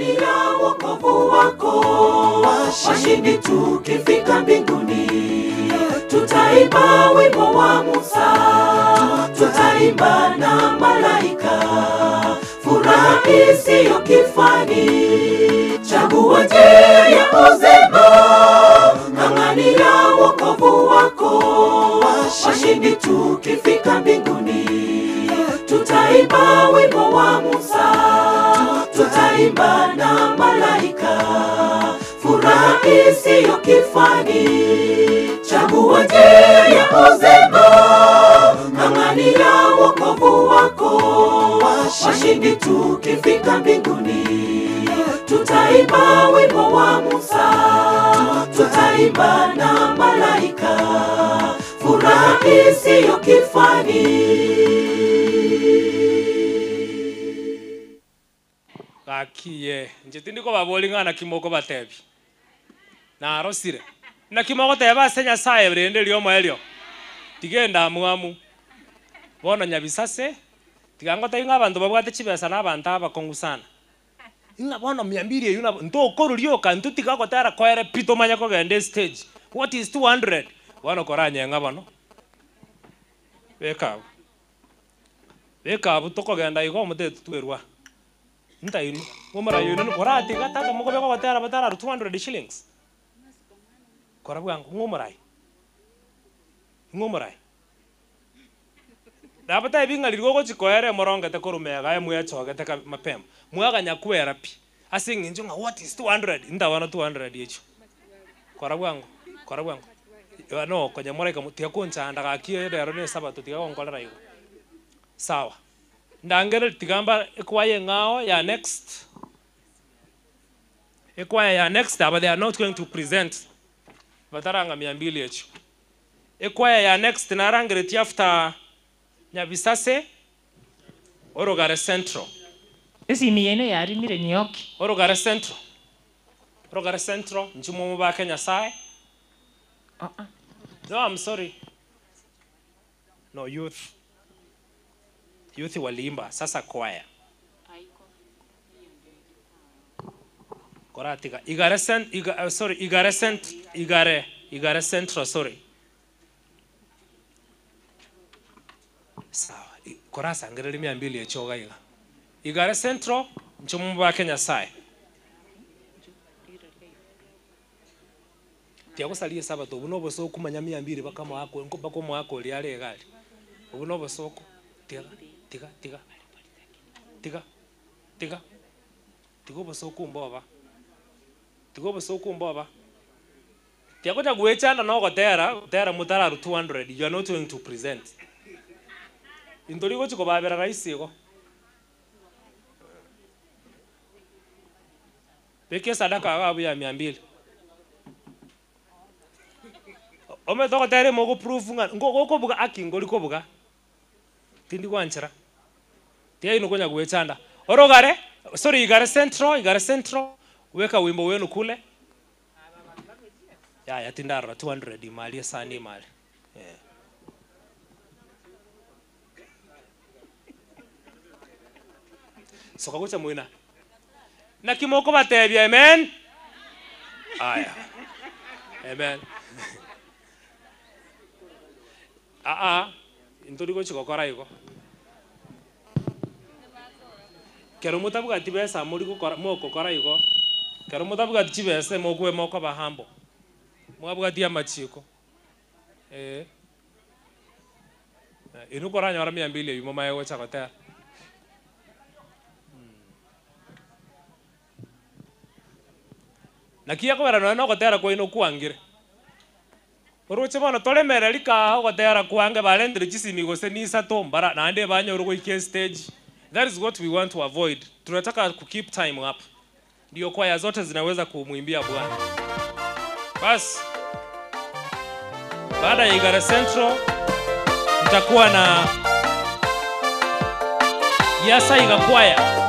ng'ang'ania wokovu wako. Washindi tukifika mbinguni, tutaimba wimbo wa Musa, tutaimba na malaika, furaha isiyo kifani. Chagua njia ya uzima, ng'ang'ania wokovu wako. Washindi tukifika mbinguni, tutaimba wimbo wa Musa, tutaimba na malaika, furaha isiyo kifani. Chagua njia ya uzima, ng'ang'ania wokovu wako. Washindi tukifika mbinguni, tutaimba wimbo wa Musa, tutaimba na malaika, furaha isiyo kifani. Gakiye njitindiko babolingana kimoko batebi na arosire na kimoko teba senya saye brende lyomo elyo tigenda amwamu bono nyabisase tigangota inga abantu babwate chibesa na abantu abakongusana inga bono 200 yuna ndokoro lyoka ntutika gotara koere pito manya ko gende stage. What is 200 bono koranye nga bono beka butoko genda igo mutetu twerwa ntainu ngomara yunu korati gatata mugobe ko gotara batara 200 shillings korabwangu ngomorai dabata ibinga lirgo chikoere morongete korumega emwe chogete ka mapema mwaga nyakwera pi asingi njunga what is 200 ndabana 200 yecho korabwangu no konya moraika mutia kunchanda gakiye rero ne sabato tiga gonkolera igo sawa ndangere tigamba ekwaye ngao ya next but they are not going to present bataranga 200 yecho ekwaye ya next narangere ti after Nyabisase Orogare Central. Esi miyene yari mire nyoki. Orogare Central nchumo ba Kenya sai. No, I'm sorry. No, youth walimba sasa choir. Koratika Igare Central, sorry. Sawa. Korasa ngereli 200 echoga iga. Igare Central nchumo ba Kenya sai. Tiago salie sabato bunobo so kumanya 200 bakama wako bakoma wako liale gali. Bunobo soko tiga tigo bosoko mboba tiago ta gwechana no gotera mutara 200 you are not going to present indorigo chiko babera raisigo peke sadaka gabu ya 200 ome to gotera mogo proof ngoko buga akingo liko buga tindi kwanchira tia ino konya gwechanda Orogare Igare Central weka wimbo wenu kule ya tindara 200 mali sani mali soka kucha muina na kimoko batebya amen aya amen intori chiko kora iko kero mutabuga tibesa muri gukora moko kora iko kero mutabuga tibesa moko moko bahambo mwabuga dia machiko inu kora nyara 200 yumo mayo chakota na kia kwera no gotera ko ino kuangire Oroche bono tolemera lika gotera kuange balendere chisimi gose ni satombara na ande banyo rugo ike stage. That is what we want to avoid. Tunataka ku keep time up. Ndio kwaya zote zinaweza kumuimbia Bwana. Bas. Baada ya Igare Central tutakuwa na Yasa Iga kwaya.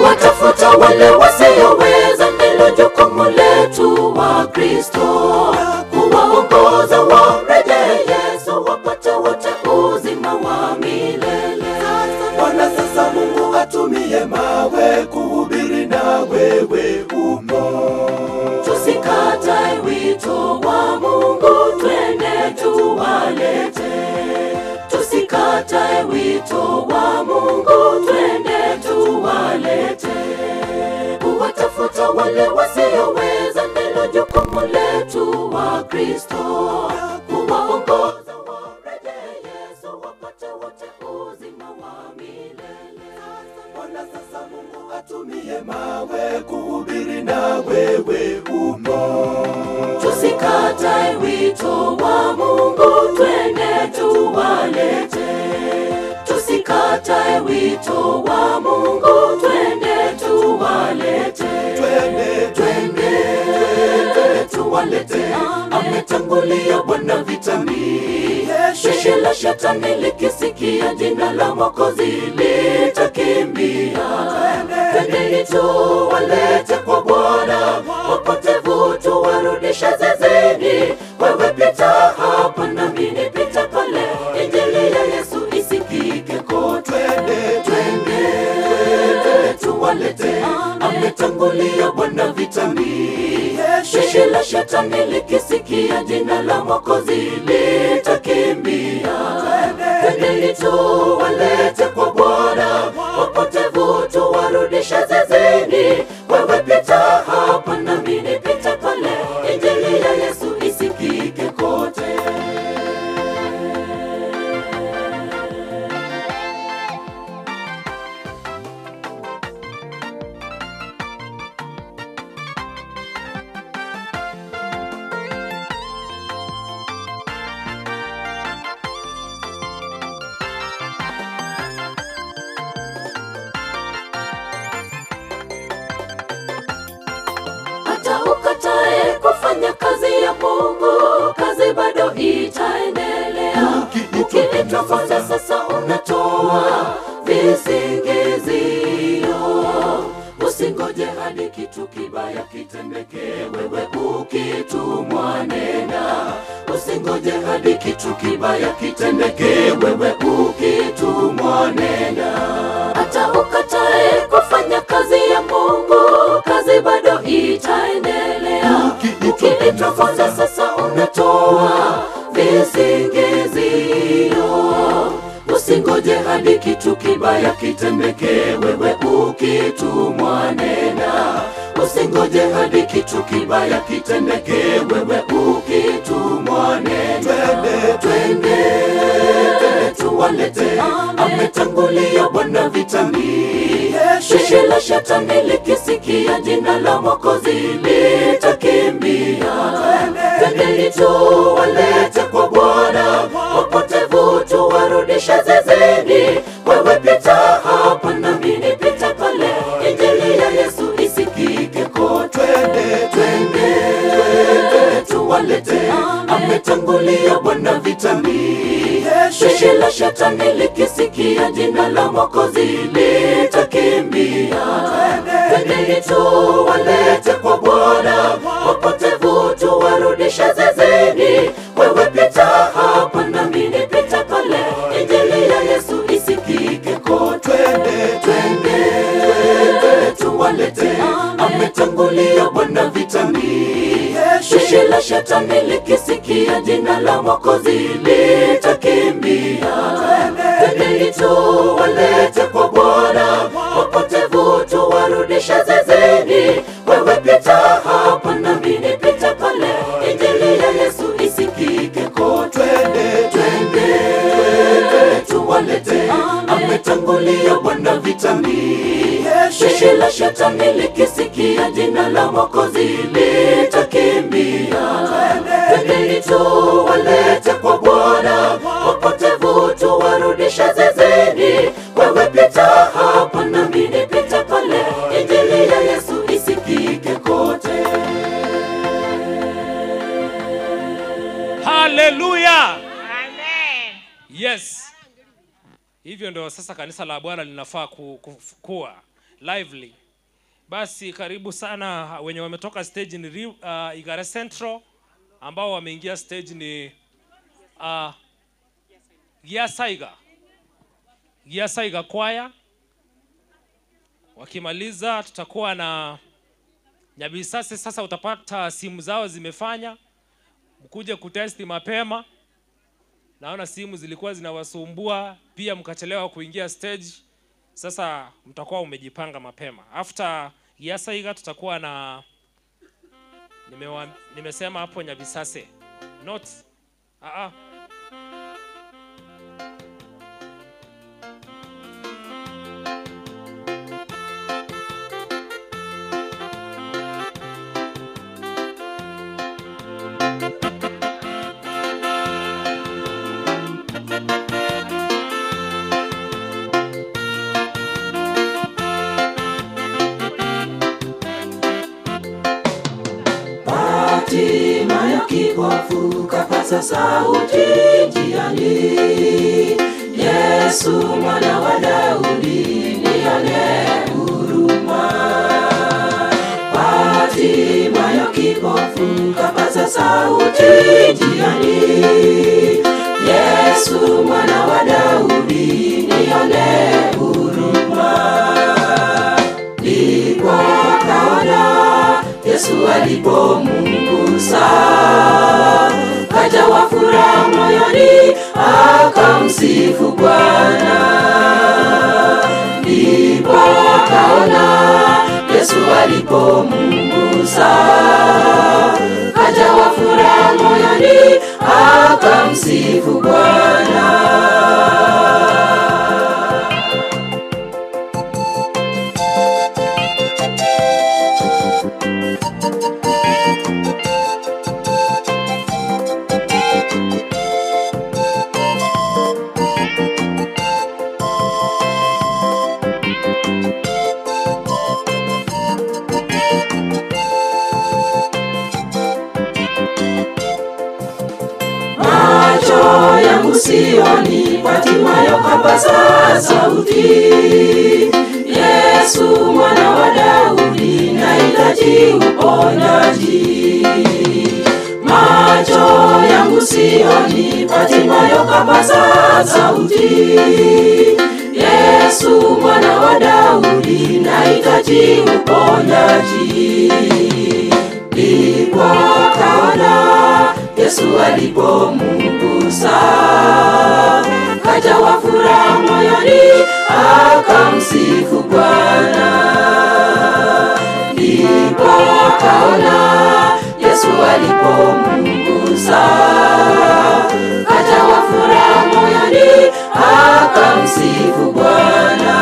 Watafuta wale wasioweza, ndilo jukumu letu wa Kristo, kuwaongoza warejee Yesu wapate wote atumie mawe kuhubiri na wewe upo. Tusikatae wito wa Mungu, twende tuwalete. Tusikatae wito wa Mungu, twende tuwalete. Kuwatafuta wale wasioweza ndilo jukumu letu wa Kristo. Kuwaongoza warejee Yesu, wapate wote uzima wa milele. Bwana sasa Mungu atumie mawe kuhubiri na wewe upo. Tusikatae wito wa Mungu, twende tuwalete. Tusikatae wito wa Mungu, twende tuwalete. Twende tuwalete. Ametangulia Bwana vitani. Jeshi la shetani likisikia jina la Mwokozi litakimbia. Twendeni tuwalete kwa Bwana, wapotevu tuwarudishe zizini. Wewe pita hapa nami nipite pale, injili ya Yesu isikike kote. Twende tuwalete. Ametangulia Bwana vitani. Jeshi la shetani likisikia jina la Mwokozi litakimbia. Twendeni tuwalete kwa Bwana, wapotevu tuwarudishe zizini. Wewe pita hapa nami nipite pale, injili ya Yesu isikike kote. Ukatae kufanya kazi ya Mungu, kazi bado itaendelea. Ukiitwa kwanza sasa unatoa visingizio. Usingoje hadi kitu kibaya kitendeke, wewe ukitumwa nenda. Usingoje hadi kitu kibaya kitendeke, wewe ukitumwa nenda. Hata ukatae kufanya kazi ya Mungu, kazi bado itaendelea. Ukiitwa kwanza sasa unatoa visingizio. Usingoje hadi kitu kibaya kitendeke, wewe ukitumwa nenda. Usingoje hadi kitu kibaya kitendeke, wewe ukitumwa nenda. Twende tuwalete. Ametangulia Bwana vitani. Jeshi la shetani likisikia jina la Mwokozi litakimbia. Twendeni tuwalete kwa Bwana, wapotevu tuwarudishe zizini. Wewe pita hapa nami nipite pale, injili ya Yesu isikike kote. Twende tuwalete. Ametangulia Bwana vitani. Jeshi la shetani likisikia jina la Mwokozi litakimbia. Twendeni tuwalete kwa Bwana, wapotevu tuwarudishe zizini. Wewe pita hapa nami nipite pale, injili ya Yesu isikike kote. Twende tuwalete. Ametangulia Bwana vitani. Jeshi la shetani likisikia jina la Mwokozi litakimbia. Twendeni tuwalete kwa Bwana, wapotevu tuwarudishe zizini. Wewe pita hapa nami nipite pale, injili ya Yesu isikike kote. Twende tuwalete. Ametangulia Bwana vitani. Jeshi la shetani likisikia jina la Mwokozi litakimbia. Twendeni tuwalete kwa Bwana, wapotevu tuwarudishe zizini. Wewe pita hapa nami nipite pale, injili ya Yesu isikike kote. Haleluya. Amen. Yes. Hivyo ndio sasa kanisa la Bwana linafaa kuwa lively. Basi karibu sana wenye wametoka stage ni Igara Central, ambao wameingia stage ni Giasaiga Choir, Wakimaliza tutakuwa na Nyabisase. Sasa utapata simu zao zimefanya, mkuje kutesti mapema. Naona simu zilikuwa zinawasumbua, pia mkachelewa kuingia stage. Sasa mtakuwa umejipanga mapema. After Yasaiga tutakuwa na nimesema hapo Nyabisase. Not Fatima ya kipofu kapaza sauti njiani, Yesu mwana wa Daudi nione huruma. Fatima ya kipofu kapaza sauti njiani, Yesu mwana wa Daudi nione huruma. Ndipo kaona Yesu alipomungusa, kajawa furaha moyoni, akamsifu Bwana. Ndipo akaona Yesu alipomungusa, kajawa furaha moyoni, akamsifu Bwana. Sioni Fatima yokapaza sauti, Yesu mwana wa Daudi nahitaji uponyaji. Macho yangu sioni Fatima yokapaza sauti, Yesu mwana wa Daudi nahitaji uponyaji. Ndipo kaona Yesu alipomungusa, kajawa furaha moyoni, akamsifu Bwana. Ndipo kaona Yesu alipomungusa, kajawa furaha moyoni, akamsifu Bwana.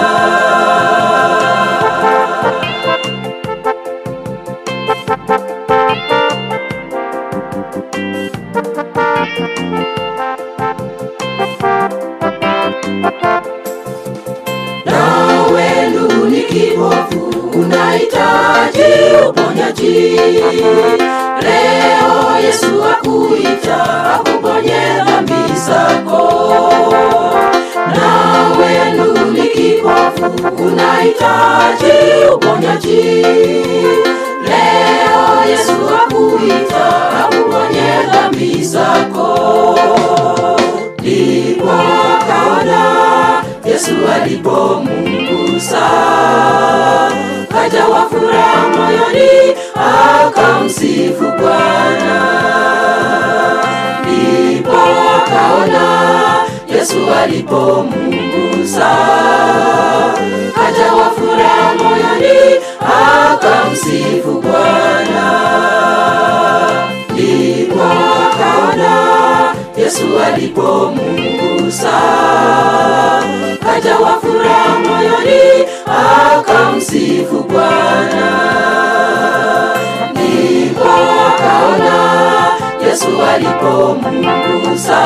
Nawe ndugu ni kipofu, unahitaji uponyaji. Leo Yesu akuita, akuponye dhambi zako. Nawe ndugu ni kipofu, unahitaji uponyaji. Leo Yesu akuita, akuponye dhambi zako. Ndipo kaona Yesu alipomungusa, kajawa furaha moyoni, akamsifu Bwana. Ndipo kaona Yesu alipomungusa, kajawa furaha moyoni, akamsifu Bwana. Ndipo kaona Yesu alipomungusa, kajawa furaha moyoni, akamsifu Bwana. Ndipo kaona Yesu alipomungusa,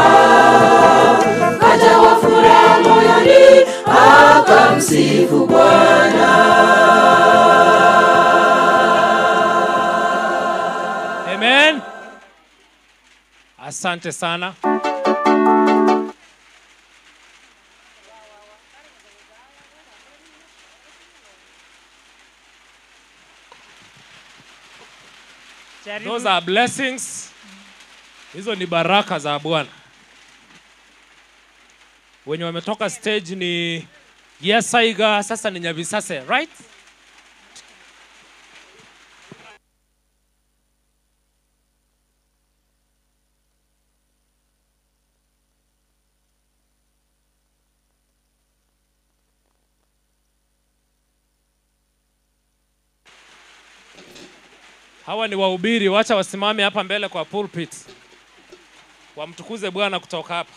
kajawa furaha moyoni, akamsifu Bwana. Amen. Asante sana. Those are blessings. Hizo ni baraka za Bwana. Wenye wametoka stage ni Yesaiga, sasa ni Nyabisase, right? Hawa ni wahubiri, wacha wasimame hapa mbele kwa pulpit. Wamtukuze Bwana kutoka hapa.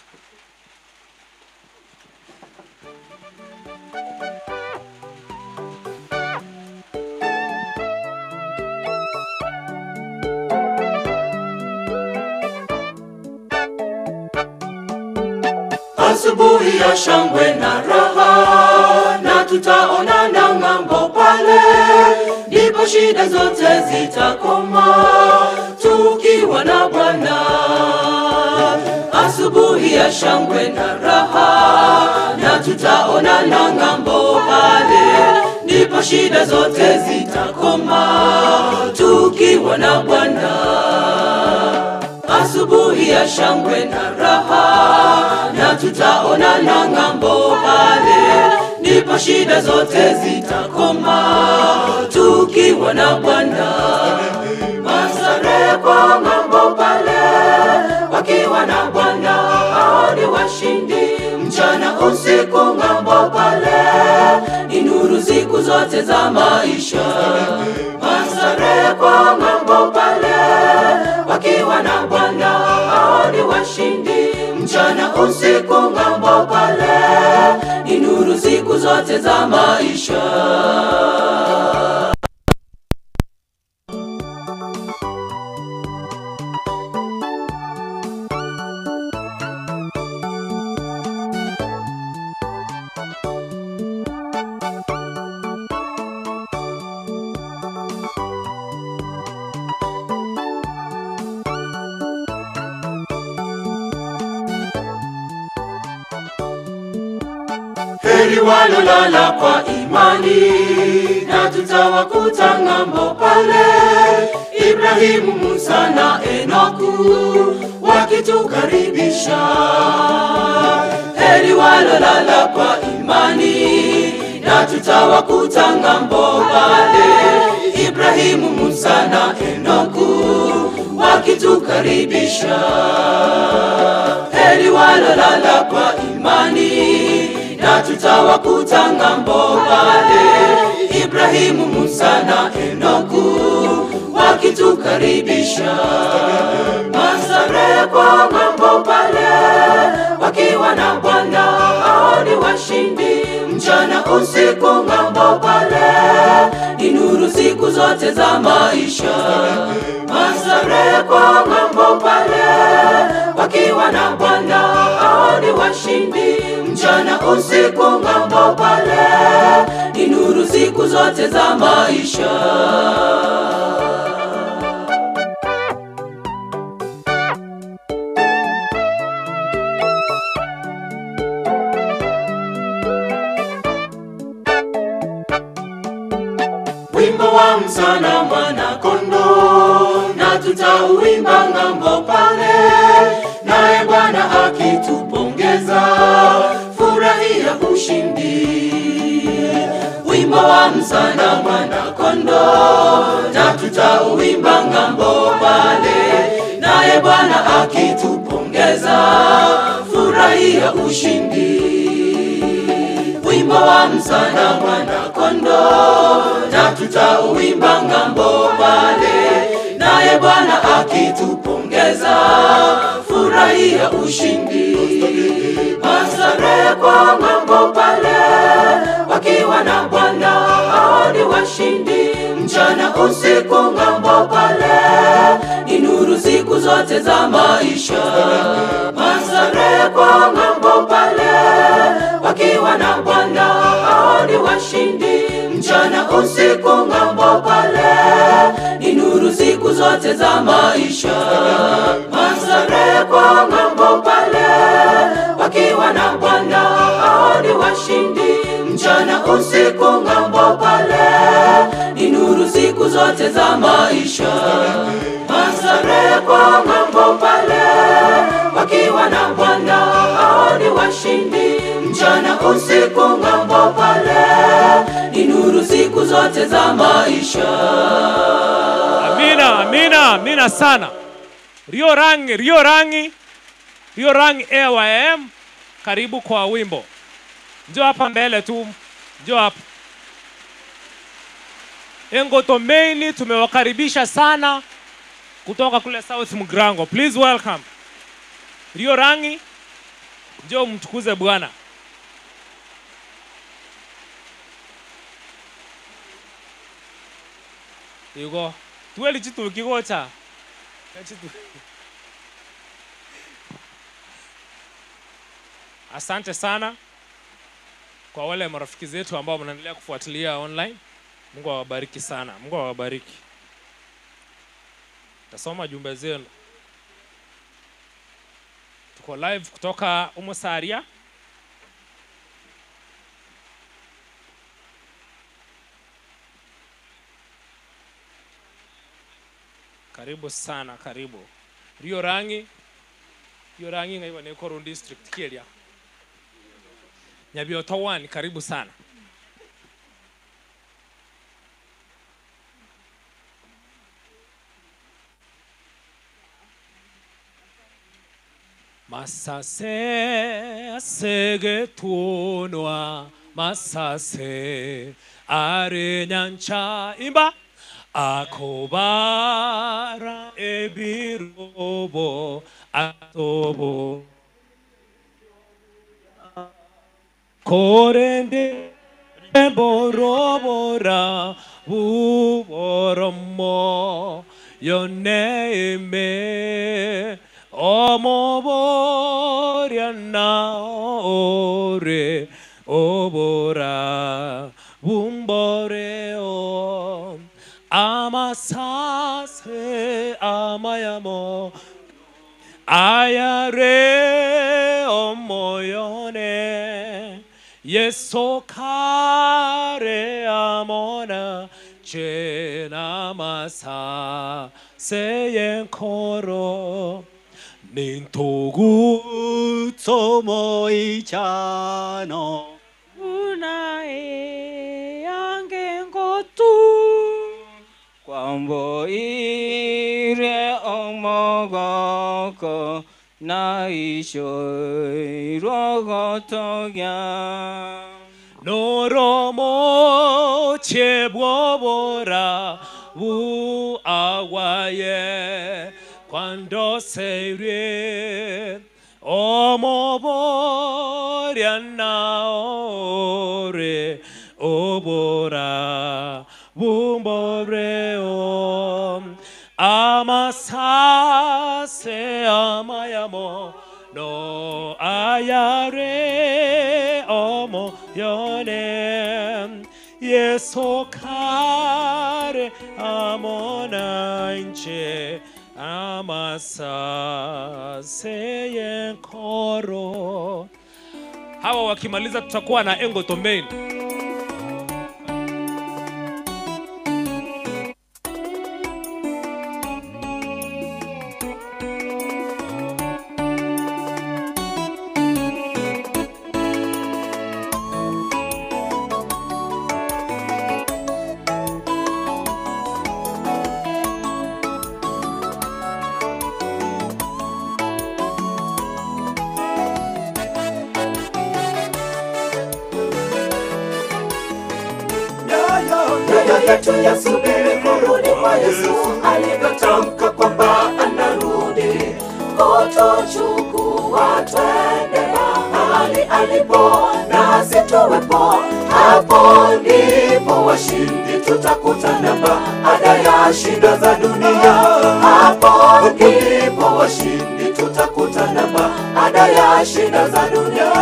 Asubuhi ya shangwe na raha, na tutaonana ng'ambo pale, ndipo shida zote zitakoma, tukiwa na Bwana. Asubuhi ya shangwe na raha, na tutaonana ng'ambo pale, ndipo shida zote zitakoma, tukiwa na Bwana. Asubuhi ya shangwe na raha, na tutaonana ng'ambo pale, ndipo shida zote zitakoma, tukiwa na Bwana. Mastarehe kwa ng'ambo pale, wakiwa na Bwana, hao ni washindi. Mchana usiku ng'ambo pale, ni nuru siku zote za maisha. Mastarehe kwa ng'ambo pale, wakiwa na Bwana, hao ni washindi. Mchana usiku ng'ambo pale, ni nuru siku zote za maisha. Heri walolala kwa imani, na tutawakuta ng'ambo pale. Ibrahimu, Musa na Enoku wakitukaribisha. Heri walolala kwa imani, na tutawakuta ng'ambo pale. Ibrahimu, Musa na Enoku wakitukaribisha. Heri walolala kwa imani, na tutawakuta ng'ambo pale. Ibrahimu, Musa na Enoku wakitukaribisha. Mastarehe kwa ng'ambo pale, wakiwa na Bwana, hao ni washindi. Mchana usiku ng'ambo pale, ni nuru siku zote za maisha. Mastarehe kwa ng'ambo pale, wakiwa na Bwana, hao ni washindi. Mchana usiku ng'ambo pale, ni nuru siku zote za maisha. Wimbo wa msana mwana kondoo, na tutauimba ng'ambo pale, naye Bwana akitupongeza, furahia ushindi. Wimbo wa msana mwana kondoo, na tutauimba ng'ambo pale, naye Bwana akitupongeza, furahia ushindi. Wimbo wa msana mwana kondoo, na tutauimba ng'ambo pale, naye Bwana akitupongeza, furahia ushindi. Mastarehe kwa ng'ambo pale, wakiwa na Bwana, hao ni washindi. Mchana usiku ng'ambo pale, ni nuru siku zote za maisha. Mastarehe kwa ng'ambo pale, wakiwa na Bwana, hao ni washindi. Mchana usiku ng'ambo pale, ni nuru siku zote za maisha. Mastarehe kwa ng'ambo pale, wakiwa na Bwana, hao ni washindi. Mchana usiku ng'ambo pale, ni nuru siku zote za maisha. Mastarehe kwa ng'ambo pale, wakiwa na Bwana, hao ni washindi. Mchana usiku ng'ambo pale, ni nuru siku zote za maisha. Amina, amina, amina sana. Rio Rangi AYM, karibu kwa wimbo. Njoo hapa mbele tu, njoo hapa. Engoto Main tumewakaribisha sana kutoka kule South Mugrango. Please welcome. Rio Rangi, njoo mtukuze Bwana. Yugo, tuweli chitu kigocha. Asante sana kwa wale marafiki zetu ambao mnaendelea kufuatilia online. Mungu awabariki sana. Mungu awabariki. Tasoma jumbe zenu. Tuko live kutoka Umusaria. Karibu sana, karibu. Rio Rangi ngaiwa ni Koron district Kelia. Nyabiota 1, karibu sana. Masase asegetunwa masase arenyancha imba akobara ebirobo atobo korende borobora buboromo yoneme omoboriana ore obora bumboreo amasase amayamo ayare omoyone yesokare amona chena masa seyenkoro nintogu tomoichano unae angengotu kwambo ire omogoko naishoi rogotogya noromo chebobora bu awaye cuando se rie omoboriana ore obora bumboreo amasase amayamo no ayare omo yone yesokare amona inche amasase yenkoro. Hawa wakimaliza tutakuwa na Engoto Main. yetu yasubiri kurudi kwa Yesu, alivyotamka kwamba anarudi kutuchukua twende mahali alipo nasi tuwepo. Hapo ndipo washindi tutakutana baada ya shida za dunia. Hapo ndipo washindi tutakutana baada ya shida za dunia.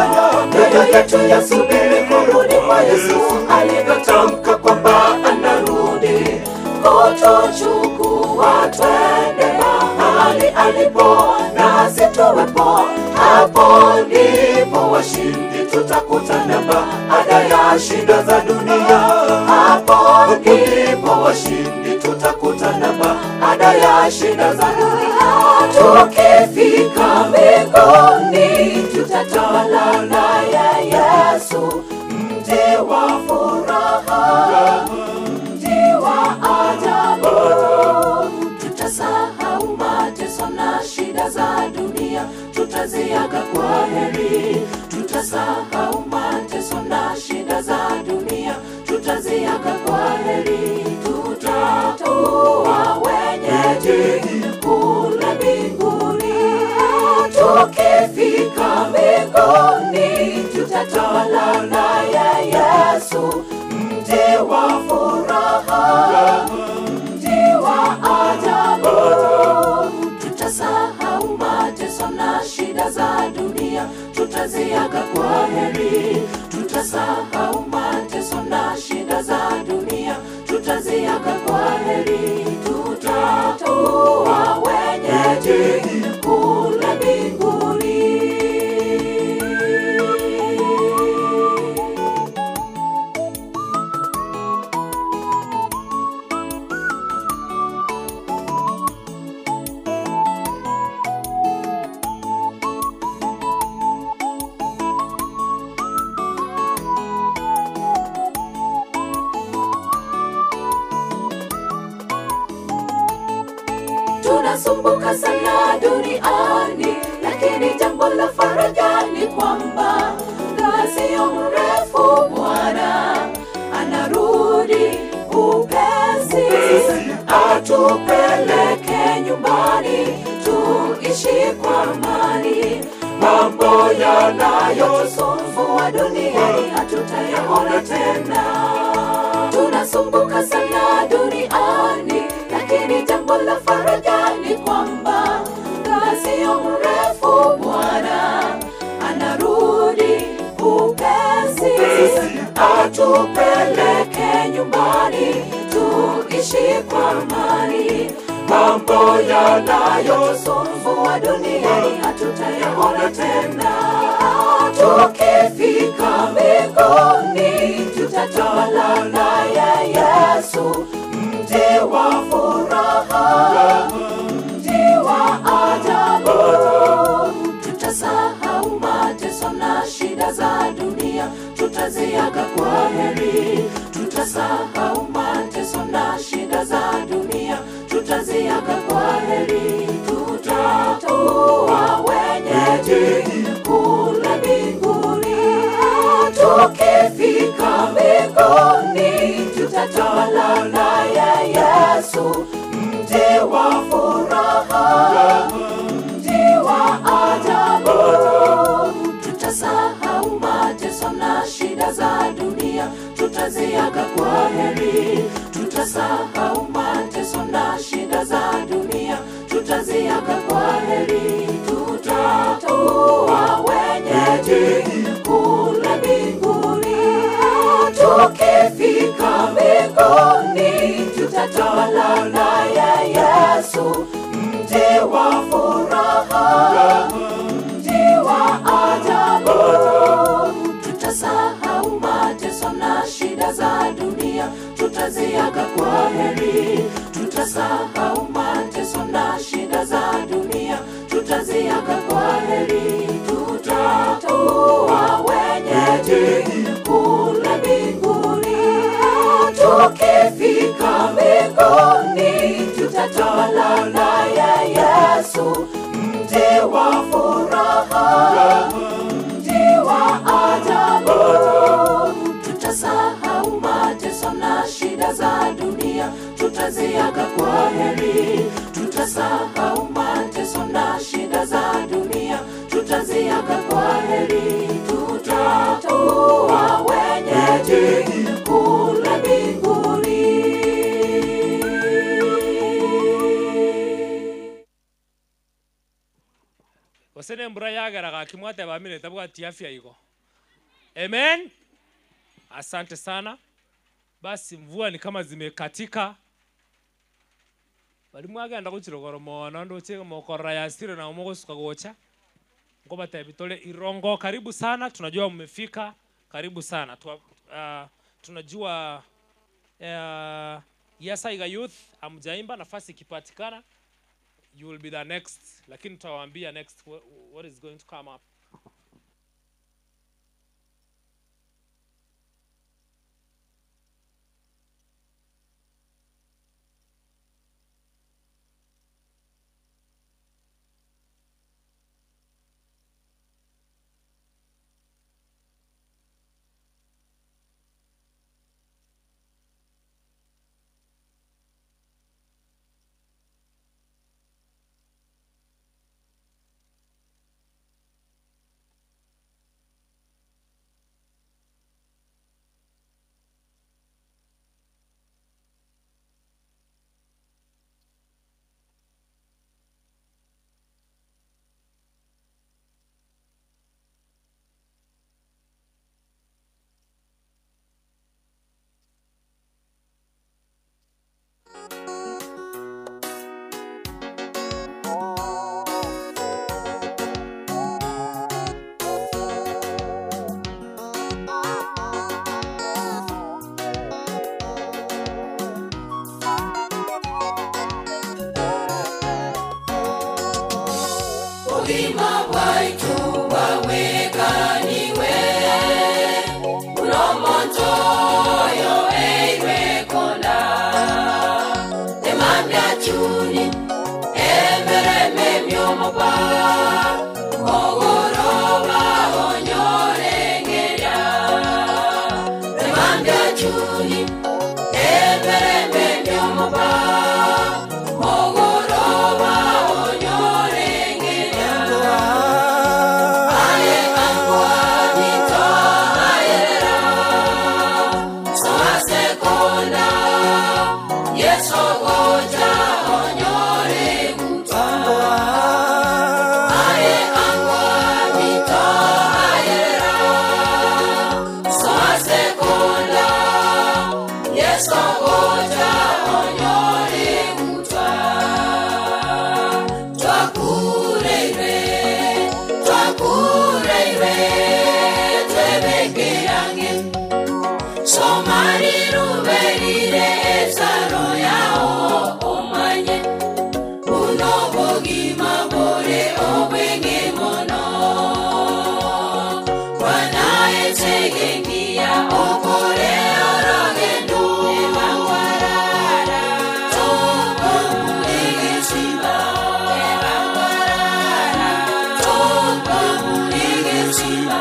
Nyoyo yetu yasubiri kurudi kwa Yesu, alivyotamka kwamba anarudi kutuchukua twende mahali alipo nasi tuwepo. Hapo ndipo washindi tutakutana baada ya shida za dunia. Hapo ndipo washindi tutakutana baada ya shida za dunia. Tukifika mbinguni tutatawala naye Yesu, mji wa furaha, mji wa ajabu. Tutasahau mateso na shida za dunia, tutaziaga kwa heri. Tutasahau mateso na shida za dunia, tutaziaga kwa heri. tutaziaga kwa heri. Tutasahau mateso na shida za dunia, tutaziaga kwa heri. Tutakuwa wenyeji kule mbinguni. Tunasumbuka sana duniani, lakini jambo la faraja ni kwamba muda sio mrefu Bwana anarudi upesi, atupeleke nyumbani tuishi kwa amani. Mambo yanayotusumbua duniani hatutayaona tena. Tunasumbuka sana duniani, lakini jambo la faraja ni kwamba muda sio mrefu Bwana anarudi upesi, atupeleke nyumbani tuishi kwa amani. Mambo yanayotusumbua duniani hatutayaona tena. Tukifika mbinguni tutatawala naye Yesu, mji wa furaha, mji wa ajabu. Tutasahau mateso na shida za dunia, tutaziaga kwa heri. Tutasahau mateso na shida za dunia, tutaziaga kwa heri. Tutakuwa wenyeji kule mbinguni. Tukifika mbinguni tutatawala naye Yesu, mji wa furaha, mji wa ajabu. Tutasahau mateso na shida za dunia, tutaziaga kwa heri. Tutasahau mateso na shida za dunia, tutaziaga kwa heri. Tutakuwa wenyeji kule mbinguni. Tukifika mbinguni tutatawala naye Yesu, mji wa furaha, mji wa ajabu. Tutasahau mateso na shida za dunia, tutaziaga kwa heri. Tutasahau mateso na shida za dunia, tutaziaga kwa heri. Tutakuwa wenyeji kule mbinguni. Tukifika mbinguni tutatawala naye Yesu, mji wa furaha, mji wa ajabu. Tutasahau mateso na shida za dunia, tutaziaga kwa heri. Tutasahau mateso na shida za dunia, tutaziaga kwa heri. Tutakuwa wenyeji kule mbinguni. Osene mbura yagaraga kimwate bamire tabwati afya iko. Amen. Asante sana. Basi mvua ni kama zimekatika. Bali mwagenda kuchirogoro mono ndo chega mokora ya sire na umogosuka gocha. Ngoba tabitole Irongo, karibu sana. Tunajua mmefika. Karibu sana. Tunajua Yasaiga Youth amjaimba, nafasi ikipatikana you will be the next, lakini tutawaambia next what is going to come up. chuni emberembe byomoba mogoroba onyorengenya aye angwa mito ayera soase konda yeso goja onyore mutwa aye angwa mito ayera soase konda yeso goja onyore mutwa twakureire twebekerange somari ruberire saro yao omanye unobogima bore obenge mono wanae tegengia okore orogendo ebangwarara tobo muligesiba ebangwarara tobo muligesiba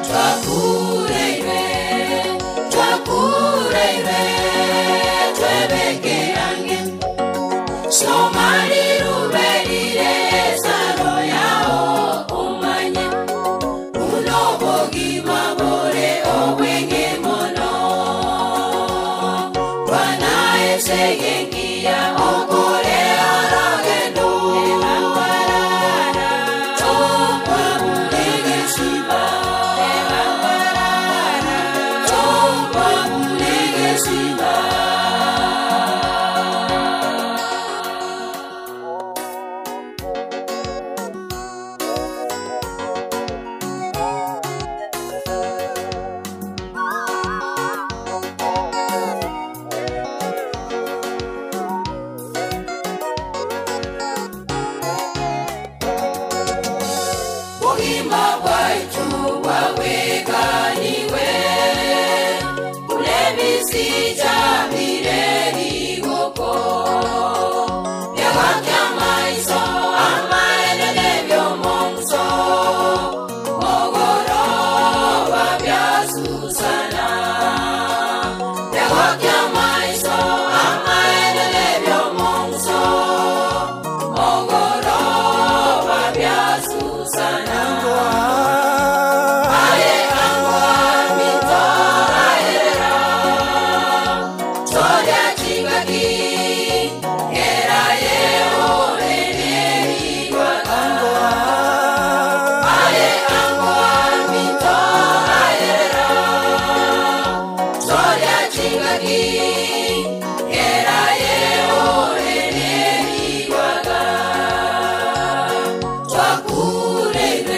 twakureire twebekerange somari ruberire saro yao omanye unobogima bore obwenge mono wanae segengia okore orogendo ebangwarara tobo muligesiba ebangwarara tobo muligesiba Bogima bwaitu bwaweganiwe ulebisija birerigoko byagwakyamaiso amaenene byomonso mogoroba byasusana byagwakyamaiso amaenene byomonso mogoroba byasusana aye angwa mito ayera soya chingaki era yeo reneriwaga aye angwa mito ayera soya chingaki era yeo reneriwaga twakureire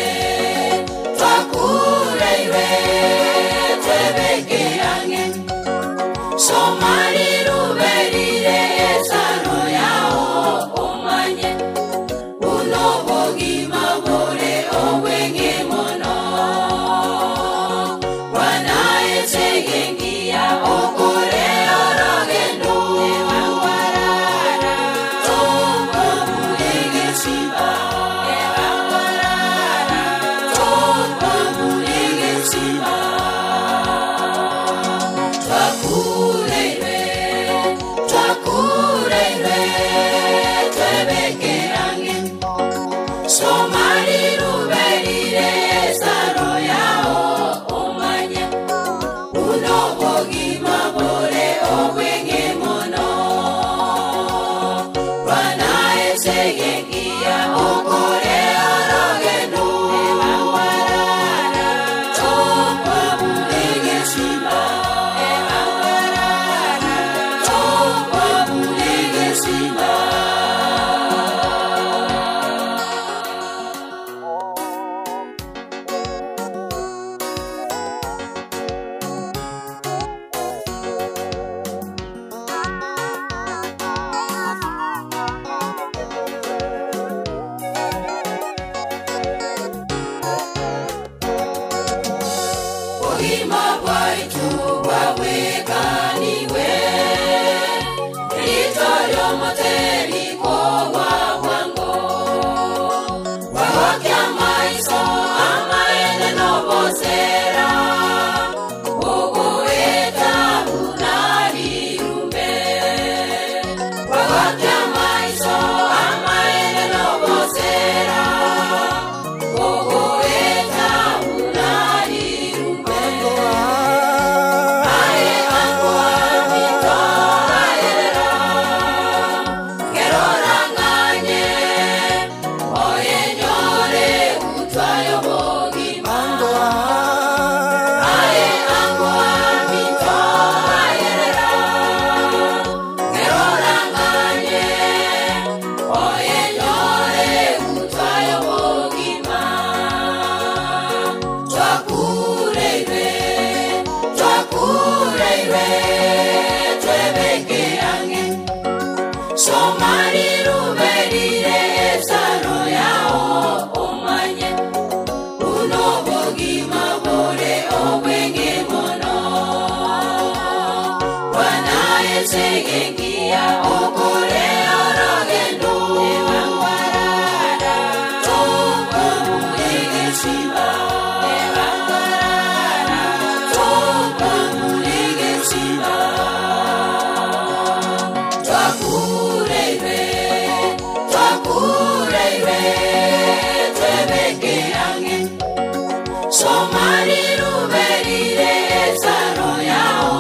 somari ruberire ezaro yao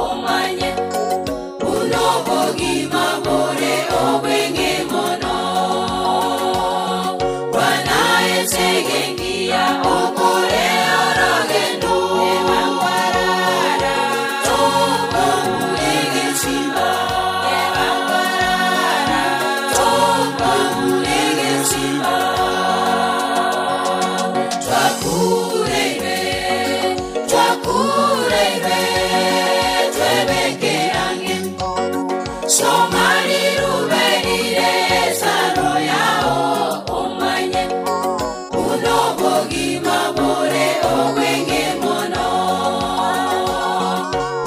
omanye unobogima bore obwenge mono wana esegengia okore aragendo ebangwarara toba mulege simba ebangwarara toba mulege simba twakurebe twebeke ange somari ruberire zaro yao omanye unobogima bore obwenge mono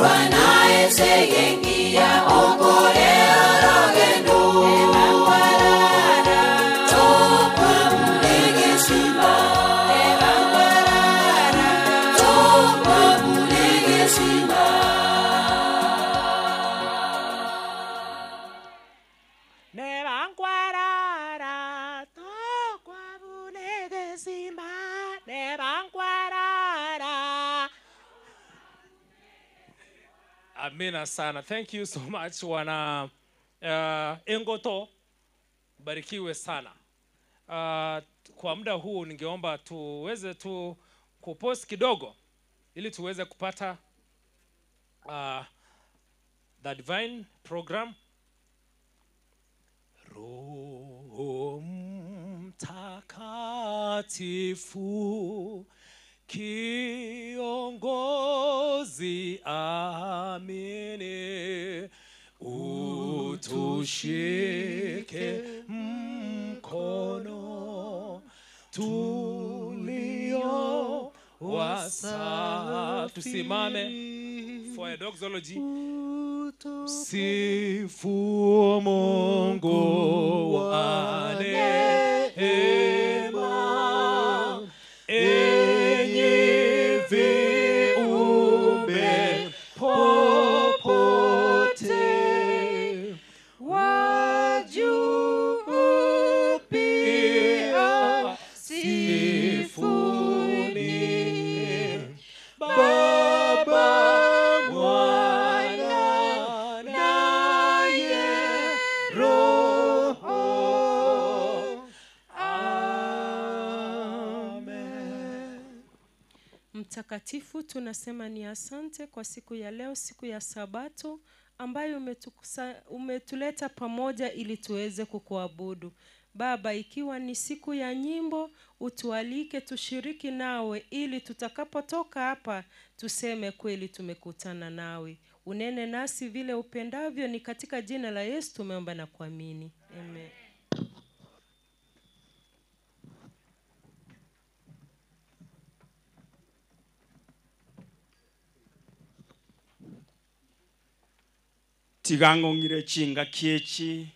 wana esegengia okore aragendo ebangwarara toba mulege simba ebangwarara toba mulege simba Nebangwarara tokwa bunege simba nebangwarara. Amina sana. Thank you so much wana Engoto, barikiwe sana. Kwa muda huu ningeomba tuweze tu kupost kidogo ili tuweze kupata the divine program. Roho Mtakatifu kiongozi amini utushike mkono tulio wasafi. Tusimame for a doxology. Sifu Mungu wa neema, enyi viumbe popote, wajuu pia sifuni Baba, Mwana naye Roho. Amen. Mtakatifu, tunasema ni asante kwa siku ya leo, siku ya Sabato ambayo umetuleta pamoja ili tuweze kukuabudu. Baba, ikiwa ni siku ya nyimbo, utualike tushiriki nawe ili tutakapotoka hapa tuseme kweli tumekutana nawe. Unene nasi vile upendavyo, ni katika jina la Yesu tumeomba na kuamini. Amen. Tigangongire chinga kiechi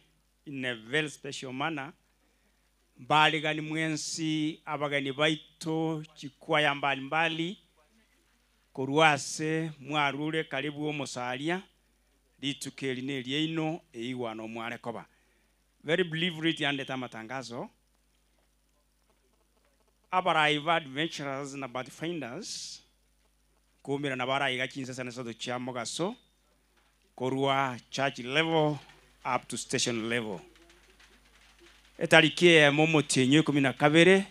in a very special manner. Mbaligani mwensi abagani baito chikwaya mbali koruase mwarure karibu omusalia litukeli nelie ino eiwano mware koba. Very briefly yandeta matangazo. Abaraiva adventurers na pathfinders kumira na baraiga chinsa sana soto chiamo gaso korua church level up to station level. Etarike momo tenyo 12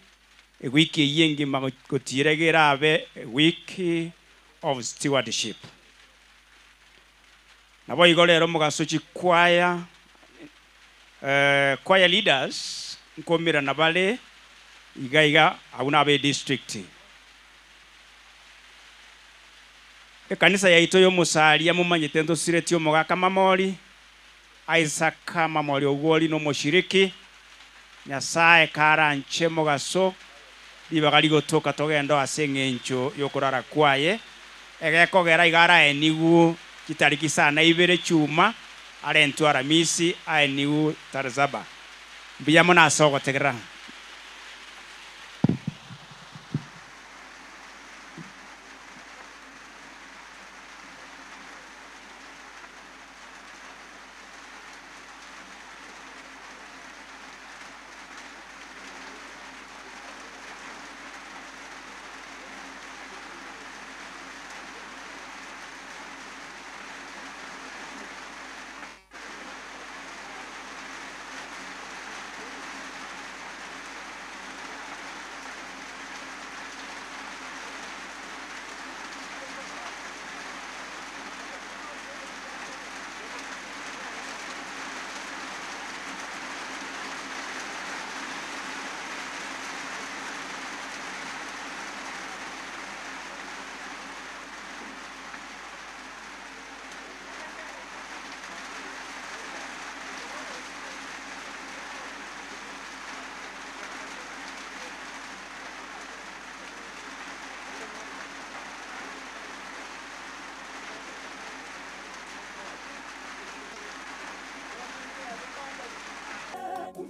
wiki yengi magotiregera abe week of stewardship. Nabo igolero mugaso chikwaya choir leaders nkomira nabale igaiga abunabe district. Kanisa ya itoyo musalia mumanyite ndo sireti omugaka mamori Isaac mamori ogwoli no mushiriki Nyasaye karanche mugaso bibagali gotoka togendo asengencho yokurara kwaye egekogera igara enigu kitariki sana ibere chuma arentu aramisi enigu tarzaba mbiyamo nasogotegera.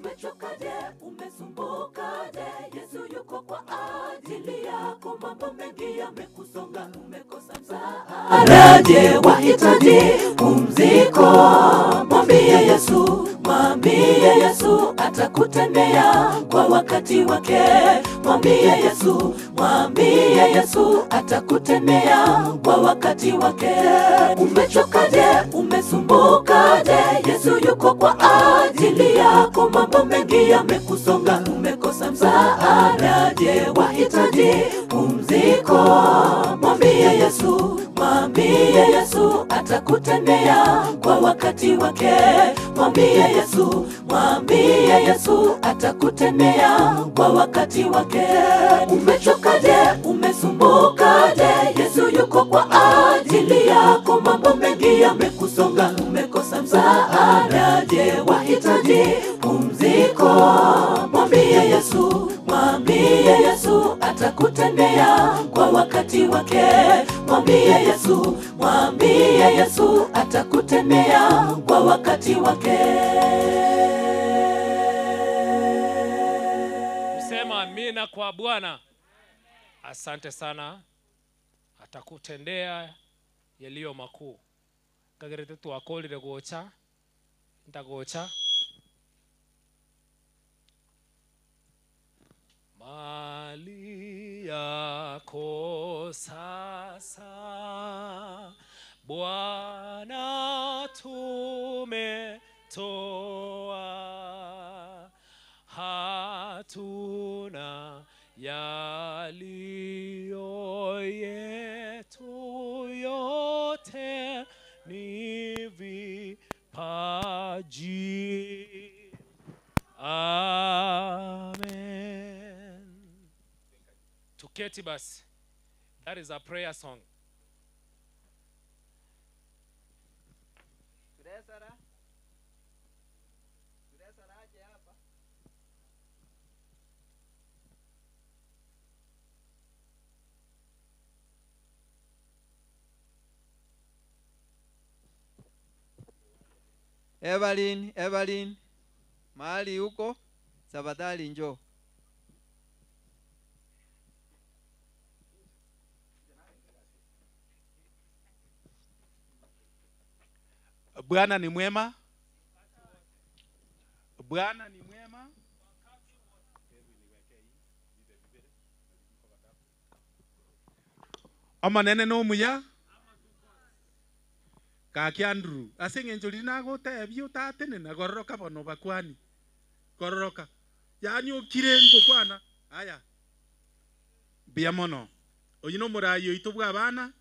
Umechokaje, umesumbukaje, Yesu yuko kwa ajili yako. Mambo mengi yamekusonga, umekosa msaada. Je, wahitaji pumziko? Mwambie Yesu, atakutendea kwa wakati wake. Mwambie Yesu, atakutendea kwa wakati wake. Umechokaje, umesumbukaje, Yesu yuko kwa ajili yako. Mambo mengi yamekusonga, umekosa msaada. Je, wahitaji pumziko? Mwambie Yesu, atakutendea kwa wakati wake. Mwambie Yesu, atakutendea kwa wakati wake. Umechokaje, umesumbukaje, Yesu yuko kwa ajili yako. Mambo mengi yamekusonga, umekosa msaada. Je, wahitaji pumziko? Mwambie Yesu, atakutendea kwa wakati wake. Mwambie Yesu, atakutendea kwa wakati wake. Sema amina kwa Bwana. Asante sana. Atakutendea yaliyo makuu. Kagerete twakolire gocha. Ndagocha. Mali yako sasa Bwana tumetoa, hatuna yaliyo yetu, yote ni vipaji. Amen. Tuketi basi. That is a prayer song. Evelyn, mahali huko, tafadhali njoo. Bwana ni mwema. Bwana ni mwema. Amanene no muya. Kakiandru. Asenge njoli na gote ebyo tatene na gororoka bono bakwani. Gororoka. Yani okirengo kwana. Aya. Biamono. Oyino murayo ito bwa bana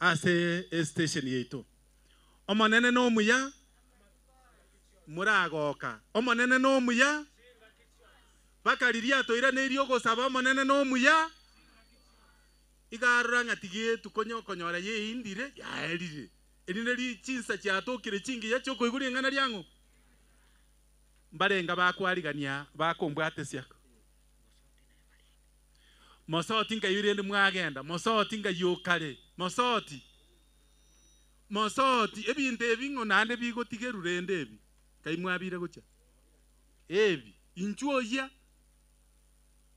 ase station yeito. Omanene no muya. Muragoka. Omanene no muya. Bakariria toira nerio gosaba omanene no muya. Igarura ngatigie tukonyokonyora ye indire ya erire. Elineri chinsa cyatokire cingi yacho koiguri ngana lyango. Mbarenga bakwarigania bakombwate syako. Mosoti nkayuri ndi mwagenda, mosoti nkayokale, mosoti ebintu ebingo nande bigotigerure ndebi kaimwabire gucha ebi inchuoya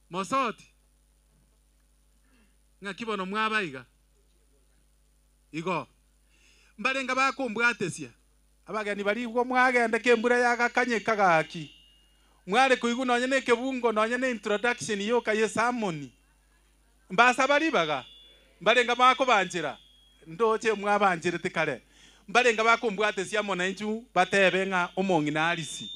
mosoti ngakibono mwabaiga igo mbarenga bakombwatesya abagani bari bwo mwagenda kembura yakakanye kagaki mware kuigu nonye ne kebungo nonye ne introduction yoka ye sermon mbasa bari baga mbarenga bako banjira ndoche mwabanjire tikare mbarenga bakombwatesya mona inchu batebe nga omongi na alisi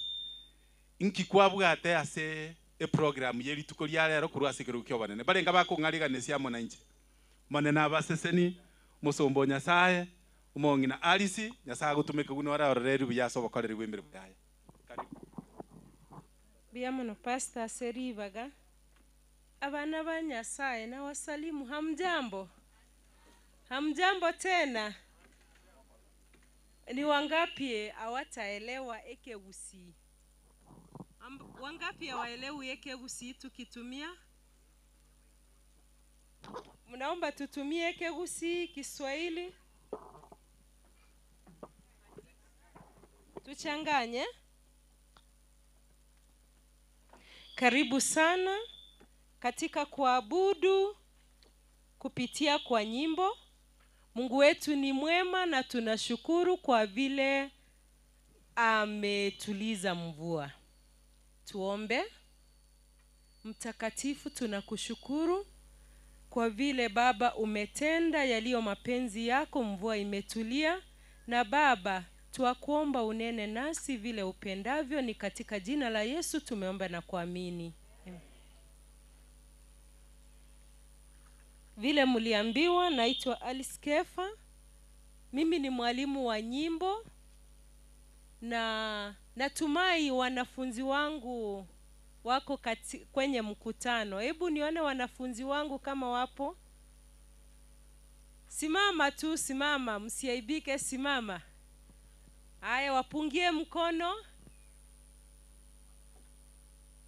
inkikwa bwate ase e program yeri tukolia lero kurwasikiro kyobane mbarenga bakongariganisya mona inchi mone na baseseni musombo nyasaye umongi na alisi nyasaye gutumika guno ara orere byaso bakorere wembere bwaya karibu biamono pastor seribaga abana ba nyasaye na wasalimu. Hamjambo tena. Ni wangapi hawataelewa ekegusi? Wangapi hawaelewi ekegusi tukitumia? Mnaomba tutumie ekegusi Kiswahili. Tuchanganye. Karibu sana katika kuabudu kupitia kwa nyimbo. Mungu wetu ni mwema na tunashukuru kwa vile ametuliza mvua. Tuombe. Mtakatifu, tunakushukuru kwa vile Baba umetenda yaliyo mapenzi yako, mvua imetulia. Na Baba, tuakuomba unene nasi vile upendavyo, ni katika jina la Yesu tumeomba na kuamini. Vile mliambiwa, naitwa Alice Kefa. Mimi ni mwalimu wa nyimbo na natumai wanafunzi wangu wako kwenye mkutano. Hebu nione wanafunzi wangu kama wapo. Simama tu, simama, msiaibike, simama. Haya, wapungie mkono.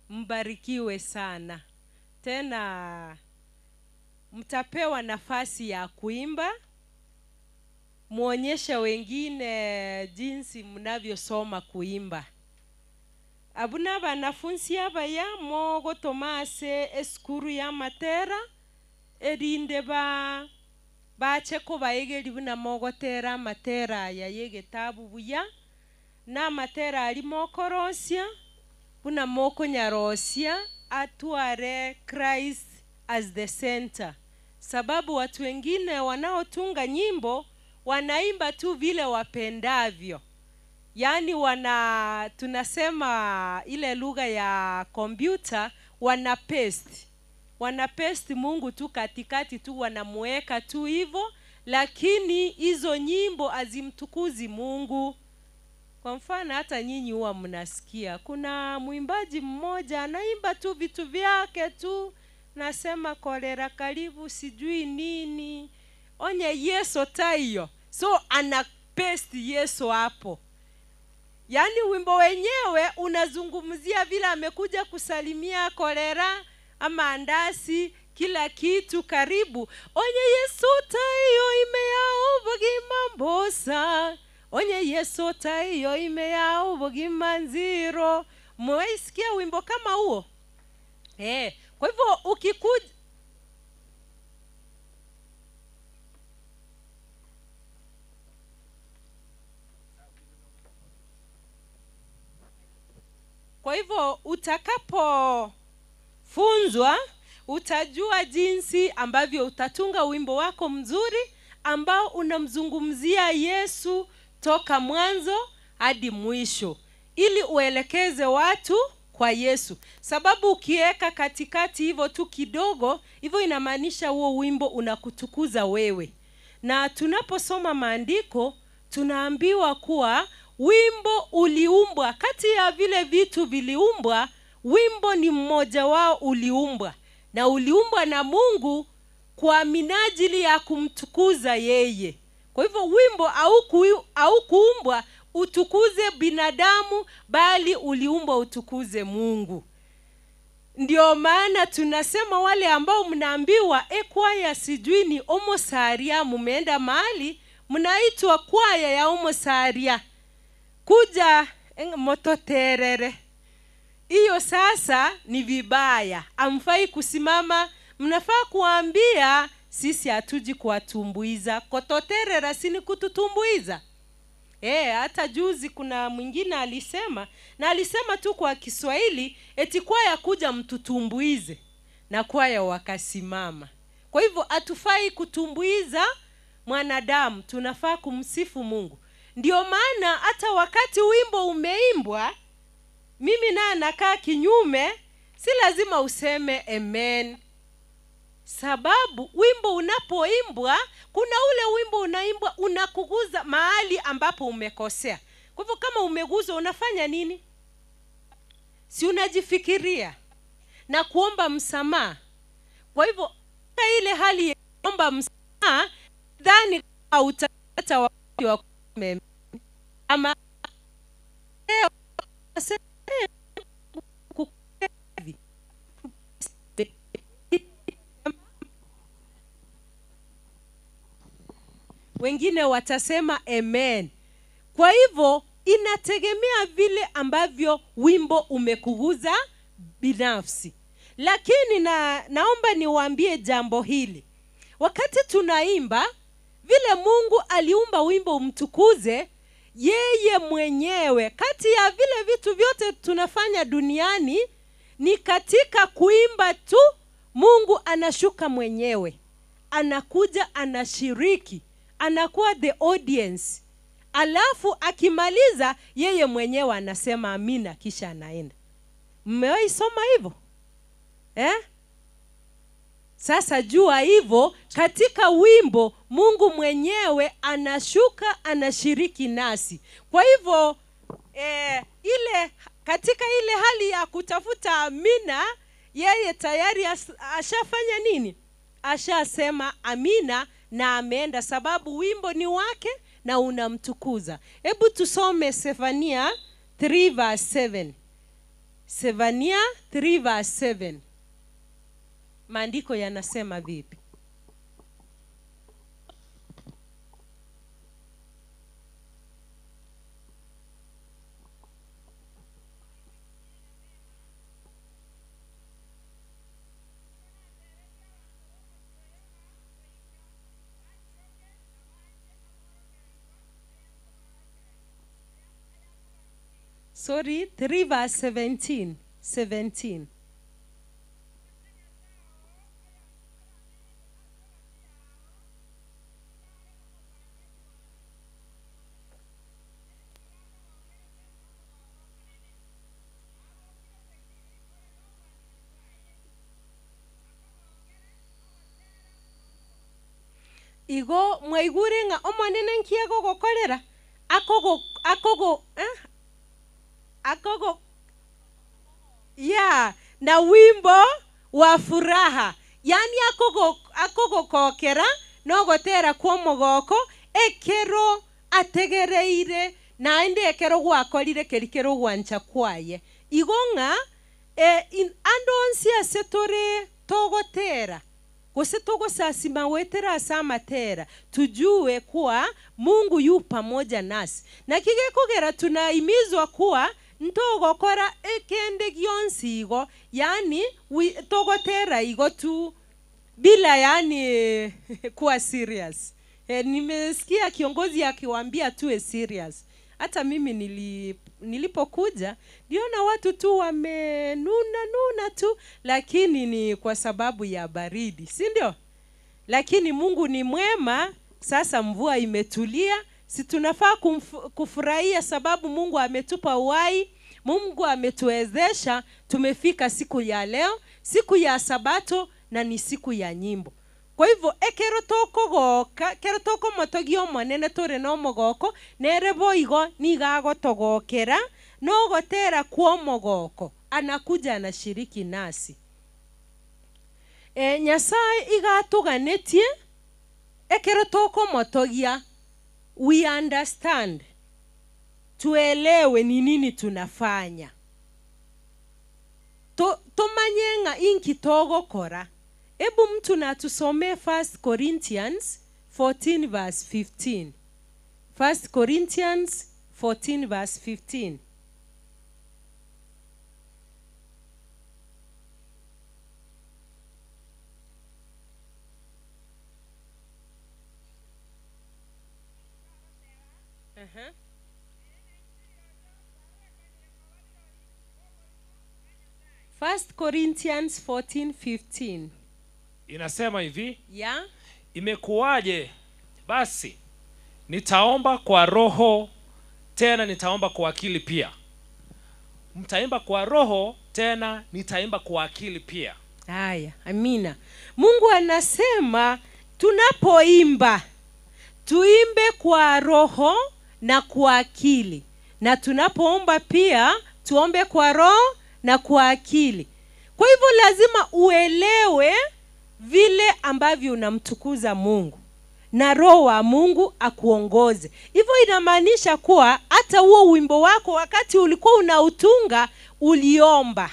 Mbarikiwe sana. Tena mtapewa nafasi ya kuimba. Muonyeshe wengine jinsi mnavyosoma kuimba. Abuna banafunzi abaya mogo Tomase eskuru ya Matera erinde bache ko bayegeri buna mogo tera Matera ya yege tabu buya na Matera ali mokorosia buna moko nyarosia atuare Christ as the center. Sababu watu wengine wanaotunga nyimbo wanaimba tu vile wapendavyo. Yani tunasema ile lugha ya kompyuta, wana paste Mungu tu katikati tu, wanamuweka tu hivyo, lakini hizo nyimbo azimtukuzi Mungu. Kwa mfano hata nyinyi huwa mnasikia kuna mwimbaji mmoja anaimba tu vitu vyake tu, nasema kolera karibu sijui nini, onye Yesu tayo, so ana paste Yesu hapo. Yani wimbo wenyewe unazungumzia vile amekuja kusalimia kolera ama andasi, kila kitu karibu. Onye Yesu tayo imeyao bugima mbosa, onye Yesu tayo imeyao bugima nziro. Mwaisikia wimbo kama huo? Kwa hivyo ukikuja utakapofunzwa utajua jinsi ambavyo utatunga wimbo wako mzuri ambao unamzungumzia Yesu toka mwanzo hadi mwisho, ili uelekeze watu kwa Yesu. Sababu ukiweka katikati hivyo tu kidogo, hivyo inamaanisha huo wimbo unakutukuza wewe. Na tunaposoma maandiko tunaambiwa kuwa wimbo uliumbwa, kati ya vile vitu viliumbwa, wimbo ni mmoja wao uliumbwa. Na uliumbwa na Mungu kwa minajili ya kumtukuza yeye. Kwa hivyo wimbo au kuumbwa utukuze binadamu, bali uliumbwa utukuze Mungu. Ndio maana tunasema wale ambao mnaambiwa kwaya sijui ni omosaria, mumeenda mahali mnaitwa kwaya ya omosaria, kuja mototerere, hiyo sasa ni vibaya, amfai kusimama. Mnafaa kuambia sisi hatuji kuwatumbuiza. Kototerera sini kututumbuiza. Hata juzi kuna mwingine alisema, na alisema tu kwa Kiswahili, eti kwaya kuja mtutumbuize, na kwaya wakasimama. Kwa hivyo hatufai kutumbuiza mwanadamu, tunafaa kumsifu Mungu. Ndio maana hata wakati wimbo umeimbwa, mimi na nakaa kinyume, si lazima useme amen. Sababu wimbo unapoimbwa, kuna ule wimbo unaimbwa unakuguza mahali ambapo umekosea. Kwa hivyo kama umeguzwa unafanya nini? Si unajifikiria na kuomba msamaha. Kwa hivyo ile hali ya kuomba msamaha, dhani utapata wakati wa ama wengine watasema amen. Kwa hivyo inategemea vile ambavyo wimbo umekuguza binafsi. Lakini naomba niwaambie jambo hili. Wakati tunaimba, vile Mungu aliumba wimbo umtukuze yeye mwenyewe, kati ya vile vitu vyote tunafanya duniani, ni katika kuimba tu Mungu anashuka mwenyewe. Anakuja, anashiriki, anakuwa the audience. Alafu akimaliza yeye mwenyewe anasema amina, kisha anaenda. Mmewahi soma hivyo? Sasa jua hivyo, katika wimbo Mungu mwenyewe anashuka, anashiriki nasi. Kwa hivyo katika ile hali ya kutafuta amina, yeye tayari ashafanya nini? Ashasema amina na ameenda, sababu wimbo ni wake na unamtukuza. Hebu tusome Sefania 3 verse 7. Sefania 3 verse 7. Maandiko yanasema vipi? Sorry, 3 verse 17. Igo mwaigure nga omonene nkiago gokorera akogo na wimbo wa furaha, yani akogo kokera no gotera kwa mogoko ekero ategereire na ende ekero gwakorire kerikero gwancha kwaye igonga andonsi asetore togotera gose togosasima wetera asamatera, tujue kuwa Mungu yu pamoja nasi. Na kige kugera tunaimizwa kuwa ntogokora ekende gionsi igo, yani togotera igo tu bila yani kuwa serious. Nimesikia kiongozi akiwaambia tuwe serious. Hata mimi nilipokuja niona watu tu wamenuna tu, lakini ni kwa sababu ya baridi, si ndio? Lakini Mungu ni mwema. Sasa mvua imetulia, si tunafaa kufurahia sababu Mungu ametupa uhai, Mungu ametuwezesha tumefika siku ya leo, siku ya Sabato, na ni siku ya nyimbo. Kwa hivyo ekero toko motogio monene tore no mogoko nerebo igo nigago togokera no gotera kwa mogoko, anakuja anashiriki nasi. Nyasaye igatuganetie ekero toko motogia, we understand, tuelewe ni nini tunafanya, tomanyenga inki togokora. Ebu mtu na tusome 1 Corinthians 14 verse 15. 1 Corinthians 14 verse 15. First Corinthians 14:15. Inasema hivi, Yeah. Imekuwaje basi nitaomba kwa roho, tena nitaomba kwa akili pia. Mtaimba kwa roho, tena nitaimba kwa akili pia. Haya, amina. Mungu anasema tunapoimba tuimbe kwa roho na kwa akili, na tunapoomba pia tuombe kwa roho na kwa akili. Kwa hivyo lazima uelewe vile ambavyo unamtukuza Mungu na roho wa Mungu akuongoze. Hivyo inamaanisha kuwa hata huo wimbo wako wakati ulikuwa unautunga uliomba,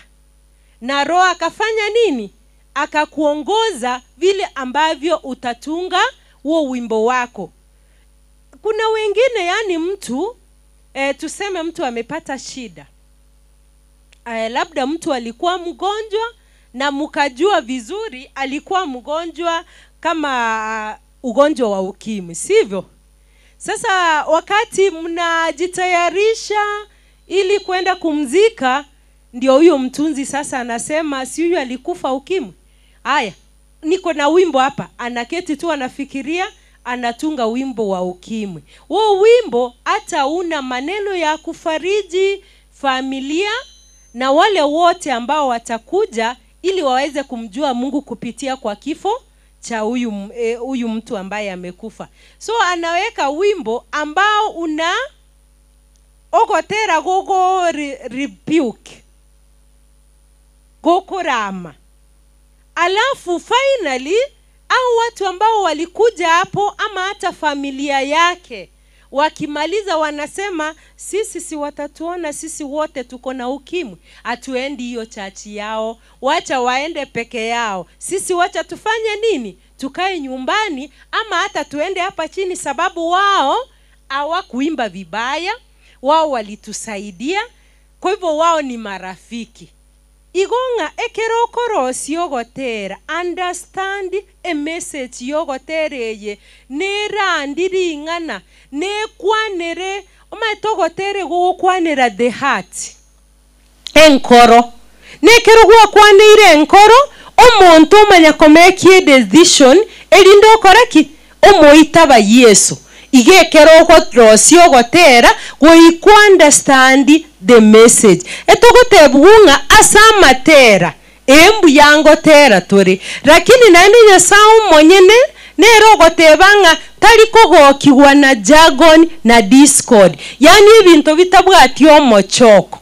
na roho akafanya nini? Akakuongoza vile ambavyo utatunga huo wimbo wako. Kuna wengine yani mtu tuseme mtu amepata shida, labda mtu alikuwa mgonjwa na mkajua vizuri alikuwa mgonjwa kama ugonjwa wa ukimwi, sivyo? Sasa wakati mnajitayarisha ili kwenda kumzika, ndio huyo mtunzi sasa anasema si huyu alikufa ukimwi. Haya, niko na wimbo hapa. Anaketi tu anafikiria, anatunga wimbo wa ukimwi. Huo wimbo hata una maneno ya kufariji familia na wale wote ambao watakuja ili waweze kumjua Mungu kupitia kwa kifo cha huyu mtu ambaye amekufa. So anaweka wimbo ambao una ogotera gogo rebuke gogo rama. Alafu finally au watu ambao walikuja hapo ama hata familia yake wakimaliza wanasema sisi si watatuona sisi wote tuko na ukimwi, atuendi hiyo chachi yao, wacha waende peke yao, sisi wacha tufanye nini, tukae nyumbani ama hata tuende hapa chini, sababu wao hawakuimba vibaya, wao walitusaidia, kwa hivyo wao ni marafiki. Igonga ekeroko rosi yogotera, understand a message yogotereye, nera ndiringana, nekwanere, omatogotere gukwanira the heart. Enkoro. Nekero gukwanire enkoro, omonto manyakomekie decision, elindo koraki, omoitaba Yesu. Igekero rosi yogotera, we understand the message. Etogotebunga asamatera embu yango tera tori, lakini nani Nyasaye mwenyene nero gotebanga taliko gokiwa na jargon na discord, yani ibintu bitabwati omochoko.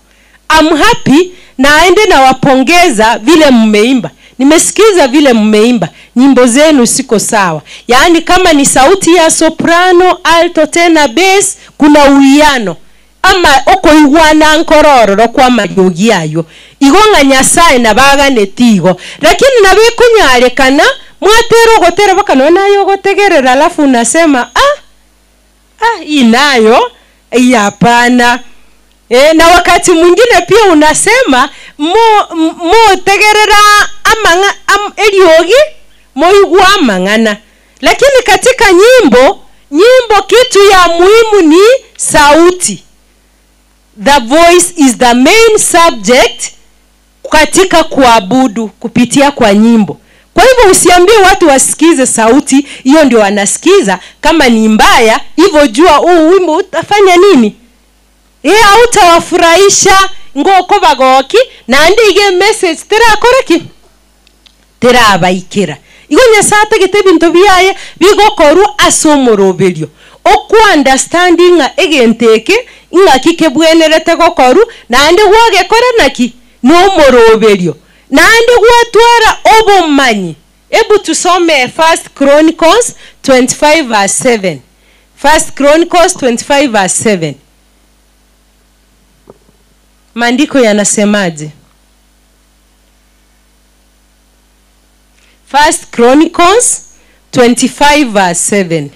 I'm happy na aende na wapongeza vile mmeimba. Nimesikiza vile mmeimba, nyimbo zenu siko sawa. Yaani kama ni sauti ya soprano, alto, tenor, bass, kuna uwiano. Ama oko igwana nkororo kwa mayogi yayo. Igonga Nyasaye na bagane tigo. Lakini nabikunyalekana mwatero gotera baka nona yo gotegerera, alafu unasema inayo hapana. Na wakati mwingine pia unasema mo tegerera amanga eliogi moigwa mangana. Lakini katika nyimbo kitu ya muhimu ni sauti. The voice is the main subject katika kuabudu kupitia kwa nyimbo. Kwa hivyo usiambie watu wasikize sauti, hiyo ndio wanasikiza. Kama ni mbaya, hivyo jua wimbo utafanya nini? Hautawafurahisha ngoko bagoki na ndige message tera koreki tera baikira. Igo Nyasaye gite bintu biyaye bigokoru asomoroberio. Oku understanding egenteke inga kikebwenerete gokoru na ande gwage koranaki no moroberio. Na ande gwatwara obomanyi. Ebu tusome 1 Chronicles 25 verse 7. 1 Chronicles 25 verse 7. Maandiko yanasemaje? 1 Chronicles 25 verse 7.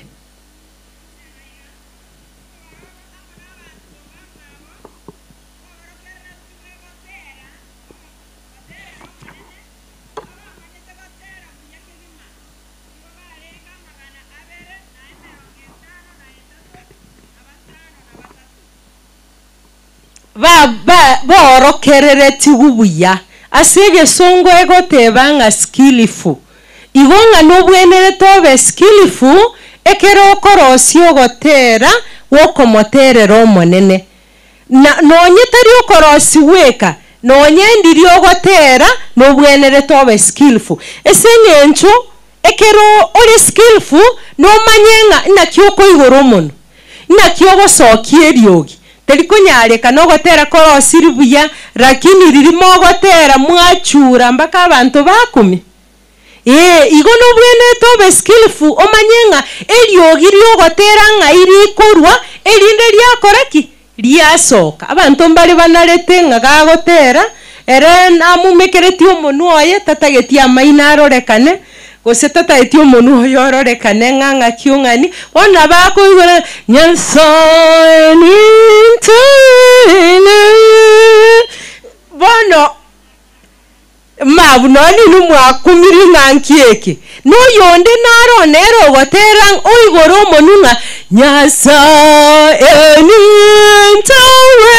Borokerere tigubuya asege songo egotebanga skillful igonga nobwenere tobe skillful ekero korosi ogotera wokomoterera omonene na nonyetari okorosi weka nonyendiri ogotera nobwenere tobe skillful esenencho ekero ori skillful nomanyenga nakyo igoro mono nakyo gosokia eriogi telikunyaleka no gotera korosi ribuya lakini ririmo gotera mwachura mpaka abantu bakumi. Igo no bwene tobe skillful omanyenga eriogi ryogotera nga iri korwa erinde lyakoraki lyasoka abantu mbali banarete nga gagotera ere namumekereti omonu oye tatageti amaina arorekane gose tatageti omonu oyo arorekane nganga kiungani bona bako igora Nyasaye bono mabunoni numwakumiri ngankieke no yonde naro nero goterang oigoro monunga nyasa enintawe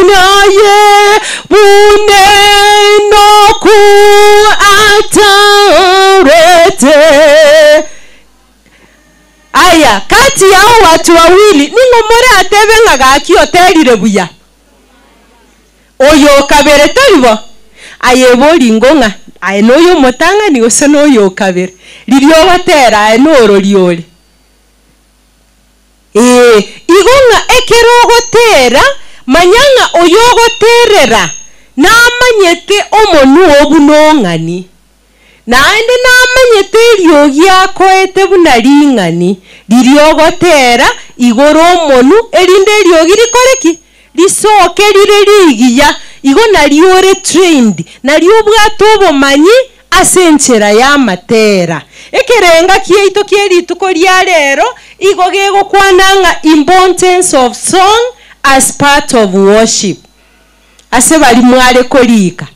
naye buneno ku atarete. Aya kati yao watu wawili ningomore atebe ngagaki oterire buya oyo kabere tolibo ayebori ngonga aye noyo motanga ni ose noyo kabere lirio batera aye noro liole igonga ekero gotera manyanga oyo goterera na manyete omonu obunongani naende namanyete eriogi akoete buna ring'ani liriogotera igoro omonu erinde eriogi rikoreki risoke rire rigiya igo nariore trained nariobwate obomanyi ase enchera y'amatera ekerenga kiaito kierituko ria rero igo gegokwananga importance of song as part of worship ase bali mware korika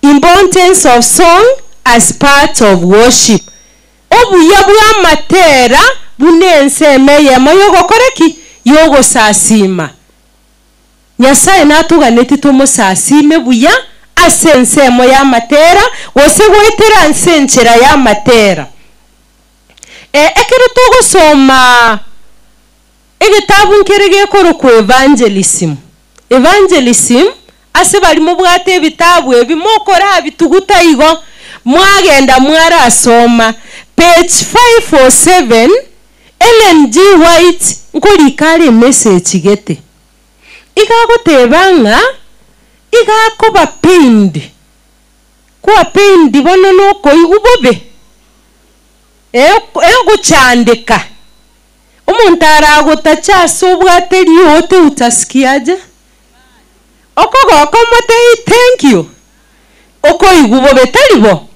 importance of song as part of worship obuya bwa matera bunenseme yemo yogokoreki yogosasima Nyasaye natuganeti tumusasime buya ase ensemo ya matera gose gwetera nsenchera ya matera ekero tugosoma egitabu nkerege koro ku evangelism ase bali mubwate ebitabu ebimokora bituguta igo mwagenda mwarasoma page 547 Ellen G. White nkorikare message gete igagotebanga igakoba pained kwa pained bono noko igubobe guchandika umuntu aragotachaso ubwate riote utasikiaje okogokomotei thank you oko igubobe talibo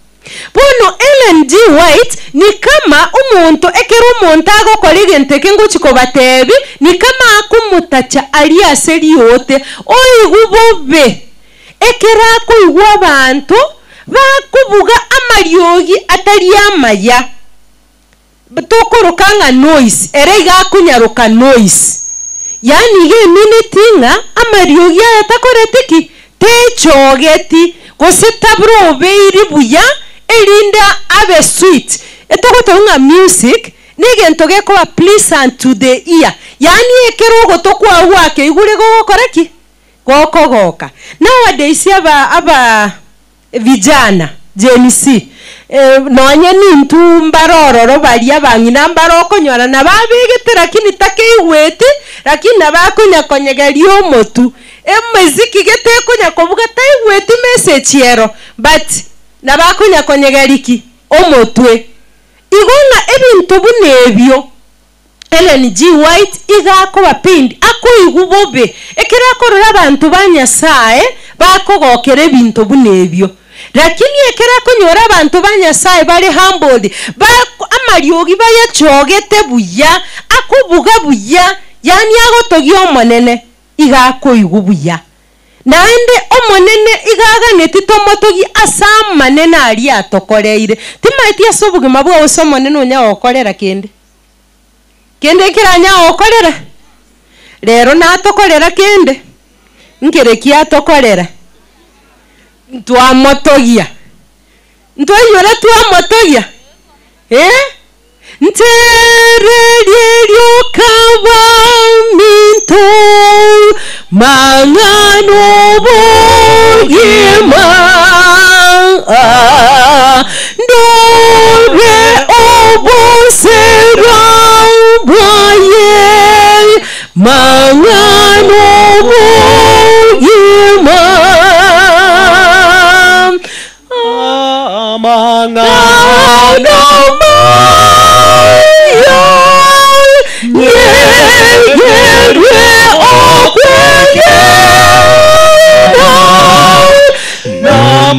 bono Ellen G. White ni kama umuntu ekero umuntu agokora egente kengochiko batebi ni kama akumutacha ali aseri yote oigubobe ekera koigwa abantu bakubuga amariogi atari amaya tokorokanga noise ere igakunyaruka noise yani ge minutinga amariogi atakoretiki techogeti gosetabro beiri buya elinda abe sweet etogotonga music nigento gekoba pleasant to the ear yani ekero gotokwa wake igure gokoreki gokogoka nowadays aba vijana Gen Z nonye nintu mbarororo bali abangina mbarokonyora na babegete lakini takeiwete lakini nabakonya konyegerio motu emeziki gete konya kobuga taiwete message yero but nabakonya konyegeriki omotwe igona ebintu bunebyo Ellen G. White igakoba pindi akoigubobe ekera korora abantu banyasaye bakogokere ebintu bunebyo lakini ekera konyora abantu banyasaye bali humbled amariogi bayachogete buya akubuga buya yani agotogio monene igakoigubuya naende omonene igaganeti tomotogi asamanene ali atokoreire timaiti asobugima bwa osomonene onya okorera kende kiranya okorera rero natokorera kende nkereki atokorera twamotogia ntwanyora twamotogia ntereryo kaba minto mangano bogima ndore obosera bwaye mangano bogima mangano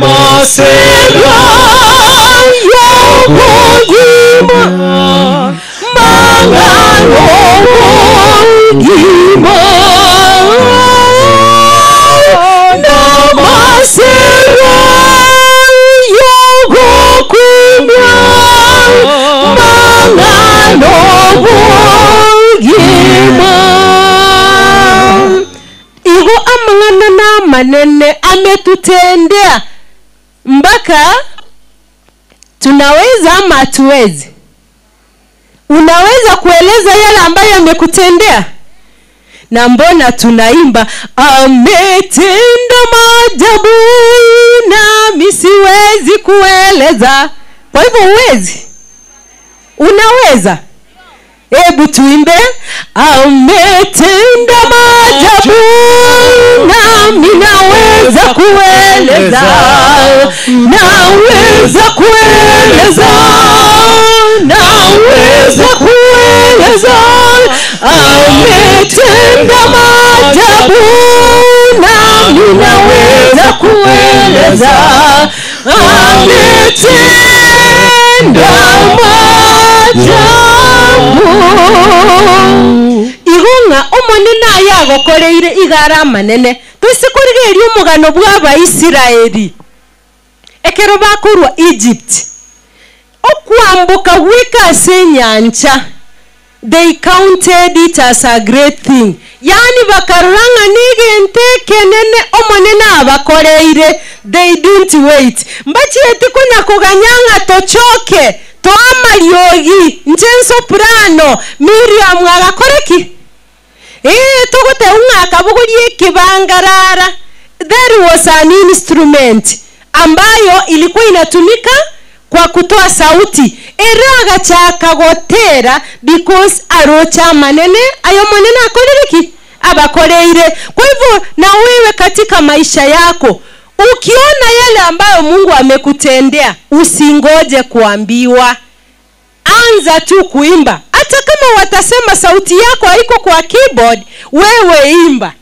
Namasera yogima mangano bogima Namasera Igo amangana na manene ametutendea mpaka tunaweza ama hatuwezi. Unaweza kueleza yale ambayo amekutendea? Na mbona tunaimba ametenda maajabu nami siwezi kueleza? Kwa hivyo uwezi? Unaweza? Hebu tuimbe ametenda maajabu nami naweza kueleza, naweza kueleza, naweza kueleza. Ametenda maajabu nami naweza kueleza, ametenda maajabu. Igunga omonena yagokoreire igara manene tusikurigeria umugano bwa Isiraeli ekero bakurwa Egypt okwambuka gwika senyanja. They counted it as a great thing. Yani bakaranga nigente kenene omonene abakoreire. They didn't wait. Mbachi etikunya kuganyanga tochoke toamariogi njenso prano Miriam agakoreki togote umwaka bugurie kibangarara. There was an instrument ambayo ilikuwa inatumika kwa kutoa sauti. Eraga chaka gotera because arocha manene ayo manene akorereki abakoreire. Kwa hivyo na wewe katika maisha yako ukiona yale ambayo Mungu amekutendea usingoje kuambiwa. Anza tu kuimba. Hata kama watasema sauti yako haiko kwa keyboard, wewe imba.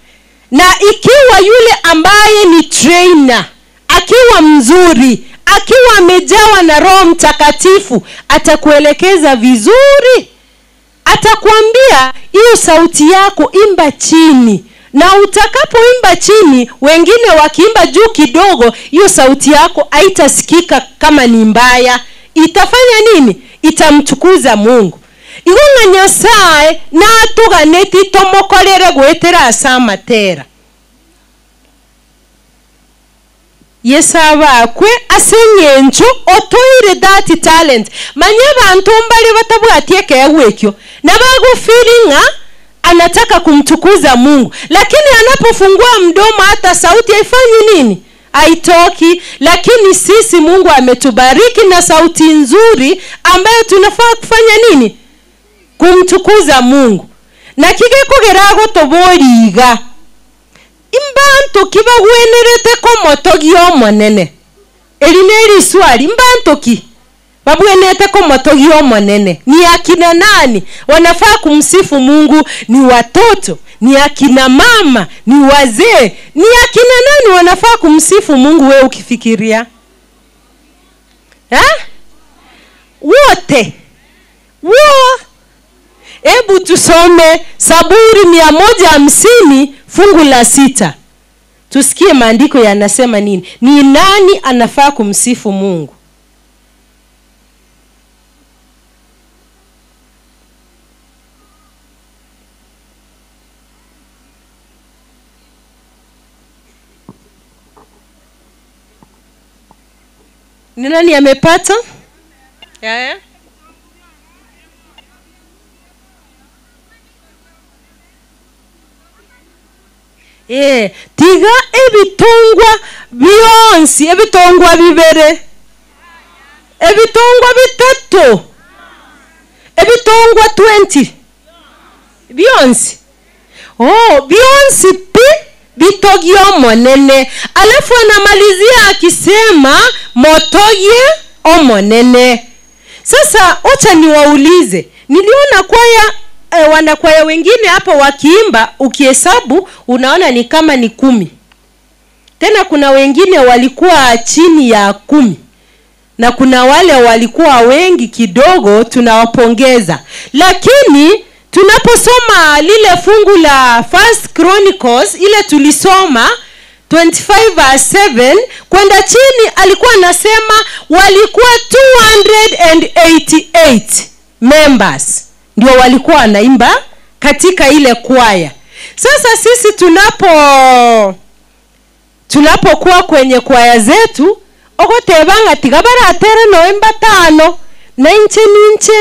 Na ikiwa yule ambaye ni trainer, akiwa mzuri, akiwa amejawa na Roho Mtakatifu, atakuelekeza vizuri. Atakwambia hiyo sauti yako imba chini. Na utakapoimba chini, wengine wakiimba juu kidogo, hiyo sauti yako haitasikika kama ni mbaya. Itafanya nini? Itamtukuza Mungu. Igonga Nyasaye na tuganeti tomokorere gwetera asamatera. Yesaba kwe asenyenjo otoire that talent. Manye bantu mbali batabwatie kegwekyo. Na bagufiringa anataka kumtukuza Mungu. Lakini anapofungua mdomo hata sauti haifanyi nini? Haitoki. Lakini sisi Mungu ametubariki na sauti nzuri ambayo tunafaa kufanya nini? Kumtukuza Mungu. Na kige kugerago toboriga. Imbanto kiba wenerete ko motogi omonene. Elineri swali imbanto ki babwenete ko motogi omonene. Ni akina nani wanafaa kumsifu Mungu? Ni watoto, ni akina mama, ni wazee. Ni akina nani wanafaa kumsifu Mungu wewe ukifikiria? Wote. Hebu tusome Zaburi 150 fungu la 6. Tusikie maandiko yanasema nini. Ni nani anafaa kumsifu Mungu? Ni nani amepata? Tiga ebitongwa byonsi, ebitongwa bibere, ebitongwa bitatu, ebitongwa 20 byonsi. Byonsi pi bitogyo monene. Alafu anamalizia akisema motogye omonene. Sasa acha niwaulize, niliona kwaya wanakwaya wengine hapo wakiimba, ukihesabu unaona ni kama ni 10. Tena kuna wengine walikuwa chini ya 10. Na kuna wale walikuwa wengi kidogo, tunawapongeza. Lakini tunaposoma lile fungu la First Chronicles ile tulisoma 25 verse 7 kwenda chini, alikuwa anasema walikuwa 288 members. ndio walikuwa wanaimba katika ile kwaya. Sasa sisi tunapokuwa kwenye kwaya zetu ogotebanga tigabara atere noemba tano na inche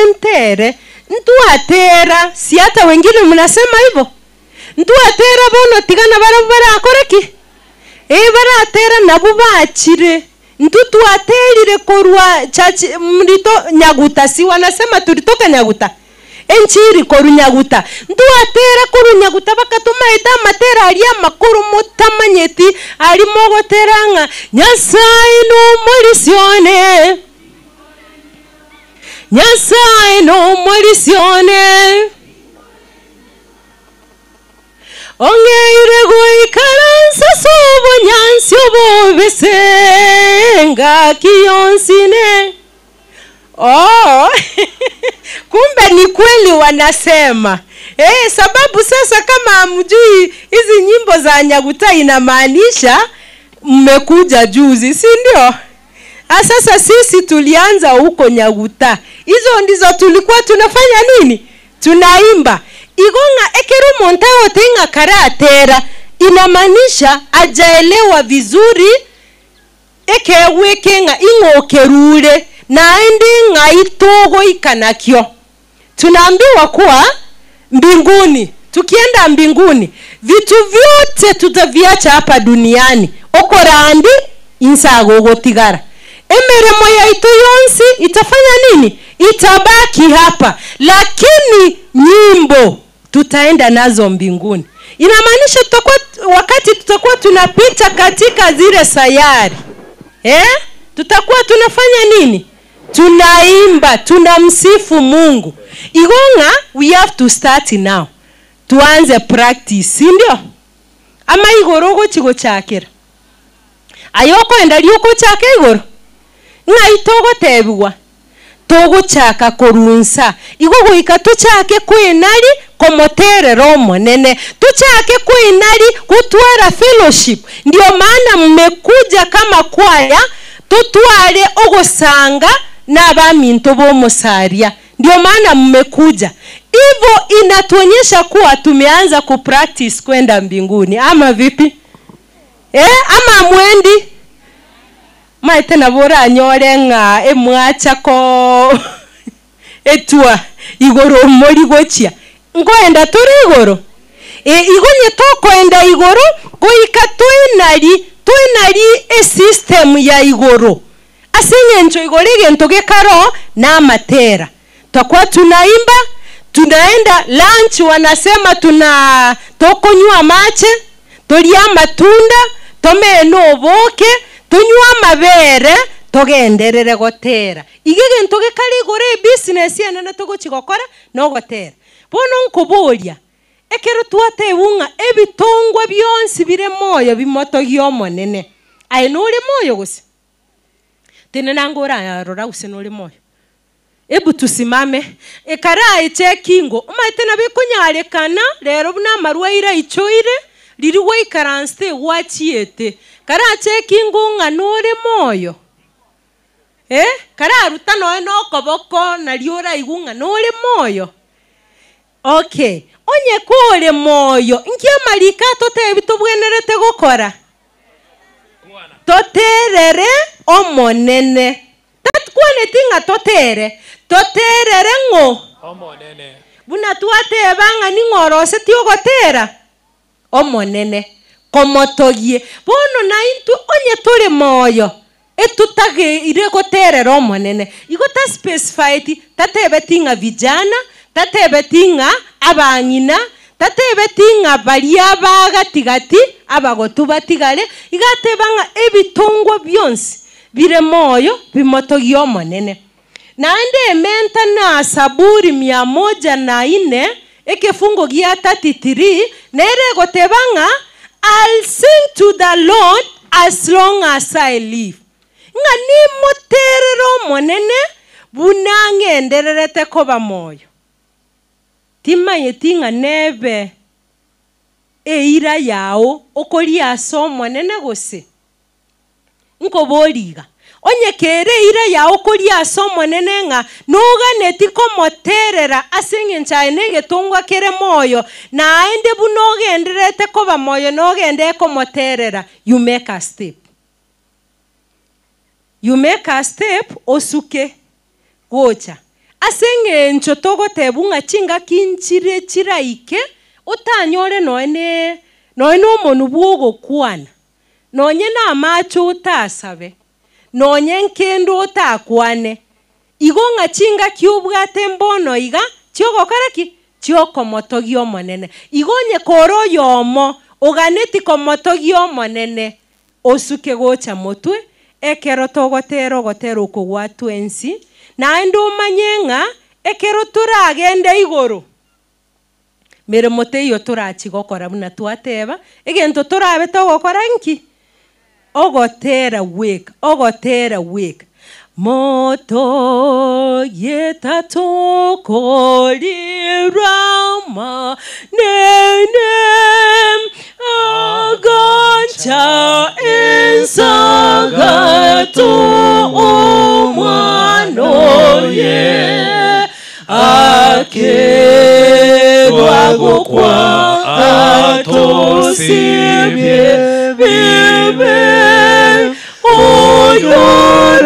ntere ntu atera, si hata wengine mnasema hivyo, ntu atera bono tigana bara akoreki bara atera nabo bachire ntu tuatelire korwa chachi mrito Nyaguta, si wanasema tulitoka Nyaguta enchiri koru Nyaguta, ntu atera koru Nyaguta bakatuma ita matera alia makuru mutamanyeti ali mogoteranga Nyasaye no molisione, Nyasaye no molisione ongeire goikaransa sobo nyansio bobesenga kionsine. Kumbe ni kweli wanasema. Sababu sasa kama hamjui hizi nyimbo za Nyaguta inamaanisha mmekuja juzi, si ndio? Sasa sisi tulianza huko Nyaguta. Hizo ndizo tulikuwa tunafanya nini? Tunaimba. Igonga ekeru montao tenga karatera inamaanisha ajaelewa vizuri ekewekenga ingokerure na endi ngaitogo ikanakyo. Tunaambiwa kuwa mbinguni, tukienda mbinguni vitu vyote tutaviacha hapa duniani okorandi insago gotigara. Emeremo ya ito yonsi itafanya nini? Itabaki hapa, lakini nyimbo tutaenda nazo mbinguni. Inamaanisha wakati tutakuwa tunapita katika zile sayari, tutakuwa tunafanya nini? Tunaimba, tunamsifu Mungu. Igonga, we have to start now. Tuanze practice, ndio? Ama igorogo chigo chakera. Ayoko endali uko chake igoro. Ngaitogo tebwa. Togo chaka korunsa. Igogo ikatuchake kwenali komotere romo nene. Tuchake kwenali kutwara fellowship. Ndio maana mmekuja kama kwaya tutwale ogosanga n'abaminto bomusaria. Ndio maana mmekuja. Hivyo inatuonyesha kuwa tumeanza kupractice kwenda mbinguni. Ama vipi? Ama mwendi? Maite na bora nyore nga emwacha ko etua igoro mori gochia. Ngoenda turi igoro. Igonye toko enda igoro goika tuinari system ya igoro. Asinyencho igorige ntoge karo na matera. Tutakuwa tunaimba, tunaenda lunch, wanasema tokonywa mache, tolia matunda, tomeno boke, tunywa mabere, togenderere gotera. Igige ntoge kari igore business yana na togo chigokora no gotera. Bono nkubulia ekero twatebunga ebitongwa byonsi bire moyo bimoto gyomo nene. Ai nuri moyo gusi. Tene nangora rora gusi nuri moyo. Ebu tusimame. Ekara checkingo. Umaite na bikunyarekana rero buna marwaira ichoire liriwe ikaranste wachiete. Kara checkingo nga nuri moyo. Kara rutano eno koboko na liora igunga nuri moyo. Okay. Onye kore moyo. Nkia malika tote bitubwenerete gukora. Toterere omonene. Tatkwane tinga toterere ngo omonene. Buna tuate banga ni ngorose tiogotera omonene komotogie. Bono na intu onye tore moyo etutage ire goterera omonene. Igota specified tatebe tinga vijana, tatebe tinga abangina, tatebe tinga balia baga tigati abagotu batigale. Igate banga ebitongwa byonsi bire moyo bimotogio monene. Naende menta na Saburi 104 ekefungo gia 33 nere gotebanga I'll sing to the Lord as long as I live. Ngani moterero monene bunange endererete koba moyo. Tima yetinga nebe eira yao okoli aso monene gose. Nkoboliga onye kere ire ya okori asomo nenenga nuga netiko moterera asinge nchaine getungwa kere moyo na aende bunoge enderete koba moyo noge ende ko moterera. You make a step. You make a step osuke gocha asinge nchotogo tebunga chinga kinchire chiraike utanyore noene omonu bwogo kwana nonye na macho utasabe nonye nkendo utakwane igonga chinga kiubwate mbono iga chiogokaraki chiokomotogio monene igonye koro yomo oganeti komotogio monene osuke gocha motwe ekero togotero gotero kugwatu ensi na endo manyenga ekero turagende igoro mere mote iyo turachigokora buna twateba egento turabe togokora nki ogotera wake moto yetato kolirama nenem agancha insagato omwanoye akerwago kwa atosibye bibe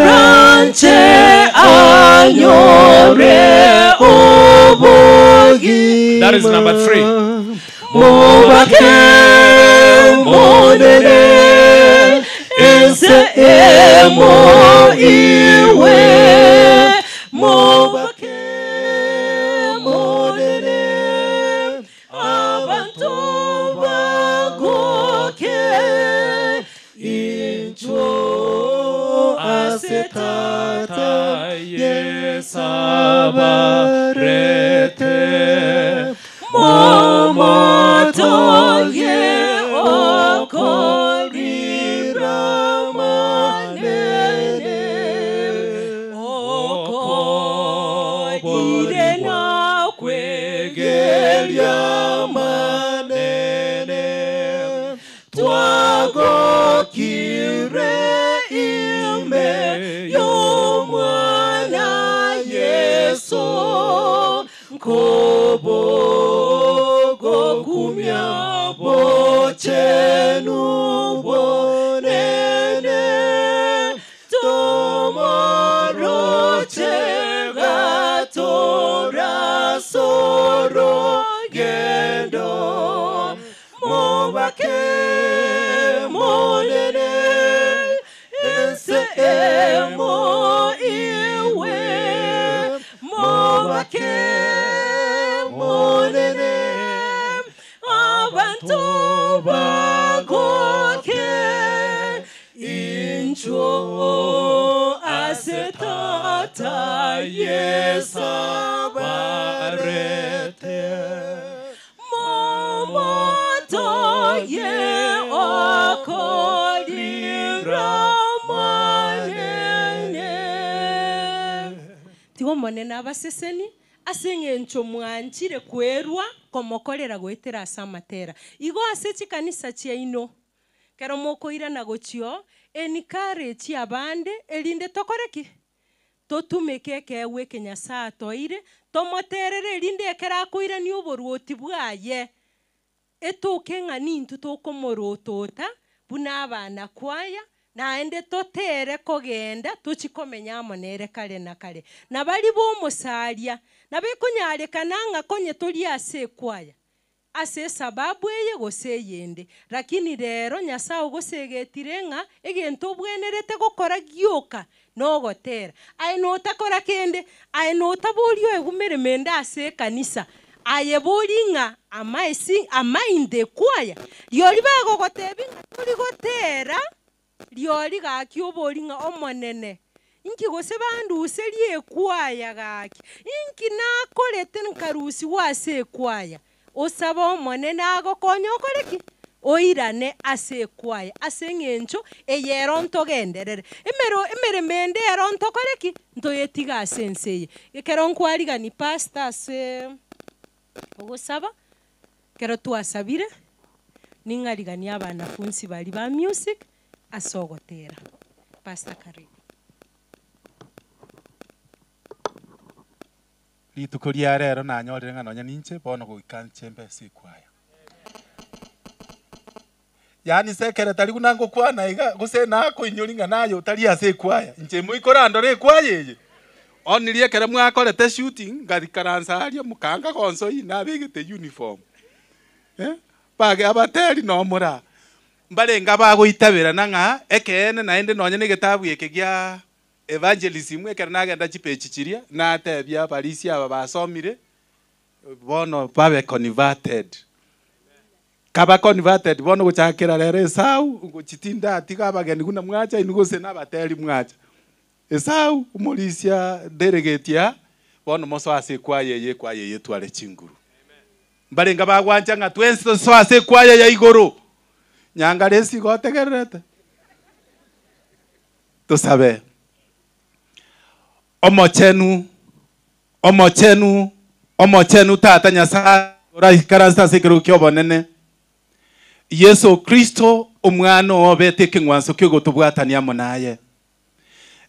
oyoranche anyore obogi. That is number 3. Mobake monene ense emo iwe mobake monene abantu bagoke incho asetata yesabarete momoto ye okorira manene okorire na kwegeria manene twagokire ime yomwana yesu kobogo kumya bochenu bonene tomoroche gatora soro gendo mobake monene ense emo iwe mobake monene abantu bagoke incho asetata yesabarete momoto ye okorira manene tigo monene abaseseni asenge ncho mwanchire kwerwa komokorera gwetera asamatera igo asechi kanisa chiaino kero mokoira na gochio encourage abande elinde tokoreki totumeke kewe kenyasa toire tomoterere elinde ekera koira ni oboruoti bwaye etoke ng'ani ntu tokomorotota buna abana kwaya naende totere kogenda tuchikomenya amonere kare na kare na bali bomosaria na bekonyareka nanga konye toli ase kwaya ase sababu eye goseyende lakini rero nyasa ogosegetire ng'a egento bwenerete gokora gioka no gotera ai no takora kende ai no taborio egumere menda ase kanisa aye boringa amainde kwaya yori bagogotebi tuli gotera liori gaki oboringa omonene inki gose banduse liekwaya gaki inki nakorete nkarusi wase ekwaya osaba omonene agokonya okoreki oirane ase ekwaya ase ng'encho eyero ntogenderere emere mende ero ntokoreki ntoyetiga ase enseye ekero nkwarigani pastor ase ogosaba kero twasabire ningarigania abanafunzi bali ba music asogotera pastor karibu rituko ria rero nanyorire ng'ano nyaninche bono goikanche mbese kwaya. Yani sekretari kunango kwana iga gusena ko inyoringa nayo tari ase kwaya nche muikora ndore kwaya ye onirie kere mwakorete shooting ngarikaransaria mukanga gonso ina bigite uniform bage abateri no mura mbarenga bagoitabira nanga ekene naende nonye ne gitabu eke gya evangelism ekere nagenda chipechichiria na tebia barisi aba basomire bono babe converted kaba converted bono guchakira rero Esau guchitinda atiga abageni kuna mwacha inugose nabateri mwacha Esau umulisia delegatea bono moso ase kwa yeye twale chinguru mbarenga bagwanja nga twense so ase kwa ya igoro nyanga resi gotegerete tusabe omochenu tata nyasa ora ikaransa sekero kyobonene Yesu Kristo omwana obete kingwanso kyo gotubwatania munaye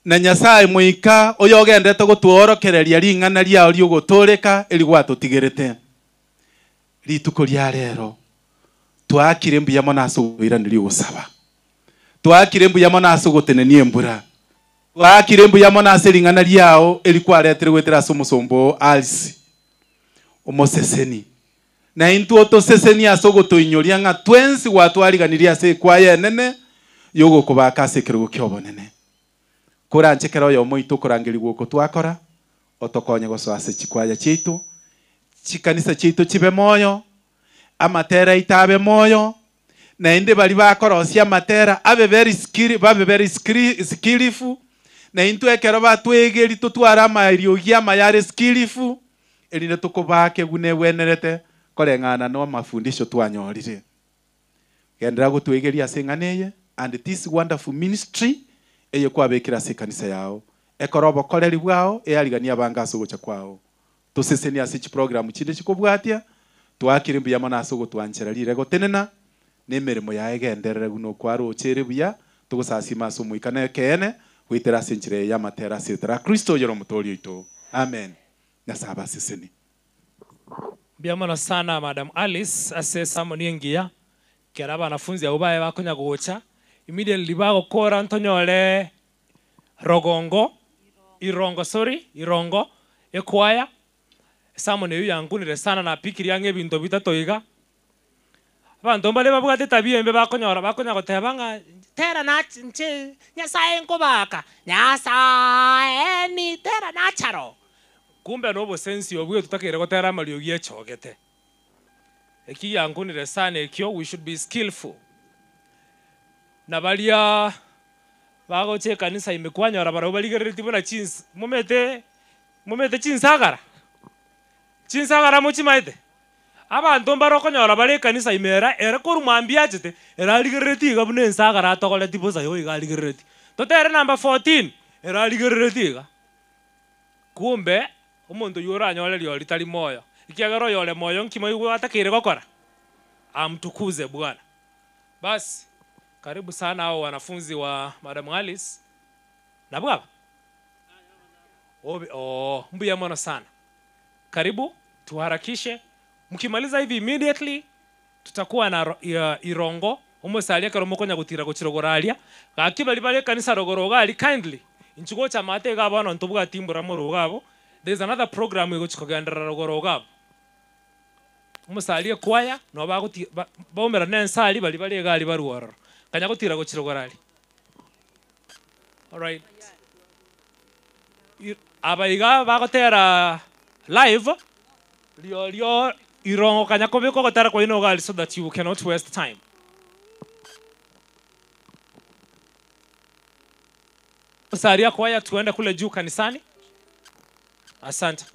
na Nyasaye muika oyogendete gotworokereria ring'ana riao riogotoreka erigwatutigerete rituko ria rero twakire mbuya monasubira ndio gusaba twakire mbuya monasogotenenie mbura twakire mbuya monasering'ana riao erikwaretere gwetera somusombo alisi omoseseni na intu seseni asogotoinyoria nga twensi watwariganiria ase kwaya nene yogokubaka ase kirugo kyobonene kuranchekera oyo moito kurangiri guko twakora otokonye goso ase chikwaya chitu chikanisa chitu chibe moyo amatera itabe moyo na inde bali bakorosia amatera abe very skillful na intu ekero batwegeri tutwara amariogia amayare skillful erinde tukubake gune wenerete koreng'ana no mafundisho twanyorire gendera gutwegeria sing'aneye and this wonderful ministry eye kwabekira ase kanisa yao ekorobo koreri bwao eyarigania bangaso gocha kwao tuseseni ase chi program chinde chikobwatia twakire mbuya monaso gotwanchera rire gotenena nemeremo yae genderere guno kwaro chere buya tugusasima so muikana kene gwitera senchire ya matera sitera Kristo yoro mutori ito amen nasaba seseni biamana sana Madam Alice ase samoniengia kera banafunzi abo bae bakonya gocha immediately bagokora ntonyole irongo ekwaya samone yu yangunire sana na pikiri yange binto bitatoiga abantu mbale babwate tabiyembe bakonya gotebanga tera na nche Nyasaye nkobaka Nyasaye ni tera na charo kumbe no bosensi obwe tutakere gotera amariogi echogete eki yangunire sana ekyo we should be skillful na balia bagoche kanisa imekwanyora bara baligereti bona chins mumete chinsagara muchimaite abantu mbarokonyora bali kanisa imera era korumambia chete era ligereti gabune nsagara atogole tiboza yo igaligereti totere number 14 era ligereti ga kumbe umuntu yura nyole lyo litali moyo ikiagaro yole moyo nkimo yugo atakire gokora amtukuze bwana basi karibu sana hao wanafunzi wa Madam Alice na baba mbuya mono sana karibu tuharakishe mkimaliza hivi immediately tutakuwa na irongo umusalia karomokonya gutira gochirogoralia gakibali bale kanisa rogorogali kindly inchugo cha mate ga bana ntubuga timbura mu rugabo there's another program ego chikogendera rogorogabo umusalia kwaya no baguti bomera nensali bali bale gali baruoro kanya gutira gochirogorali all right abaiga bagotera live lio irongo kanya kobeko gotara kwa ino gali so that you cannot waste time usaria kwaya tuende kule juu kanisani asante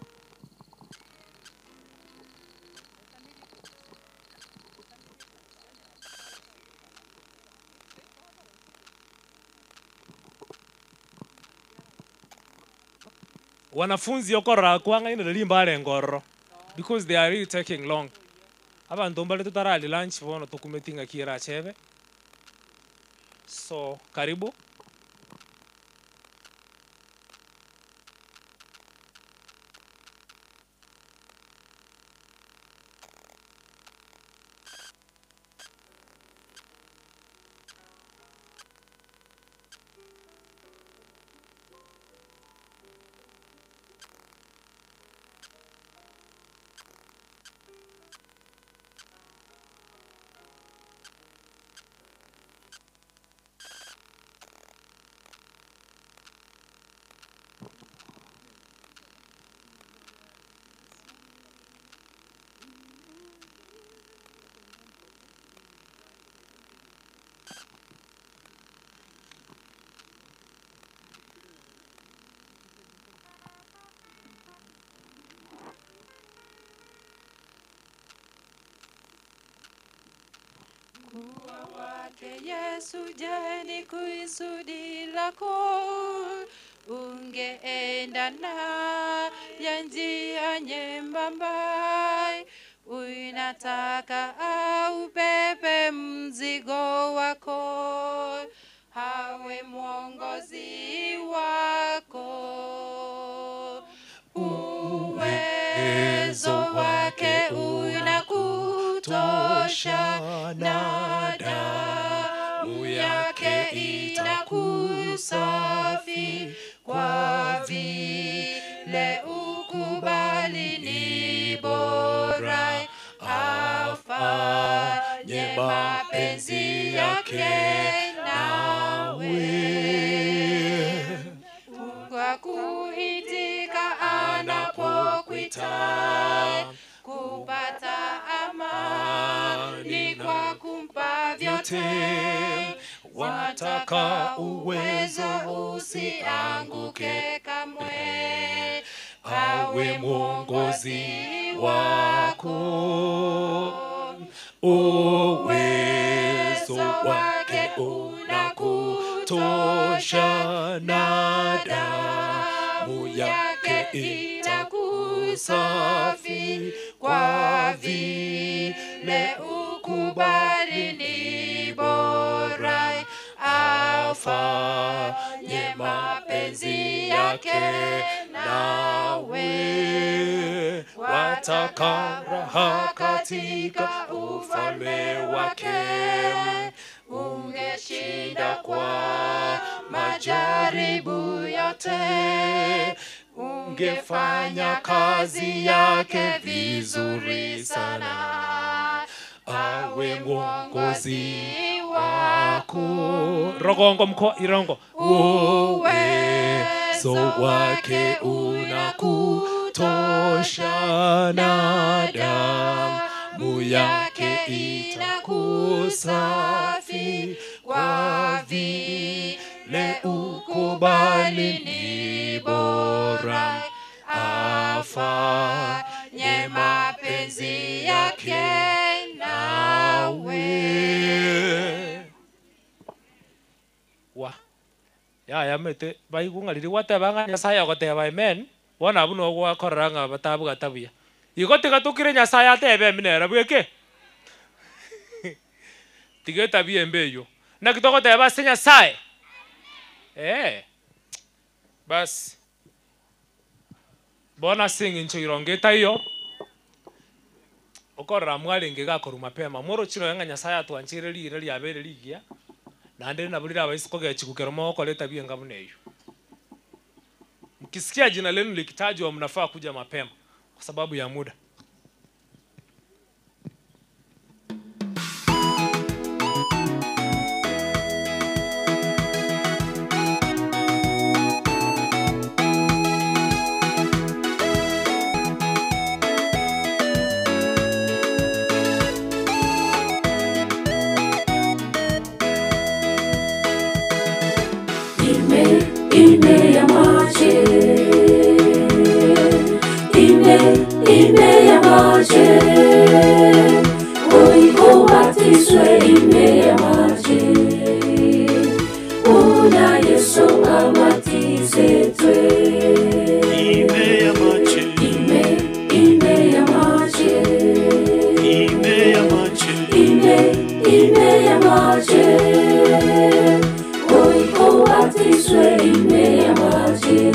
wanafunzi okora kwanga ina limba ale ngorro because they are really taking long abantu mbale tutarali lunch bono tukumetinga kira chebe so karibu Wake Yesu jeni kusudi lako, ungeenda na ya njia nyembamba, unataka ubebe mzigo wako, hawe mwongozi wako. Uwezo wake unakutosha, na damu yake itakusafi, kwa vile ukubali ni bora, afanye mapenzi yake nawe. Kwa kuitika anapokuita, kupata amani kwa kumpa vyote. Wataka uwezo usianguke kamwe, awe mwongozi wako. Uwezo wake unakutosha, na damu yake itakusafi, kwa vile ukubali ni bora, afanye mapenzi yake nawe. Wataka raha katika ufalme wake, ungeshinda kwa majaribu yote, ungefanya kazi yake vizuri sana, awe mwongozi wako. Rogongo mko irongo. Uwezo wake unakutosha, na damu yake itakusafi, kwa vile ukubali ni bora, afanye mapenzi yake nawe. Wa ya mete baigunga liri watebanga Nyasaye agoteba amen. Wana buno gwa koranga batabu gatabia. Igote gatukire Nyasaye atebe minera bweke. Tigeta biembeyo. Na kitoko teba se Nyasaye. Bas. Bona singi ncho irongeta iyo. Okora mwalinge gakoro mapema. Moro chino yanga Nyasaye atwanchire lire lyabere ligia. Nande na bulira abaisiko gachikukero moko leta bienga buneyo. Mkisikia jina lenu likitajwa mnafaa kuja mapema kwa sababu ya muda. Ime ya mache, ime ya mache, oi ubatiswe ime ya mache, una Yesu abatize twe. Ime ya mache, ime ya mache, ime ya mache, ime ya mache. Ubatiswe ime ya mache,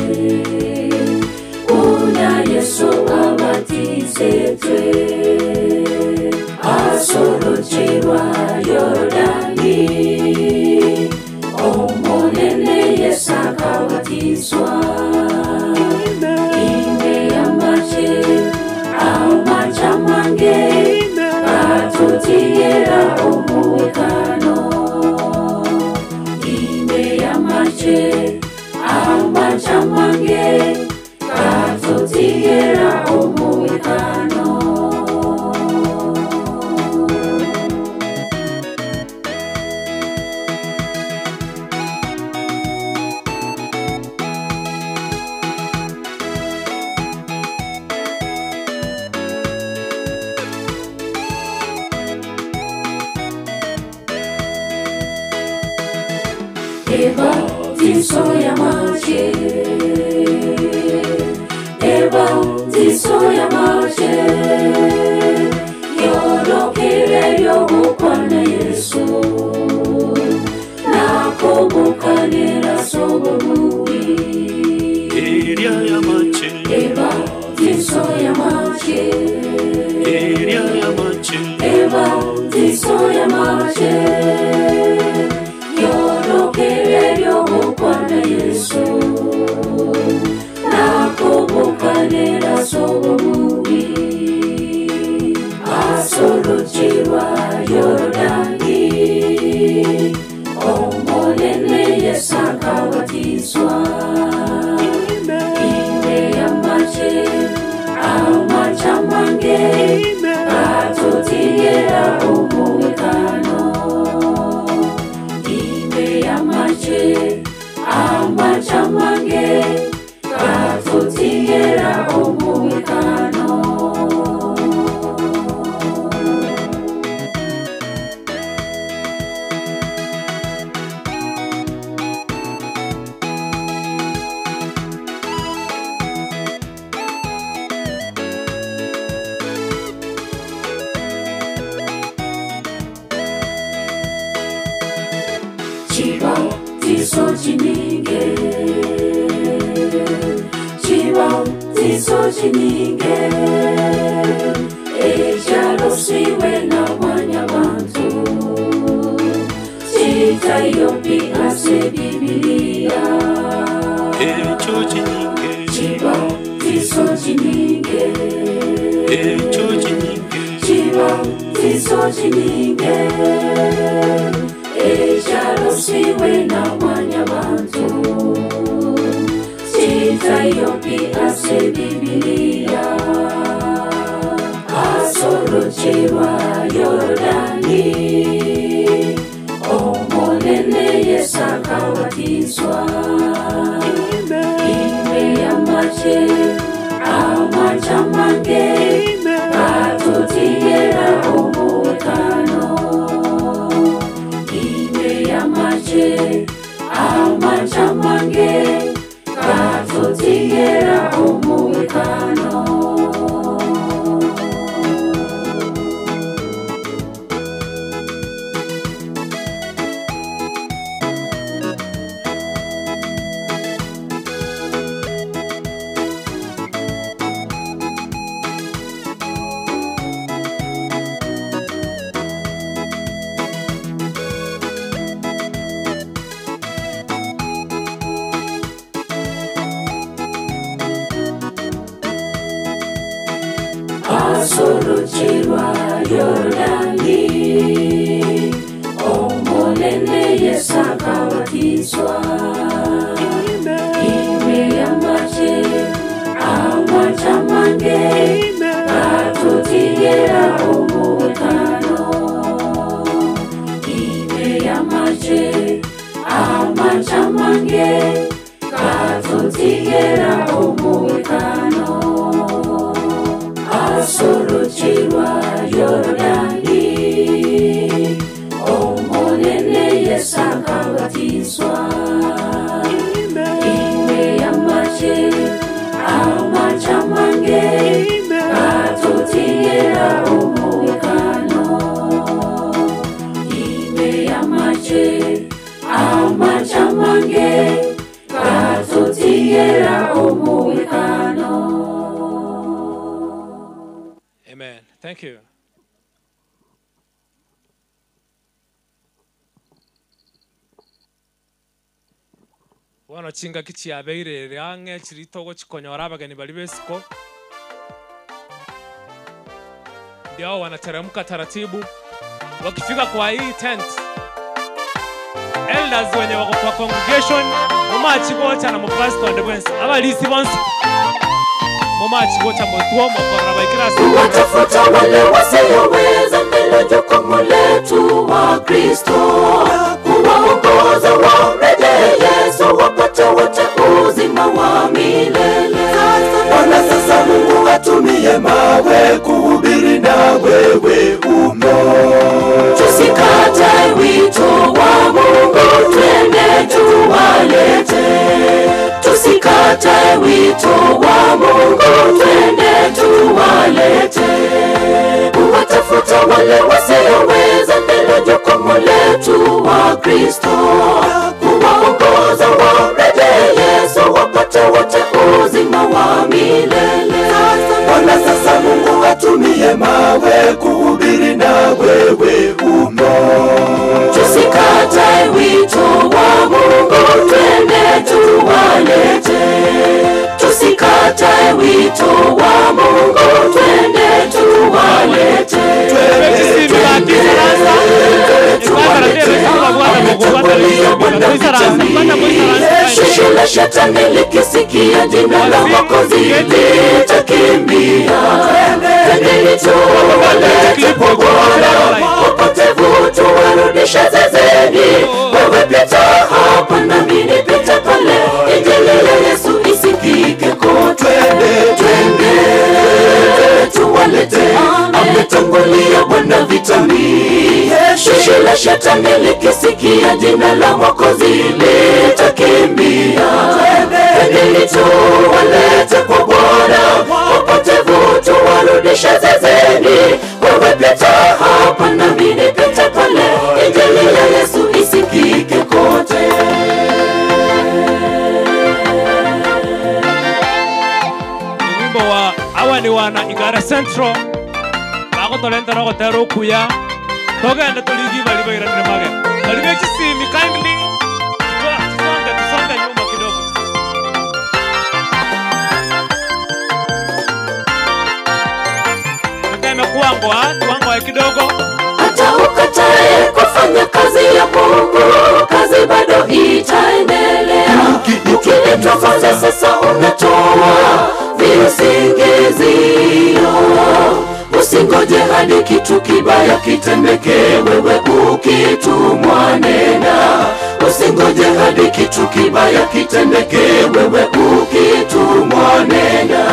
una Yesu abatize twe. Asorochewa Yordani, omonene Yesu akabatizwa. Ime ya mache, amacha mange, atutiera omuwekano. Amacha mange, katotiera omuwekano. Ebatizo ya maji, ebatizo ya maji, yorokereyo Bwana Yesu, nakumbuka ninasobuhi. Eria ya maji, ebatizo ya maji, eria ya maji, ebatizo ya maji, yorokereyo Bwana Yesu, nakumbuka ninasobuhi. Asorojiwa Yordani, omolene yesakabatizwa. Ime ya maji, amachamange, atotiera umuwekano. Ime ya maji, amachamange, atotiera umuwekano. Chibatizo chininge, chibatizo chininge, echalosiwe na wanyabantu, chitayopi ase Biblia. echo chininge, Chibatizo chininge, echo chininge, chibatizo chininge, echalosiwe na wanyabantu, chitayopi ase Biblia. Asorochewa Yordani, omolene yesakabatizwa. Ime ya maji, amachamange, atotiera umuwekano. Ime ya maji, amachamange, atotiera umuwekano. Asorochewa Yordani, omolene yesakabatizwa. Ime ya maji, amachamange, atotiera umuwekano. Ime ya maji, amachamange, atotiera umuwekano. Asorochewa Yordani, omolene yesakabatizwa. Ime ya maji, amachamange, atotiera umuwekano. Ime ya maji, amachamange, atotiera umuwekano. Amen. Thank you. Wano chinga kichiabeire ryange chiritogo chikonyora abageni bali besiko. Ndio wanateremka taratibu wakifika kwa hii tent. Elders wenye wako kwa congregation mumachi gocha na mupastor ndebwensi abalisi bonse mumachi gocha motuo mokora baikirasi Watafuta wale wasioweza mbele jukumu letu wa Kristo, kuwaongoza wamrejee Yesu wapate wote uzima wa milele. Bwana sasa Mungu atumie mawe kuhubiri na wewe umo. Tusikatae wito wa Mungu, twende tuwalete. Tusikatae wito wa Mungu, twende tuwalete. Kuwatafuta wale wasioweza ndilo jukumu letu wa Kristo. Kuwaongoza warejee Yesu, wapate wote uzima wa milele. Bwana sasa Mungu atumie mawe kuhubiri na wewe umo. Tusikatae wito wa Mungu, twende tuwalete. Tusikatae wito wa Mungu, twende tuwalete. Jeshi la shetani likisikia jina la Mwokozi litakimbia. Twendeni tuwalete kwa Bwana, wapotevu tuwarudishe zezeni. Wewe pita hapa nami nipite pale, injili ya Yesu isikike kote. Twende tuwalete, ametangulia Bwana vitani. Jeshi la shetani likisikia jina la Mwokozi litakimbia. Twendeni tuwalete kwa Bwana, wapotevu tuwarudishe zezeni. Wewe pita hapa nami nipite pale, injili ya Yesu isikike kote. Wimbo wa hawa ni wana Igara Central bako tolenta rogo tero kuya togenda tuligi bali bairane mage bali bechi simi kindly tusonge nyuma kidogo. Tukeme kuangwa kidogo. Hata ukatae kufanya kazi ya Mungu, kazi bado itaendelea. Ukiletwa kwanza sasa unatoa visingizio. Usingoje hadi kitu kibaya kitendeke, wewe ukitumwa nena. Usingoje hadi kitu kibaya kitendeke, wewe ukitumwa nena.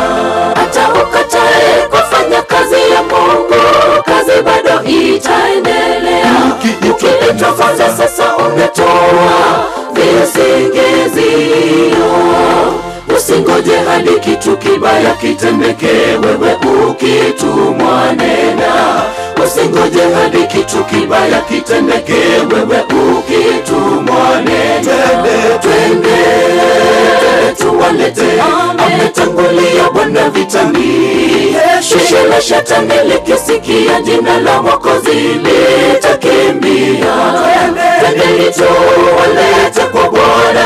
Hata ukatae kufanya kazi ya Mungu, kazi bado itaendelea. Ukiletwa kwanza sasa unatoa visingizio. Usingoje hadi kitu kibaya kitendeke, wewe ukitumwa nena. Usingoje hadi kitu kibaya kitendeke, wewe ukitumwa nena. Twende tuwalete, ametangulia Bwana vitani. Jeshi la shetani likisikia jina la Mwokozi litakimbia. Twendeni tuwalete kwa Bwana,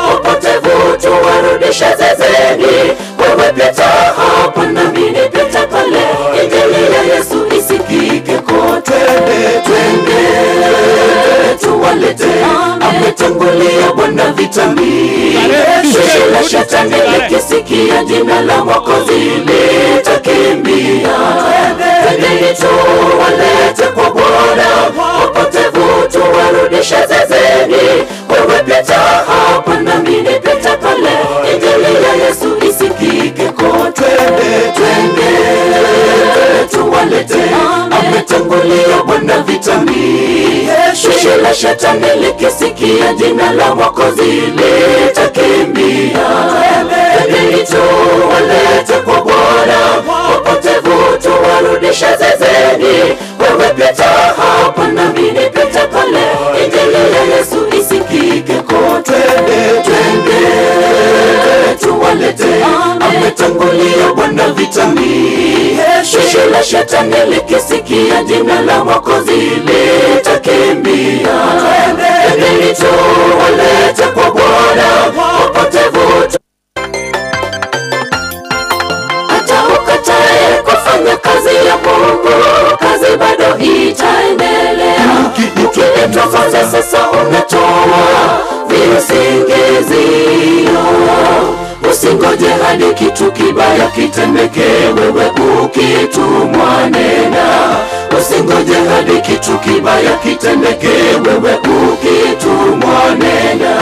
wapotevu tuwarudishe zezeni. Wewe pita hapa nami nipite pale, injili ya Yesu isikike kote. Twende tuwalete, ametangulia Bwana vitani. Jeshi la shetani likisikia jina la Mwokozi litakimbia. Twendeni tuwalete kwa Bwana, wapotevu tuwarudishe zezeni. Wewe pita hapa nami nipite pale, injili ya Yesu isikike kote. Twende tuwalete, ametangulia Bwana vitani. Jeshi la shetani likisikia jina la Mwokozi litakimbia. Twendeni tuwalete kwa Bwana, wapotevu tuwarudishe zezeni. Wewe pita hapa nami nipite pale, injili ya Yesu isikike kote. Twende tuwalete, ametangulia Bwana vitani. Jeshi la shetani likisikia jina la Mwokozi litakimbia. Twendeni tuwalete kwa Bwana, wapotevu. Hata ukatae kufanya kazi ya Mungu, kazi bado itaendelea. Ukiletwa kwanza sasa unatoa visingizio. Usingoje hadi kitu kibaya kitendeke, wewe ukitumwa nena. Usingoje hadi kitu kibaya kitendeke, wewe ukitumwa nena.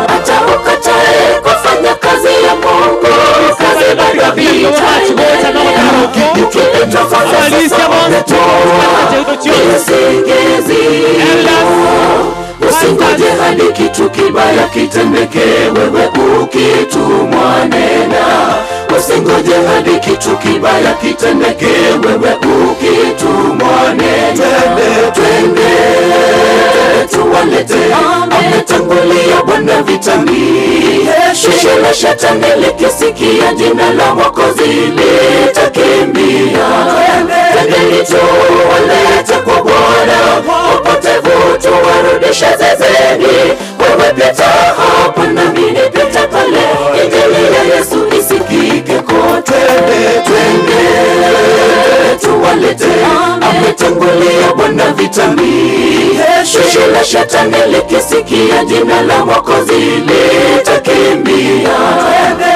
Hata ukatae kufanya kazi ya Mungu, kazi bado itaendelea. Ukiletwa kwanza sasa unatoa visingizio. usingoje hadi kitu kibaya kitendeke, wewe ukitumwa nena. Usingoje hadi kitu kibaya kitendeke, wewe ukitumwa nena. Twende tuwalete, ametangulia Bwana vitani. Jeshi la shetani likisikia jina la Mwokozi litakimbia. Twendeni tuwalete kwa Bwana, wapotevu tuwarudishe zezeni. Wewe pita hapa nami nipita pale, injili ya Yesu isikike kote. Twende tuwalete, ametangulia Bwana vitani. Jeshi la shetani likisikia jina la Mwokozi litakimbia.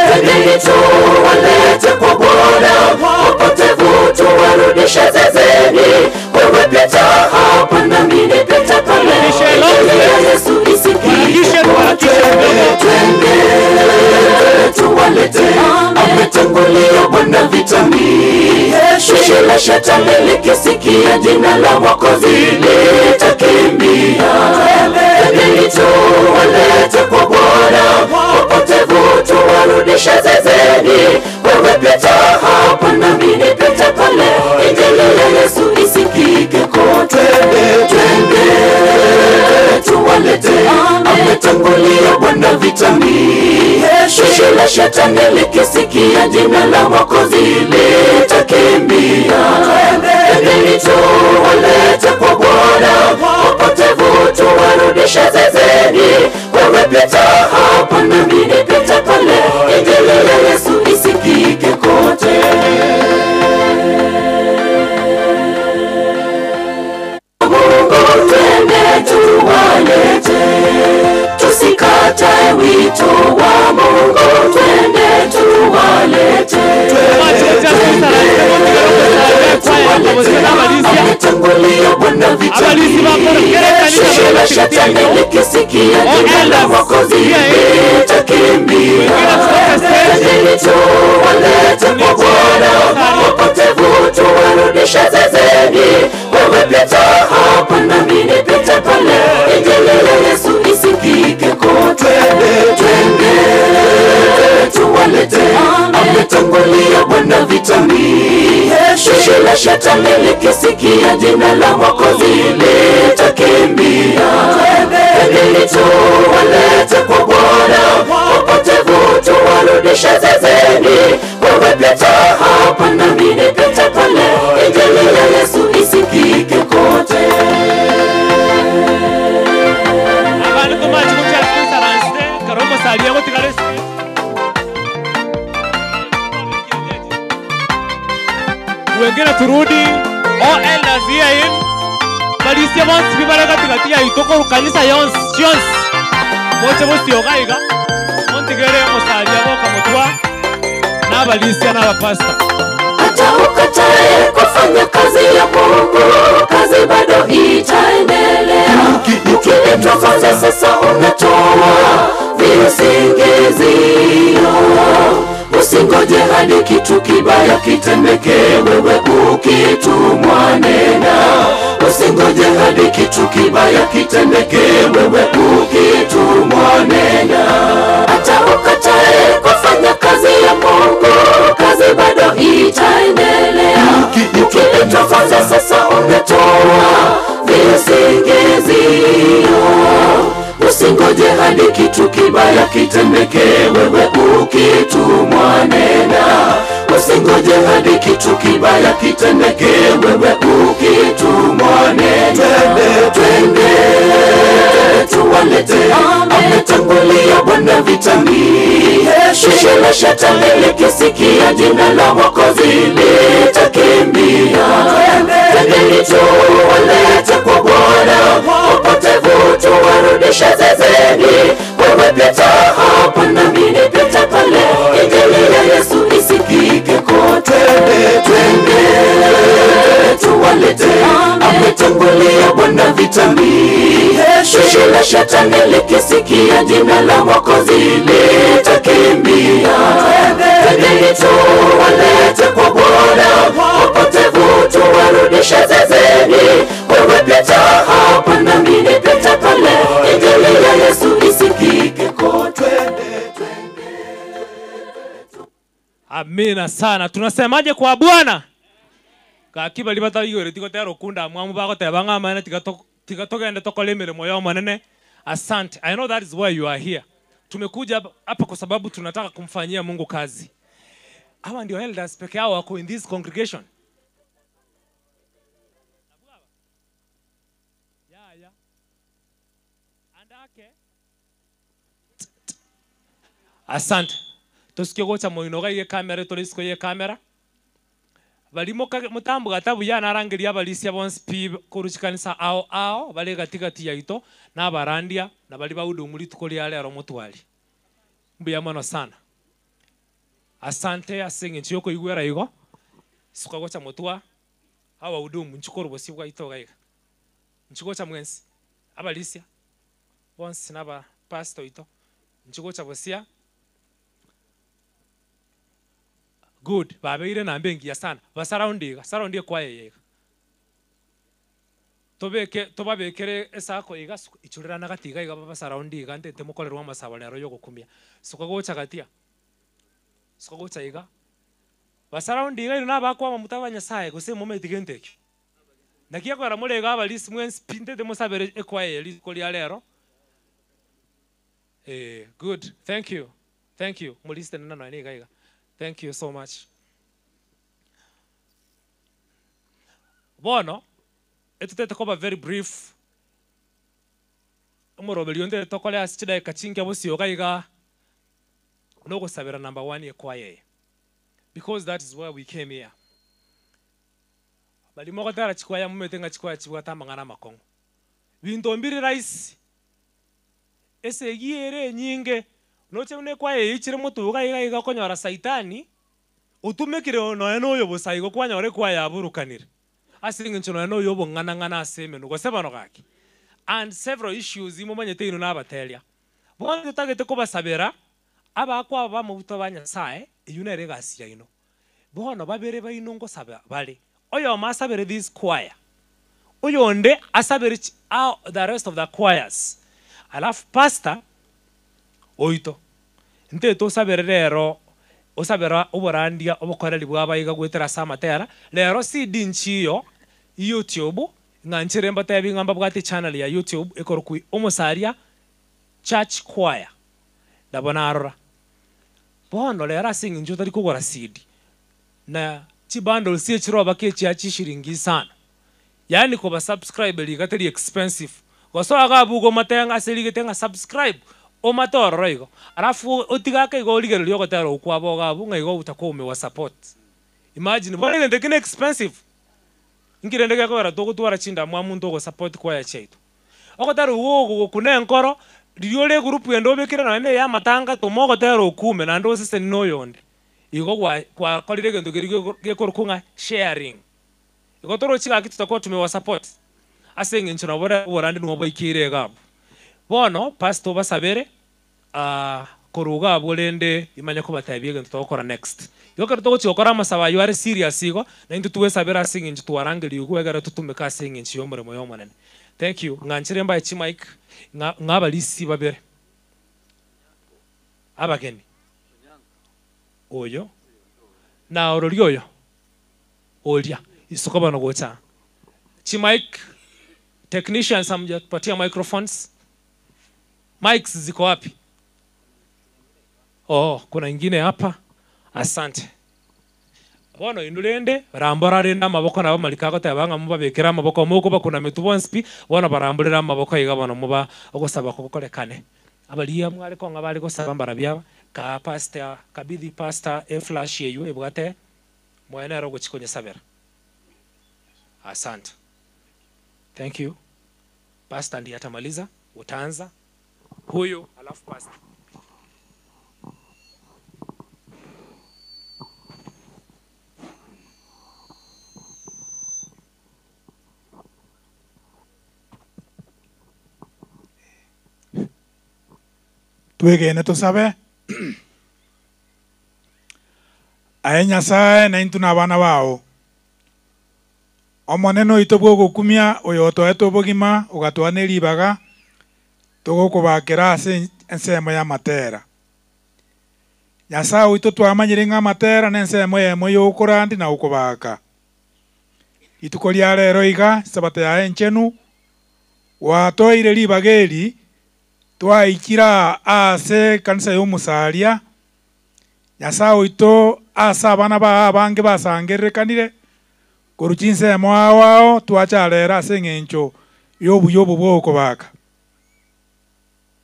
Twendeni tuwalete kwa Bwana, wapotevu tuwarudishe zezeni. Wewe pita hapa nami nipita pale, injili ya Yesu isikike kote. Twende tuwalete, ametangulia Bwana vitani. Jeshi la shetani likisikia jina la Mwokozi litakimbia. Twendeni tuwalete kwa Bwana, wapotevu tuwarudishe zezeni. Wewe pita hapa nami nipita pale, injili ya Yesu isikike kote. Twende tuwalete, ametangulia Bwana vitani. Jeshi la shetani likisikia jina la Mwokozi litakimbia. Twendeni tuwalete kwa Bwana, wapotevu tuwarudishe zezeni. Wewe pita hapa nami nipita pale, injili ya Yesu isikike kote. Mungu twende tuwalete, tusikatae wito wa Mungu. Twende tuwalete, ametangulia Bwana vitani. Jeshi la shetani likisikia jina la Mwokozi litakimbia. Twendeni tuwalete kwa Bwana, wapotevu tuwarudishe zezeni. Wewe pita hapa nami nipita pale, injili ya Yesu isikike kote. Twende tuwalete, ametangulia Bwana vitani. Jeshi la shetani likisikia jina la Mwokozi litakimbia. Twendeni tuwalete kwa Bwana, wapotevu tuwarudishe zezeni. Wewe pita hapa nami nipita pale, injili ya Yesu isikike kote. Abantu tumachi kucha kusaranse karomo salia gotigarese. Wengine turudi all elders here in Balisia bonsi bibara katikati ya itoko kanisa yonsi moche bosi ogaiga montigere mosalia boka motwa na Balisia na bapasta. Hata ukatae kufanya kazi ya Mungu, kazi bado itaendelea. Ukiletwa kwanza sasa unatoa visingizio. Usingoje hadi kitu kibaya kitendeke, wewe ukitumwa nena. Usingoje hadi kitu kibaya kitendeke, wewe ukitumwa nena. Hata ukatae kufanya kazi ya Mungu, kazi bado itaendelea. Ukiletwa kwanza sasa unatoa visingizio. Usingoje hadi kitu kibaya kitendeke, wewe ukitumwa nena. Usingoje hadi kitu kibaya kitendeke, wewe ukitumwa nena. Twende tuwalete, ametangulia Bwana vitani. Jeshi la shetani likisikia jina la Mwokozi litakimbia. Twendeni tuwalete kwa Bwana, wapotevu tuwarudishe zezeni. Wewe pita hapa nami nipita pale, injili ya Yesu isikike kote. Twende tuwalete, ametangulia Bwana vitani. Jeshi la shetani likisikia jina la Mwokozi litakimbia. Twendeni tuwalete kwa Bwana, wapotevu tuwarudishe zezeni. Wewe pita hapa nami nipita pale, Amina sana. Tunasemaje kwa Bwana? Kakiba libata igore tikotero kunda mwamu bako tebanga mana tikatogenda tokole mirimo yao manene. Asante. I know that is why you are here. Tumekuja hapa kwa sababu tunataka kumfanyia Mungu kazi. Hawa ndio elders peke yao wako in this congregation. Asante. Tusikie gocha moinoga ye kamera tolisko ye kamera. Balimo mutambu gatabu ya narangiria balisia bonse pi kuruchikanisa ao bale gatigati yaito na barandia na bali baudu muri tukoli ale aro mutwali. Mbuya mono sana. Asante asingi nchiyoko igwera igo. Suka gocha mutwa. Hawa udumu nchukuru bosi bwa itoga iga. Nchugocha mwensi. Abalisia. Bonse naba pastor ito. Nchugocha bosia. Good. Babeire na mbengi ya sana. Basaraundi kwa yeye. Tobabekere esako iga ichurira na gatiga iga basaraundi iga ndete mukolerwa masabalero yo gukumia. Sukagocha gatia. Sukagocha iga. Basaraundi iga na bakwa mutabanya sae gose mumetigenteke. Nakia kwa mulega abalisi mwensi pinte de musabere ekwa yeye koli alero. Good. Thank you. Thank you. Muliste nana na iga iga. Thank you so much. Bueno, etutete koba very brief. Umurobelionde tokole asichida kachinga bosi ogaiga. Nogo sabera number 1 ekwaye. Because that is where we came here. Bali moko tara chikwaya mumetenga chikwaya chibwata mangana makongo. Binto mbiri rice. Ese giere nyinge. Noche une kwaye ichire mutu uga konyora saitani utumekire ono eno yo busaigo kwanyore kwaya aburukanire asinga nchono eno yo bongana aseme nugo sebano gaki and several issues imomanyete ino nabatelia bonde tagete ko basabera abakwa bamubuto banyasae iyunere gasiya ino bono babere baino ngo saba bale oyo masabere this choir oyo nde asabere the rest of the choirs alafu pastor oito nte to sabere rero osabera oborandia obokoreli bwabayiga gwetera samatera rero CD nchiyo YouTube nganchire mbatebi ngamba bwati channel ya YouTube ekorokui omusaria church choir ndabona arora bono rero asinga njo tari kugora CD na chibando sie chiroba kechi achishiringi sana yani ko ba subscribe ligateri expensive goso agabugo matenga aseligetenga subscribe o matoro igo arafu otigaka igo ligerio gotero ukwabo gabu ngai go utakome wa support imagine bone ndekine expensive ngire ndeke ko ra to gutwara chinda mwa muntu go support kwa ya cheito ogotero ugo kune nkoro liole group yendo bekira na ne ya matanga to mogo tero ukume na ndo sese no yonde igo kwa kolire gendo gekoro kunga sharing igo toro chika kitu takwa tumewa support asenge nchona bora ndi no boikire gabu bono pastor basabere koruga bolende imanya ko batabiye ntokora next yokera to chokora masaba you are serious igo na into tuwe sabera singing tuwarangeli ugwegara tutumeka singing chiyomore moyo manene. Thank you nganchire mba chi mic ngabalisi babere abageni oyo na ororioyo olia isoko bano gocha chi mic technicians amjapatia microphones. Mics ziko wapi? Oh, kuna ingine hapa. Asante. Bono indulende rambora renda amaboko nabo malikako tabanga muba bekera amaboko muko bakuna metubonspi bono baramburira amaboko yiga bono muba ogosaba kokorekane. Abaliya mwari ko ngabali ko sabambara bya ka pastor kabidi pastor e flash yeyu ebwate moyena ro gochikonye sabera. Asante. Thank you. Pastor ndiye atamaliza, utaanza. Huyo alafu pastor. Twegene tusabe aye Nyasaye na intu n'abana bao omoneno ito bwo gukumia oyo twaeto bogima ugatwane libaga tugukubakira ase ensemo ya matera Nyasaye witũ twamanyire ng'a matera nensemo yemo y'ũkũrandi na ũkũbaka. Ituko ria rero iga sabata ya enchenu watoire libageli twaikira ase kanisa y'omusalia. Nyasaye witũ asa abana ba abange basangerekanire koruchi ensemo awao twacharera ase eng'encho y'obuya obo bw'okũbaka.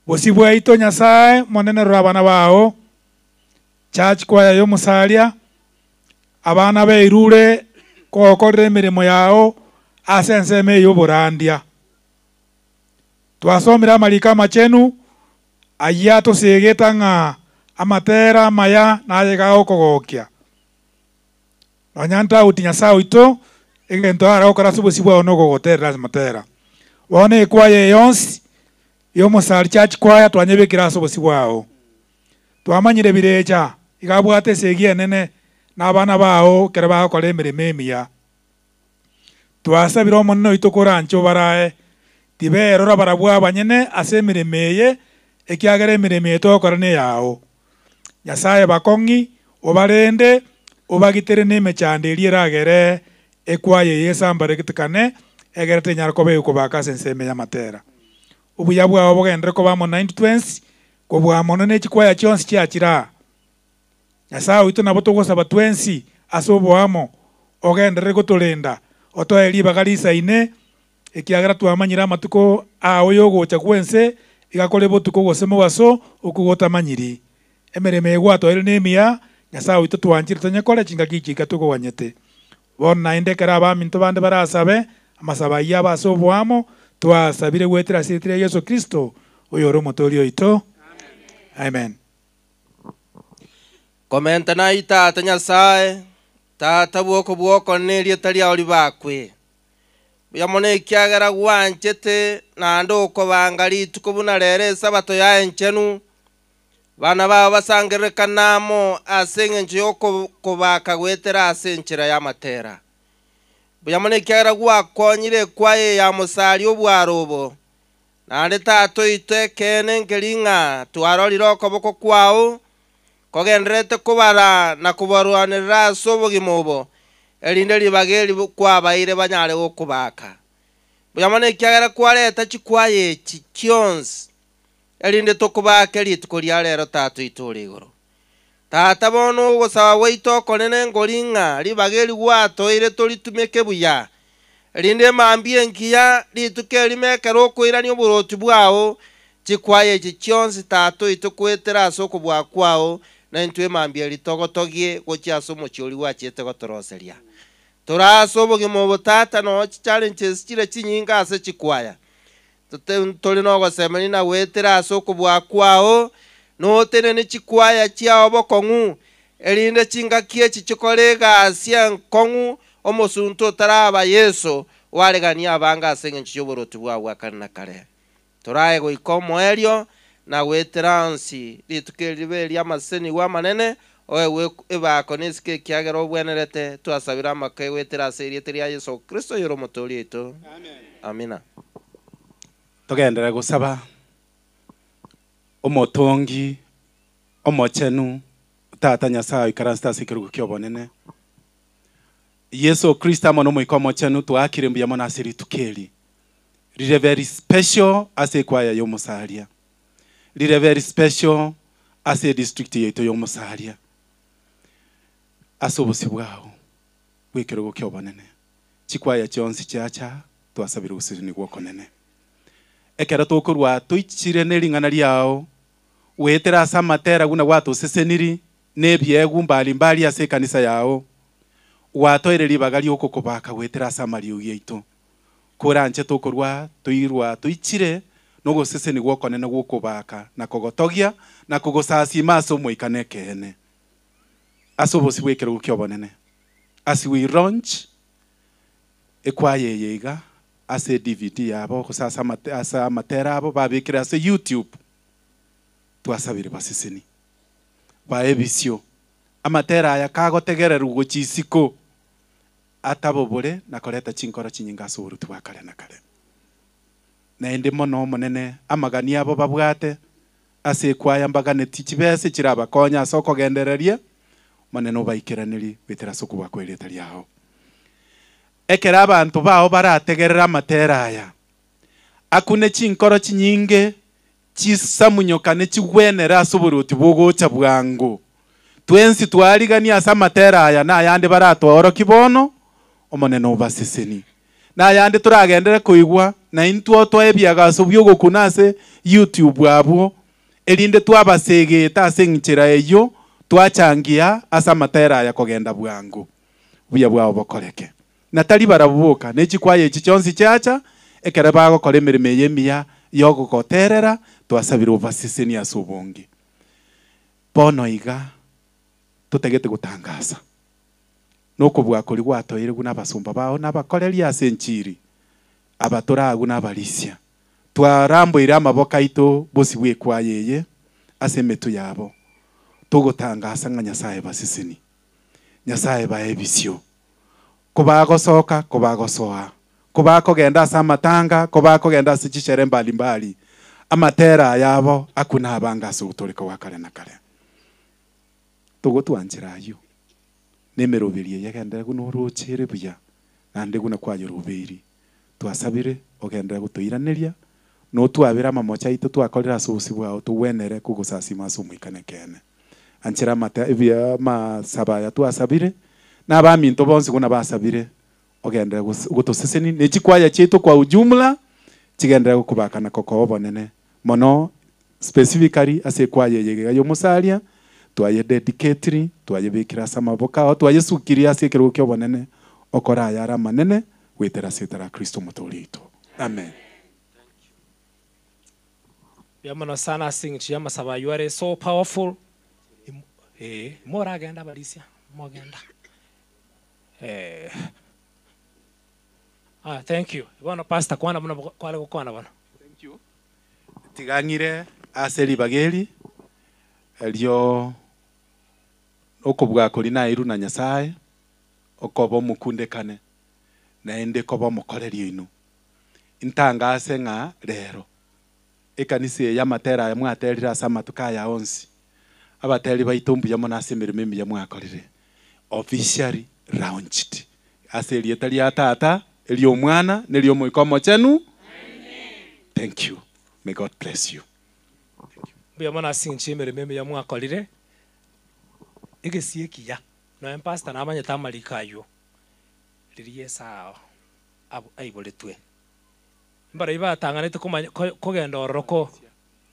Bosi bwaito Nyasaye monene rora abana bao church choir y'omusalia abana beirure kokorera emirimo yao ase ensemo ey'oborandia. Twasomire amarika amachenu aya tosigeta ng'a amatera amaya nayega okogokia. Nonya ntauti Nyasaye witũ egento aragokora ase obosi bwao nogogoterera ase matera. Bono ekwaya yonsi y'omusali church choir twanyebekera ase obosi bwao. Twamanyire birecha igabwate esegi enene n'abana bao kera bagokora emirimo emiya. Twasabire omonene oito korancho barae tiberora barabwa abanyene ase emirimo eye ekiagera emirimo etogokora ne yao. Nyasaye bakong'i obarende obagitere n'emechando eria eragere ekwaya eye esambaregetekane egere tenyara koba ekobaka ase ensemo ya matera. Obuya bwao bogendere koba mo 9020 kobwa mono n'echikwaya chionsi chiachira. Nyasaye witũ nabo togosaba twensi ase oboamo ogenderere gotorenda otoe ribaga risaine ekiagera twamanyire amatuko ao y'ogocha gwense igakora botuko gose mobaso okugotamanyiri. Emereme egwatoire n'emiya Nyasaye witũ twanchire tonyekore chingaki chika tugowanyete. Bono naendekera abaminto bande barasabe amasaba iya abase oboamo twasabire gwetera ase eritira Yesu Kristo oyo ore omotori oito. Amen. Komenta na itata Nyasaye tata bwoko nerieta riao ribakwe buya mono ekiagera gwanchete nande okobanga rituko buna rere esabato ya enchenu bana bao basangerekanamo ase eng'encho y'okobaka gwetera ase enchera ya matera. Buya mono ekiagera gwakonyire ekwaya ya musari obwaro obo nande tata oito ekene nkeri ng'a twarorire okoboko kwao kogenderete kubara na kubarwanirira ase obogima obo erinde ribaga eri kwabaire banyare gokobaka. Buya mono ekiagera kwareta chikwaya echi chionsi erinde tokobaka erituko ria rero tata oito ore igoro. Tata bono ogosaba gwaito okonene ngori ng'a ribaga eri gwatoire toritumeke buya erinde emambia enkiya rituko erimekera okoirania oboroti bwao chikwaya echi chionsi tata oito kwetera ase okobwa kwao na intwe emambia ritogotogie gochia ase omochiori gwachiete gotoroseria. Torase obogima obo tata no challenges chire chinyinga ase chikwaya. Tori no gosemeri na gwetera ase okobwa kwao notere ne chikwaya chiao bokong'u erinde chingaki echi chikore egasi enkong'u omosunto otaraba Yesu waregania abanga ase eng'encho y'oboroti bwao akare na kare. Torae goika omoerio na gwetera nsi rituko ribe ria amaseni gwa manene oe ebako nesike kiagera obwenerete twasabira amake gwetera ase eriete ria Yesu Kristo yoro omotori oito. Amina. Togendera gusaba omotongi omochenu tata Nyasaye ikaransta ase ekerugo kia obonene Yesu Kristo amono omoika omochenu twakire mbuya mono ase rituko eri rire very special ase ekwaya y'omusalia rire very special ase district yaito y'omusalia ase obosi bwao bwekerugo kia obonene chikwaya chionsi chiacha twasabire obosirani gwokonene ekero tokorwa toichire nering'ana riao wetera ase amatera guna gwatoseseniri nebiegu mbalimbali ase ekanisa yao watoire ribaga riokokobaka gwetera ase amariugi yaito koranche tokorwa toirwa toichire nogoseseni gwokonene gwokobaka na kogotogia na kogosasima ase omoikane kene ase obosi bwekerugo kia obonene as we launch ekwaya eye iga ase DVD yabo kusasa ase amatera abo babikire ase YouTube twasabire baseseni baebisio amatera aya kagotegererwa gochisiko atabobore na koreta chinkoro chinyinga ase oboruti bwa kare na kare naende mono omonene amagani abo babwate ase kwaya mbagane tichibese chiraba konya soko gendereria maneno baikiraniri witera soko bakweleta liao ekera abantu bao barategerera matera aya akune chinkoro chinyinge chisamunyokane chigwenera asuburuti bugocha bwangu twensi twarigania asa matera aya na yande baratworo kibono omoneno basiseni na yande turagendera kuigwa na intwo twebyaga subyo gukunase YouTube abo elinde twabasegeta asengichira eyo twachangia asa matera ya kugenda bwangu buya bwao bokoreke natali barabuka nechikwaye chichonsi chacha ekere bago kore mirime yemia yogo goterera twasabira ubasiseni asubongi bono iga tutegete gutangaza noko bwakori gwatoire guna basumba bao nabakoreria asenchiri abatoragu nabalisia twaramboira amaboka ito bosi bwekwayeye asemetu yabo tugutangaza nga Nyasaye basisini Nyasaye baebisio kubagosoka kubagosoa kubako genda asa matanga kubako genda asa chichere mbalimbali amatera yabo akuna abanga sutoriko wakale na kale tugutwanjirayo nemeroberie yagendera guno ruchere buya nande guna kwayo rubiri twasabire ogendera gutoiraniria no twabira mamocha ito twakorera sosi bwao tuwenere kugusasima sumwikane kene anchira mata evia masabaya twasabire n'abaminto bonse guna basabire ogendera gutoseseni nechikwaya cheto kwa ujumla chigendera kubakana koko bonene mono specifically ase kwaye yega yo musalia twaye dedicatory twaye bikira samaboka twaye sukiria ase kero kyo bonene okora yara manene wetera setara Kristo mutolito amen. Yamano sana sing chiyama saba you are so powerful mora agenda balisia mogenda thank you bwana pastor kwana muna kwale kwana bwana thank you tigangire aseli bageli elio okobwa kolina iru na Nyasaye okobo mukundekane na ende kobo mukorerio inu intangase nga rero ekanise ya matera ya mwaterira samatuka ya onsi abateri baitumbu ya monase mirime ya mwakorire officially launched aseli etali atata elio mwana nelio moikomo chenu thank you may God bless you bya mona sinchi mirime ya mwakorire egesieki no pastor na manya tamalikayo liriye sao abo aiboletwe mbara iba tanganete kugenda oroko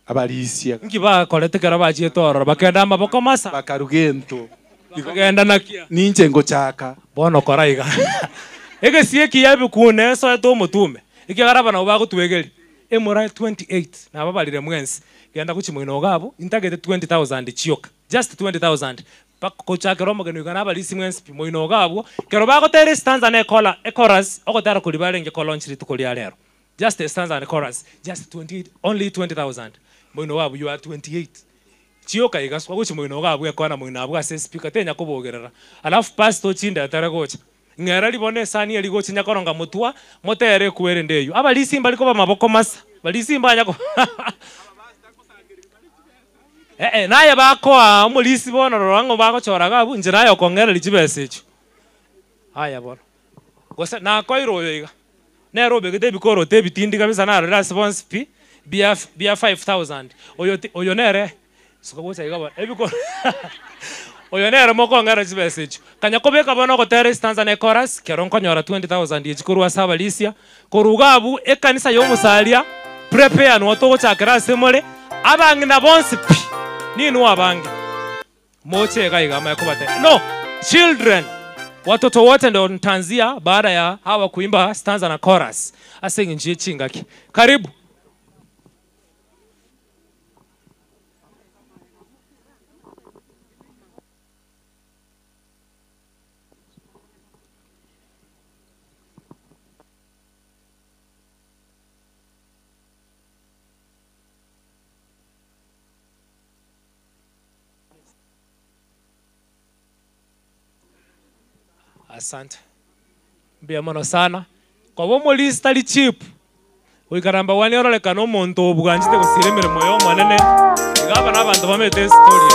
abalisia ngiba kolete kera baje toro bakenda maboko masa bakarugento kugenda nakia ninche ngochaka bono koraiga egesieki yabikune so to mutume ikigaraba na bagutwegeri emora 28 na babalire mwensi genda kuchimwino gabo intagete 20000 chioka just 20000 pakochaka romo genu kana balisi mwensi pimoino gabo kero bagotere stanza na ekola ecoras okotara kulibalenge kolonchiri tukolia lero just a stanza and chorus just 28 only 20000 mwino wabo you are 28 chioka igaswa guchi mwino wabo ekona mwino wabo ase speaker tenya kubogerera alafu pastor chinda ataragocha ngera libone sani eligocha nyakoronga mutwa motere kuwere ndeyo abalisi mbaliko ba maboko masa balisi mbanyako naye bakoa umulisi bona rorango bakochora gabu njira yo kongera lichibesecho haya bona gosa na koiro yiga Nairobi gede bikoro te bitindi kabisa na response fee bia 5000 oyo nere sukabucha igaba ebikoro oyo nere moko ngara chibesecho kanya kobeka bona ko tere stanza na chorus keronko nyora 20000 yechikurwa sabalisia korugabu ekanisa yo musalia prepare no to chakra semole abangi na bonse pi ninu abangi moche gaiga makobate no children watoto wote ndio ntanzia baada ya hawa kuimba stanza na chorus asengi njie chingaki karibu asante mbia mono sana kwa bomo lista li cheap uikaramba wani orole kano monto obuganjite kusiremere moyo mwanene Gaba n'abantu bamete story.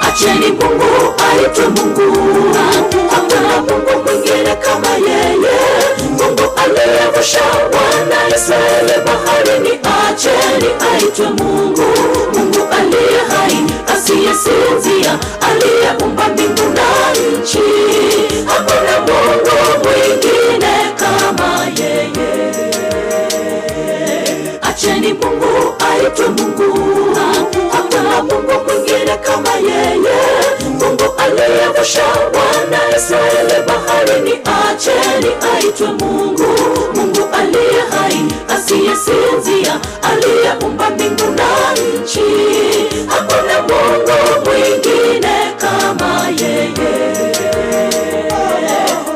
Acheni Mungu aitwe Mungu, hakuna Mungu mwingine kama yeye. Mungu aliyevusha wana Israeli baharini, acheni aitwe Mungu. Mungu aliye hai asiyesinzia, aliyeumba mbingu na nchi, hakuna Mungu mwingine kama yeye. Acheni Mungu aitwe Mungu, hakuna Mungu mwingine kama yeye. Mungu aliyevusha wana Israeli baharini, acheni aitwe Mungu. Mungu aliye hai asiyesinzia, aliyeumba mbingu na nchi, hakuna Mungu mwingine kama yeye.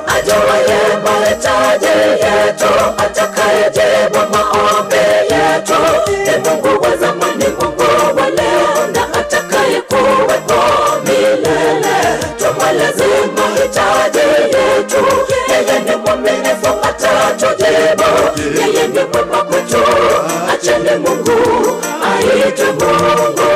Ajuaye mahitaji yetu, atakayejibu maombi yetu, ni Mungu wa zamani, Mungu wa leo na atakayekuwepo milele. Tumweleze mahitaji yetu, yeye ni mwaminifu atatujibu, yeye ni mwema kwetu. Acheni Mungu aitwe Mungu.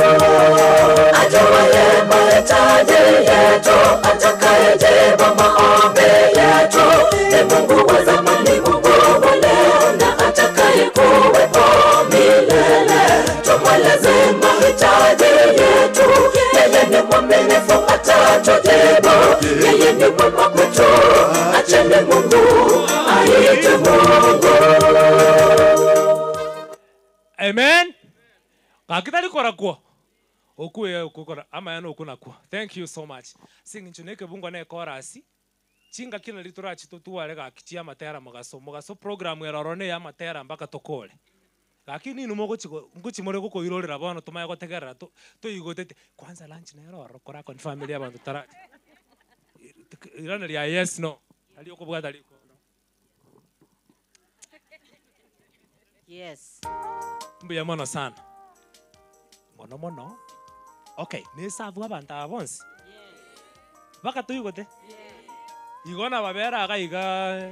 Ajuaye mahitaji yetu, atakayejibu maombi yetu, ni Mungu wa zamani, Mungu wa leo na atakayekuwepo milele. Tumweleze mahitaji yetu, yeye ni mwaminifu atatujibu, yeye ni mwema kwetu. Acheni Mungu aitwe Mungu. Amen. Kakitali kora kwa. Okuye okukora ama yana okuna kwa. Thank you so much. Sing nchuneke bungwa ne chorus. Chinga kina litura chitutuare gakitia matera mugaso program yarorone ya matera mpaka tokole. Lakini numogo chiko nguchi more guko irorera bano tumaye gotegerera to igotete kwanza lunch na yaroro kora con family abantu tara. Irana ya yes no. Ali okubwata liko. Yes. Mbuya mono sana. Mono. Okay, nesavu abantu abonse. Baka tuyigote? Yeah. Igona babera agaiga.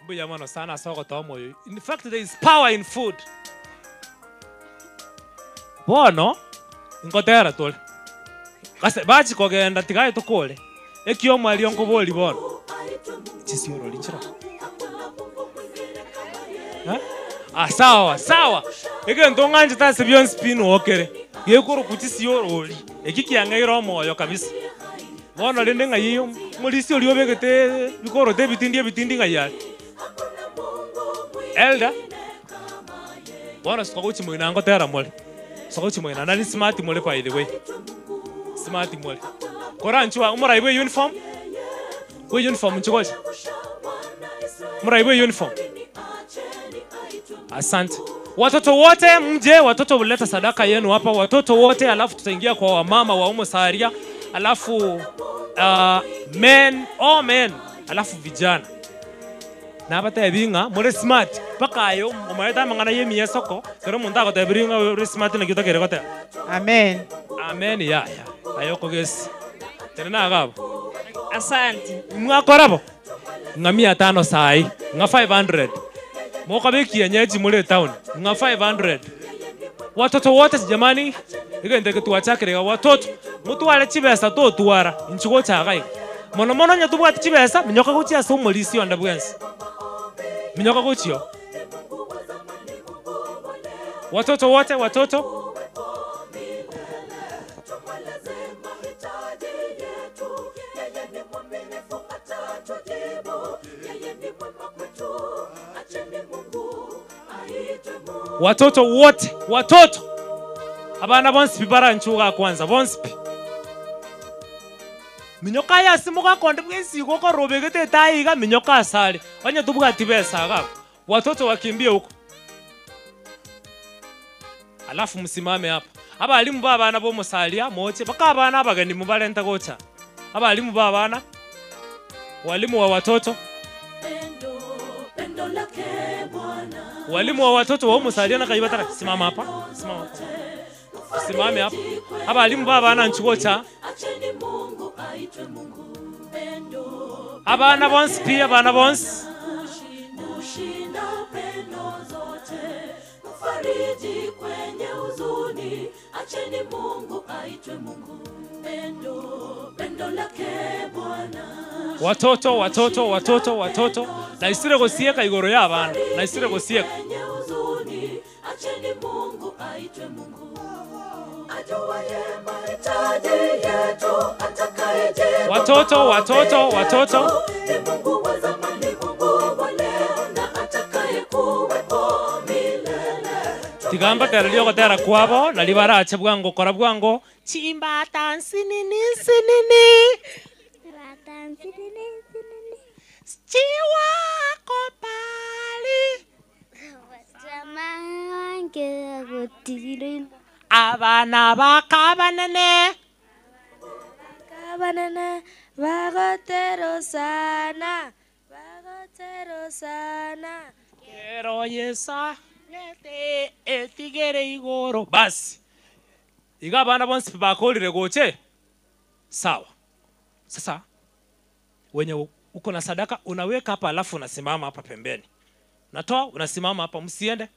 Mbuya mono sana soko tomoyo. In fact there is power in food. Bono ngotera tole. Kase bachi kogenda tigaye tukole. Ekyo mwali onkoboli bono. Chisioro linchira. Sawa. Ege ndonganje tase byon spin okere. Yekuru kuchisioro oli. Ekikianga iromoyo kabisa. Bono lende ngayiyo mulisi oli obegete bikoro de bitindi ngayali. Elda. Bono skoguchi mwina ngotera mole. Skoguchi mwina nani smart mole by the way. Smart mole. Koranchwa umura iwe uniform. We uniform nchikoje. Umura iwe uniform. Asante. Watoto wote mje, watoto uleta sadaka yenu hapa, watoto wote, alafu tutaingia kwa wamama wa umo saharia, alafu men, alafu vijana. Na hapa ebinga mure smart paka ayo umayeta mangana yemi yesoko kero munda ko tebringa ure smart na kita kere kote. Amen ya ayo ko gesi tena agabo. Asante. Mwakorabo nga 500 sai nga 500 moko beki yenyeji mule town nga 500. Watoto wote jamani igende tuwachakirega watoto mutu wale chibesa to tuwara inchiko chagai mono nyatubwa chibesa minyoka kuchia so molisi onda bwensi minyoka kuchio watoto wote watoto abana bonsi bibara nchuga kwanza bonsi minyoka ya simuka konde bwesi ko robegete taiga minyoka asali wanya tubwa tibesa ga watoto wakimbie huko alafu msimame hapa abalimu babana bo musalia moche baka abana abagani mubalenta gocha abalimu babana walimu wa watoto pendo lake Walimu wa watoto wao msaidiana kaibatara. Simama hapa. Simama hapa. Simame hapa. Hapa walimu baba ana nchugocha. Acheni Mungu aitwe Mungu pendo. Abana bonsi pia bana bonsi. Ushinda pendo zote. Mfariji kwenye huzuni. Acheni Mungu aitwe Mungu pendo. Pendo lake Bwana. Watoto. Na isire gosieka igoro ya abana. Na isire gosieka. Acheni Mungu aitwe Mungu. Ajuaye mahitaji yetu, atakayejibu. Watoto. Ni Mungu wa zamani, Mungu wa leo, na atakayekuwepo milele. Tigamba terelio gotera kwabo na libara achabwango kora bwango. Chimba tansi nini. Chiwa kopali. Abana bakabanene bagotero sana kero yesa nete etigere igoro basi iga bana bonsi bakolire goche sawa. Sasa wenye uko na sadaka unaweka hapa, alafu unasimama hapa pembeni. Unatoa unasimama hapa, msiende.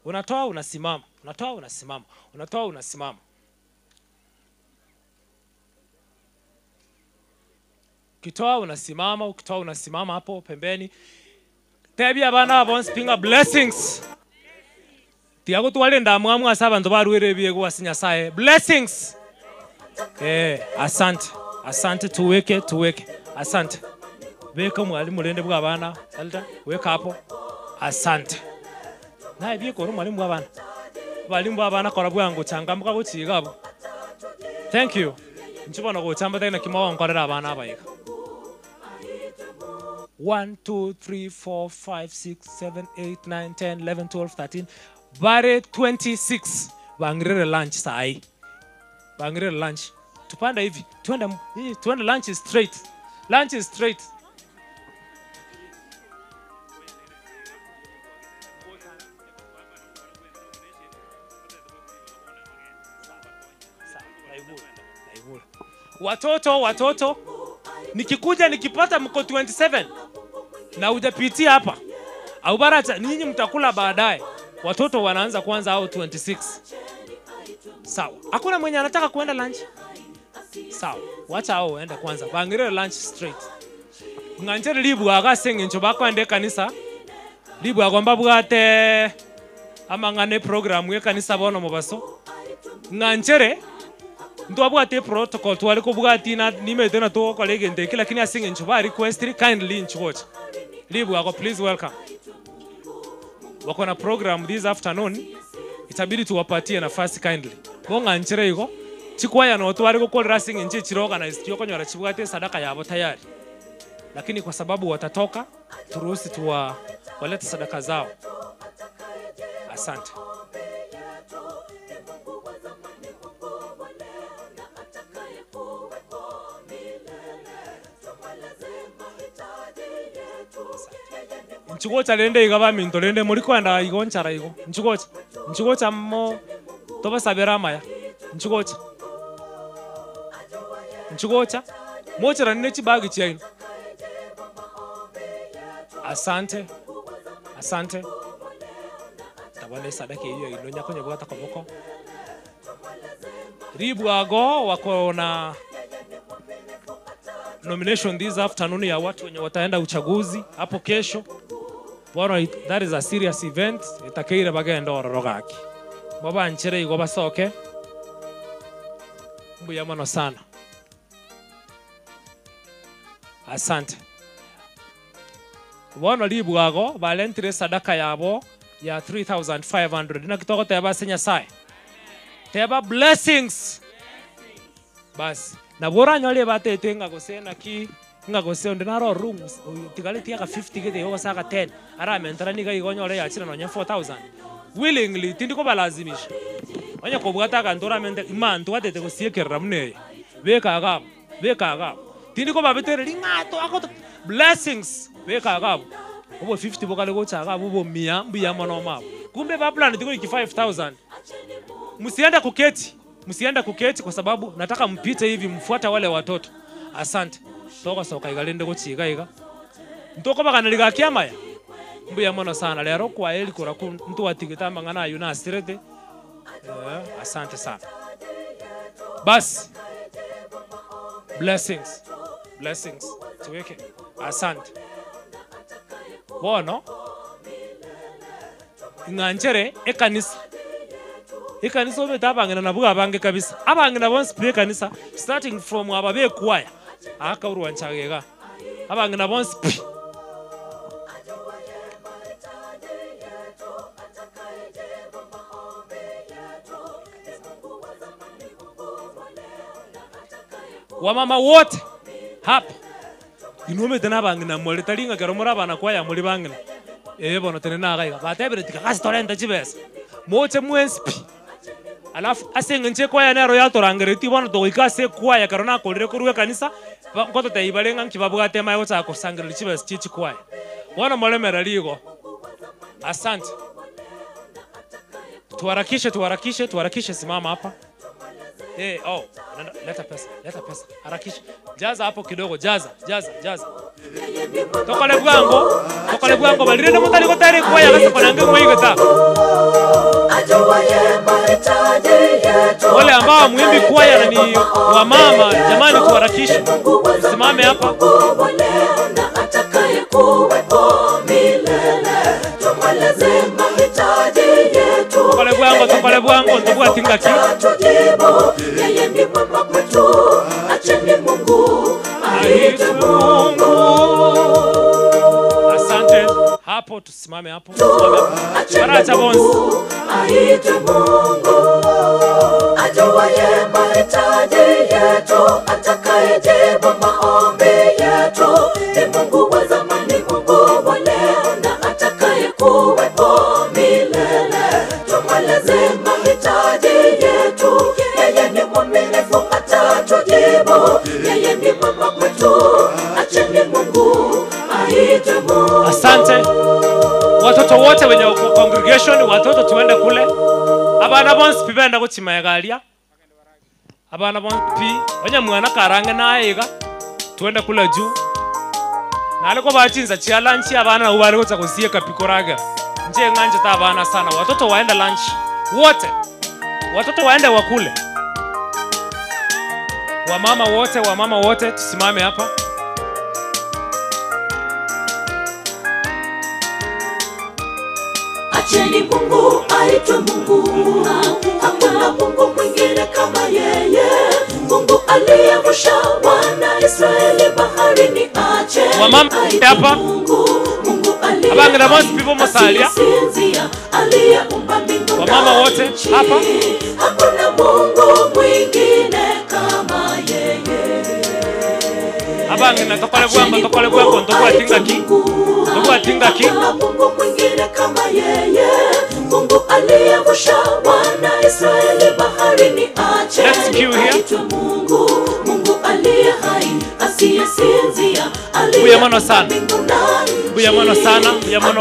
Unatoa unasimama, unatoa unasimama. Ukitoa unasimama hapo pembeni. Tebia bana bonsi pinga blessings. Tiago tuwale ndamwamu asaba ndo baruere biego asinya sae blessings. Asante tuweke. Asante. Beka mwalimu lende bwa bana. Alta weka hapo. Asante. Na ibie ko mwalimu bwa bana. Mwalimu bwa bana kora bwango changamuka guciga abo. Thank you. Nchibona go chamba tena kimawa nkorera abana abayika. 1 2 3 4 5 6 7 8 9 10 11 12 13 bare 26 bangirere lunch sai. Bangirere lunch. Tupanda hivi. Tuende lunch is straight. Lunch is straight. Watoto. Nikikuja nikipata mko 27 na hujapitia hapa. Au barata ninyi mtakula baadaye. Watoto wanaanza kwanza au 26. Sawa. Hakuna mwenye anataka kuenda lunch? Sawa. Wacha hao waende kwanza. Bangire lunch straight. Nganjere libu agasenga ncho bakwende kanisa. Libu agomba bwate amangane program ye kanisa bono mubaso. Nganjere ndo bwate protocol twali ko bwati na nimete na to kolege ndeke lakini asinga ncho ba request kindly ncho watch. Libu ago please welcome. Wako na program this afternoon. Itabidi tuwapatie nafasi kindly. Bonga nchire iko. Chikwaya no twari ko kolera singa nche chiroga na istio konyora chibwate sadaka yabo tayari. Lakini kwa sababu watatoka turuhusi walete sadaka zao. Asante. Nchugocha lende igaba minto lende muri kwenda igonchara igo. Nchugocha mo toba sabera maya. Nchugocha mochera nechi bagi chain. Asante. Tabale sadaka hiyo inonya kwenye bwata koboko. Ribu ago wako na nomination this afternoon ya watu wenye wataenda uchaguzi hapo kesho. Bwana, that is a serious event. Itakeire bagenda ororogaki. Baba nchere igo basoke. Mbuya mano sana. Asante. Bwana libu ago balentire sadaka yabo ya 3,500 na kitoko teba senya sai. Teba blessings. Bas. Na bora nyole batete ngagosena ki ngagose ndinaro room tigale tiaka 50 gete yoga saka 10 ara mentara niga igonyole yachira no nya 4,000 willingly tindiko balazimisha onye ko bwata kantora mente imantu watete ko siekerra mune beka aga tindiko babetere lingato akoto blessings beka aga obo 50 bokale gochaga bubo 100 mbuya mono mabo kumbe ba plan tiko 5000. Msienda kuketi kwa sababu nataka mpite hivi mfuata wale watoto. Asante. Toka soka igalende gochiga iga. Ntoko bakanaliga kiamaya. Mbuya mono sana lero kwa eli kura ku mtu watigita mangana yuna asirete. Asante sana. Bas. Blessings. Tuweke. Asante. Bono. Nganchere ekanisa. Ekanisa obeta abangena nabuga abange kabisa. Abangena bonse pe kanisa starting from ababe choir. Aka urwanchagega. Abangena bonse pe. Wamama wote hapa inome tena bangina mole talinga kero mora bana kwa ya mole bangina bono tena nagaiga batebere tika kasi torenta chibesa moche mwenspi alafu asenga nche kwa ya nero ya torangere ti bono to ikase kwa ya karona kolire kuruwe kanisa ngoto taibalenga nkibabwa tema yo cha kusangire chibesa chichi kwa ya bono mole meraligo. Asante. Tuharakishe simama hapa. Leta pesa. Harakisha. Jaza hapo kidogo, jaza. Tokale bwango balire mutali ko tare kwa yanga kwa nange mwiga ta. Wale ambao muimbi kwa ya ni wa mama, jamani tuharakishe. Simame hapa. Tokale bwango ndugu tinga ki. Yeye ni mama kwetu, acheni Mungu aite Mungu. Asante. Hapo tusimame hapo. Baracha bonsi. Aite Mungu. Ajuaye mahitaji yetu, atakayejibu maombi yetu. Ni Mungu wa zamani, Mungu wa leo na atakayekuwepo milele. Tumweleze mahitaji yetu. Yeye ni mwaminifu atatujibu. Yeye ni mama kwetu, acheni Mungu aite Mungu. Asante. Watoto wote wenye congregation, watoto tuende kule. Abana bonse pibenda kuchimayagalia. Abana bonse pi onye mwana karange naega. Tuende kule juu. Na aliko bachinza chia lunch abana ubari kucha kusie kapikoraga. Nje nganje ta abana sana. Watoto waende lunch. Wote. Watoto waende wakule. Wamama wote tusimame hapa. Acheni Mungu aitwe Mungu. Hakuna Mungu mwingine kama yeye. Mungu aliyevusha wana Israeli baharini, acheni wamama hapa. Mungu abangena bonse pipo mosalia. Aliyeumba mbingu. Wamama wote hapa. Hakuna Mungu mwingine kama yeye. Abangena tokole bwango ndoko atinga ki. Mungu mwingine kama yeye. Mungu aliyevusha wana Israeli baharini, acheni aitwe Mungu. Mungu aliye hai asiyesinzia. Buya mono sana. Buya mono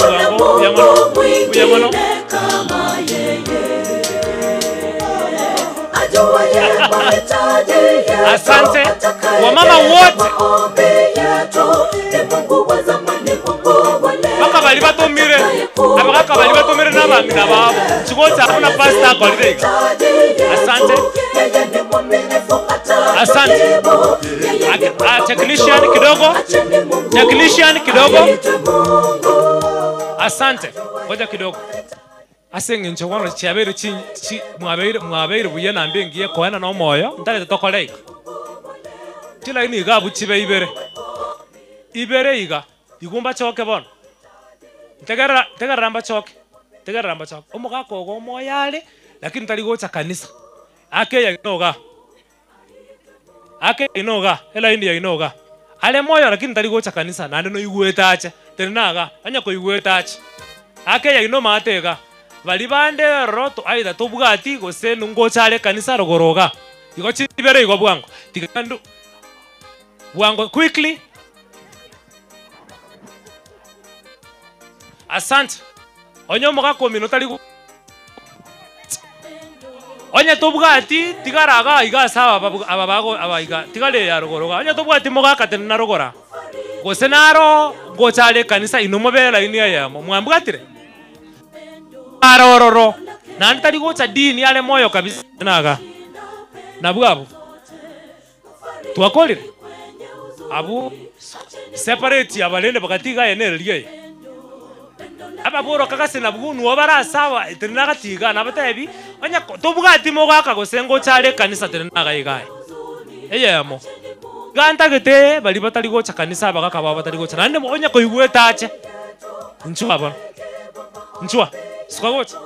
bwango. Buya mono kama yeye. Asante. Wamama wote. Baka bali batumire n'abangina babo. Chigota kuna pastor kolirega. Asante. Technician kidogo. Asante. Ngoja kidogo. Asenge nje wano chiabere chi mwabeire buye nambe ngiye koana no moyo ndale tokolei. Tila ini gabu chibe ibere iga igumba choke bono. Tegara ramba choke. Omuga kogo moyale lakini tali gocha kanisa. Ake ya inoga ela indi ya inoga. Ale moyo lakini tali gocha kanisa nande no igwetache. Tenaga anya ko igwetache. Ake ya ino matega. Bali bande roto aida tobugati go se nungo chale kanisa rogoroga. Igo chibere igo bwango. Tikandu bwango quickly. Asante. Onyo moga komino tali Onye tobwati tigaraga iga sawa ababago abaiga tigale ya rogoroga. Onye tobwati moga katena rogora. Gosenaro gochale kanisa inomobela inia yamo. Mwambwatire. Arororo. Nani tali gocha dini yale moyo kabisa naga. Nabwabo. Tuakolire. Abu separate abalende bakatiga enero liye. Ababoro kakase nabugunu obara sawa itrinaga tiga nabatebi onya tobugati mogaka gosengo chale kanisa trinaga igaye. Eyemo. Ganta gete bali batali gocha kanisa bagaka baba batali gocha nande onya koigweta ache. Nchwa ba. Nchwa. Sika gocha.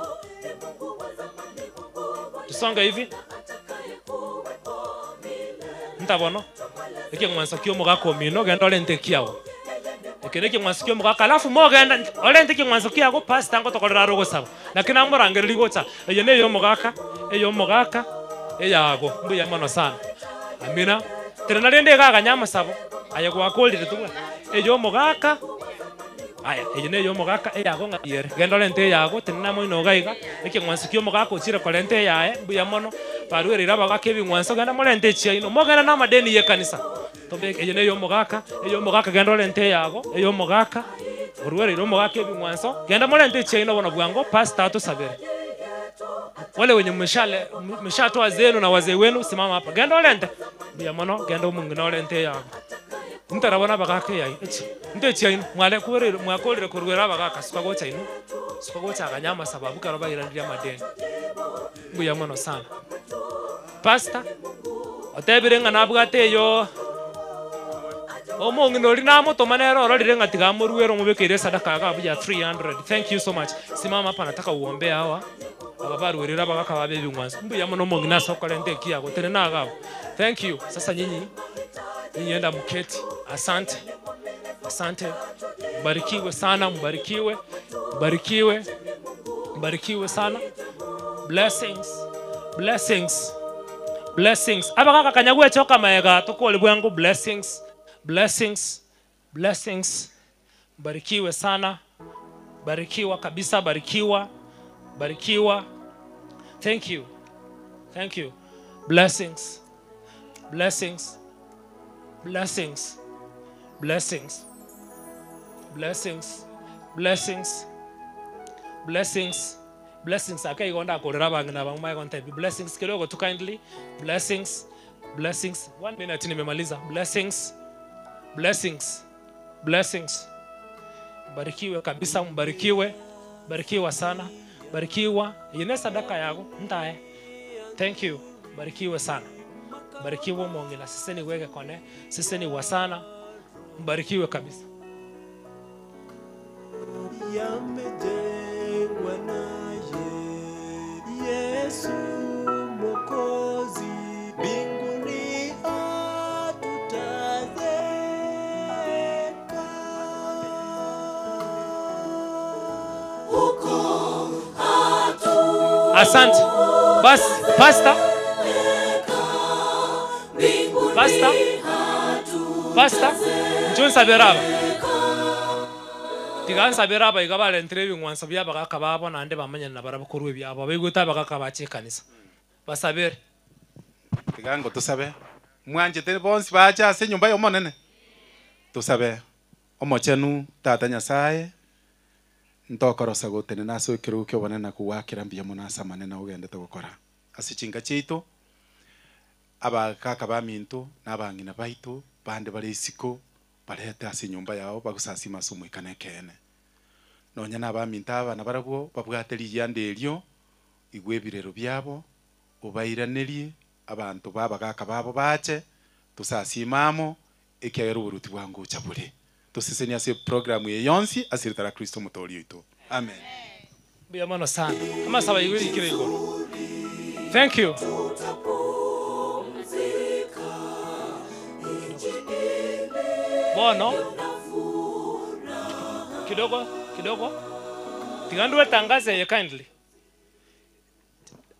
Tusonga hivi. Ntabono. Eke mwanso kyo mogako mino genda olente kiawo. Eke mwanso kyo mogaka alafu mo genda olente ki mwanso kiawo pastor ngo tokolera rogo saba. Nakina murangeri gocha. Eyene yo mogaka eyago mbuya mano sana. Amina. Terena lende gaga nyama sabo. Aya kwa kolire tuwa. Eyo mogaka. Aya eyene yo mogaka eyago ngayere. Genda olente yago tenena mo ino gaiga. Eke mwanso kyo mogaka ochire kolente yae mbuya mano. Paruere iraba kebi mwanso ganda molente chia ino mogana na madeni ye kanisa tobe eyene yo mogaka ganda olente yago eyo mogaka oruere iro mogaka kebi mwanso ganda molente chia ino bona bwango pastor to sabere wale wenye mshatoa zenu na wazee wenu simama hapa ganda olente bia mono ganda umungu na olente yago ntarabona bagaka yayi nte chia ino mwale kuere mwakolire kuruera bagaka sukagocha ino sukagocha akanyama sababu karoba irandia madeni mbuya mono sana. Pastor, otebirenga nabwate yo omongi nori namo tomanero ororenga tigamuruero mubekere sadaka ga buya 300. Thank you so much. Simama hapa nataka uombe hawa ababaruerera bagaka babebi mwanzo mbuya mono mongi nasokolente kiago terena gabo. Thank you. Sasa nyinyi enda mketi. Asante. Asante. Mbarikiwe sana, mbarikiwe sana. Blessings. Abakaka kanyagwe choka maega tokole bwangu blessings. Barikiwe sana. Barikiwa kabisa, barikiwa. Thank you. Blessings. Okay, gonda koraba ngina bangma konte blessings kidogo tu kindly. Blessings. 1 minute nimemaliza. Blessings. Barikiwe kabisa, barikiwa sana. Barikiwa yene sadaka yako ntae. Thank you. Barikiwe sana. Barikiwa mongela sisi ni weke kone. Sisi ni wasana. Barikiwe kabisa. Yesu Mwokozi mbinguni atutazeka. Asante. Bas, pastor. Njoo saberaba. Tigansa beraba igabale entrevi ngwansa bya bagaka babo nande bamanya na barabukorwe byabo begota bagaka bache kanisa. Basabere. Tigango tusabe. Mwanje tele bonsi bacha se nyumba yo monene. Tusabe. Omochenu tata Nyasaye. Ntokorosa gotene naso ikiruke bonena kuwakira mbya munasa manena ugendete gukora. Asichinga chito. Abakaka bamintu nabangina baitu bande bali isiko barete ase nyumba yao bagusasi masomo ikanekene. Nonya nabaminta abana barabwo babwateri yande elio igwebirero byabo obairaneri abantu babagaka babo bache tusasi mamo ekero buruti bwangu chabule. Tusiseni ase program ye yonsi asiritara Kristo mutori yitu. Amen. Bia mano sana. Kama saba igwe ikirego. Thank you. Bono. Kidogo. Tigandwe tangaze ye kindly.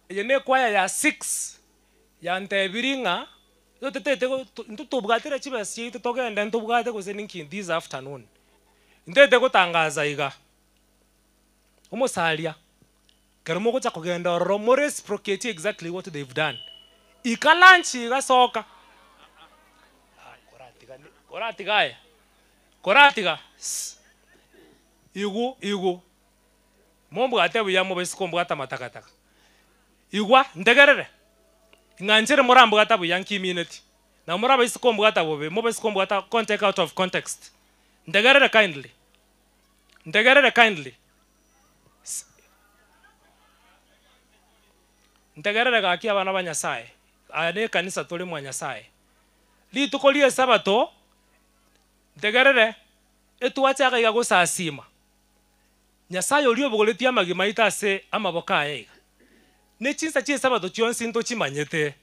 Yene kwaya ya 6 ya ntebiringa yo tetete ntutubwatira chibasi tutogenda ntubwate kuseninki this afternoon. Ndete kutangaza iga. Omosalia. Kermo kucha kugenda oro mo reciprocate exactly what they've done. Ikalanchi igasoka. Koratiga. Igu. Mombo atebu ya mobe sikombo ata matakataka. Igwa ndegerere. Nganjere morambo ata bu yanki minute. Na moraba isikombo ata bobe, mobe sikombo ata context out of context. Ndegerere kindly. Ntegerere gaki abana ba Nyasaye. Ane kanisa tole mwa Nyasaye. Litukolie sabato. Ntegerere etuacha ga go sasima. Nyasaye olio bogoletia magima itase amaboka aiga. Ne chinsa chi sabato chionsi ndo chimanyete.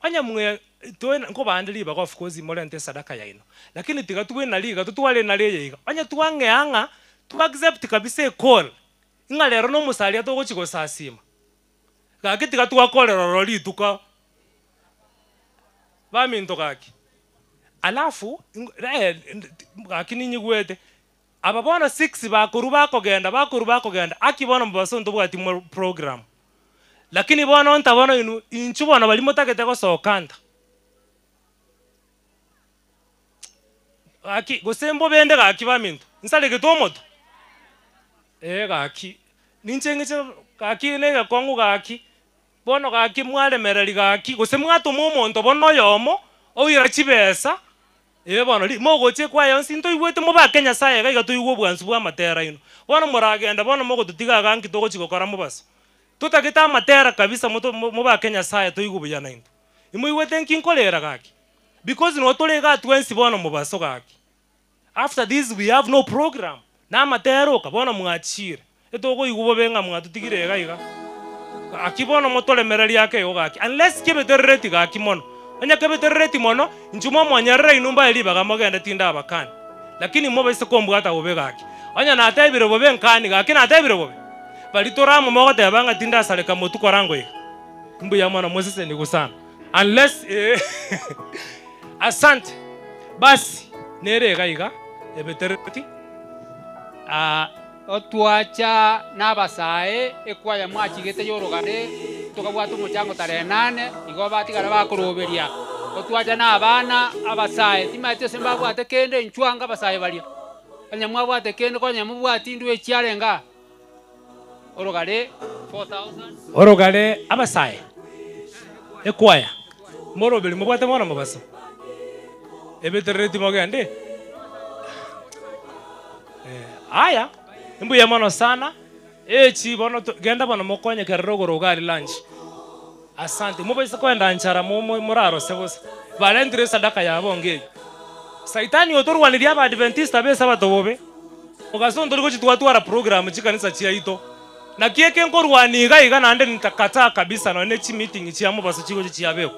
Anya mwe to ko bandili ba of course molente sadaka yaino. Lakini tigatuwe na liga tutwale na leye. Anya tuange anga tu accept kabisa call. Ingalero no musalia to gochiko sasima. Gaki tigatuwa kolero roli tuka. Ba minto gaki. Alafu gaki ninyi gwete. Ababona 6 bakuru bakogenda akibona mubaso ndo bwati program. Lakini bona ontabona inu inchubona balimo takete ko sokanda. Aki gosembo bende gaki baminto. Nsale getomoto. Gaki. Ninchengece gaki nega kongu gaki. Bono gaki mwale merali gaki gosemwato momonto bono yomo oyira chibesa. Bono mogoche kwa yonsi nto igwete mo ba Kenya saye ga tuyugo bwansu bwa matera ino. Bono moragenda bono mogo tutiga ganki togo chigokora mubaso. Tutakita matera kabisa mo ba Kenya saye tuyugo buyana ino. Imo igwete nkinkolera gaki. Because no tolega 20 bono mubaso gaki. After this we have no program. Na matero ka bono mwachire. Etogo igubo benga mwatutigire gaiga. Akibono motole merali yake yo gaki. Unless kebeterreti gaki mono. Anya kebeterreti mono nchumo mwanyarra inumba eliba gamagenda tinda abakani. Lakini mobe sekombu ata obe gaki. Anya na atebire bobe nkani gaki na atebire bobe. Balitora mo mogote yabanga tinda saleka motuko rango ye. Mbu ya mwana Moses ni gusana. Unless asante. Basi nere gaiga ebeterreti. Otwacha nabasae ekwaya mwachigete yorogane tukabwatu muchango tare 8 igo batigara bakuroberia otwacha nabana abasae timate semba bwate kende nchwanga abasae balia anyamwa bwate kende konya mubwati ndwe chiarenga orogare 4000 orogare abasae ekwaya morobeli mubwate mwana mubasa ebeterreti mogende aya Mbu ya mano sana. Echi bono genda bono mokonye kerrogo rogari lunch. Asante. Mubo isa kwenda nchara muraro sebose. Valentire sadaka ya bonge. Saitani otorwaniria ba Adventista be sabato bobe. Ogaso ndoriko chitwatwara program chikanisa chia ito. Na kieke nkorwaniga iga nande nitakata kabisa no nechi meeting chia mubaso chigo chia beko.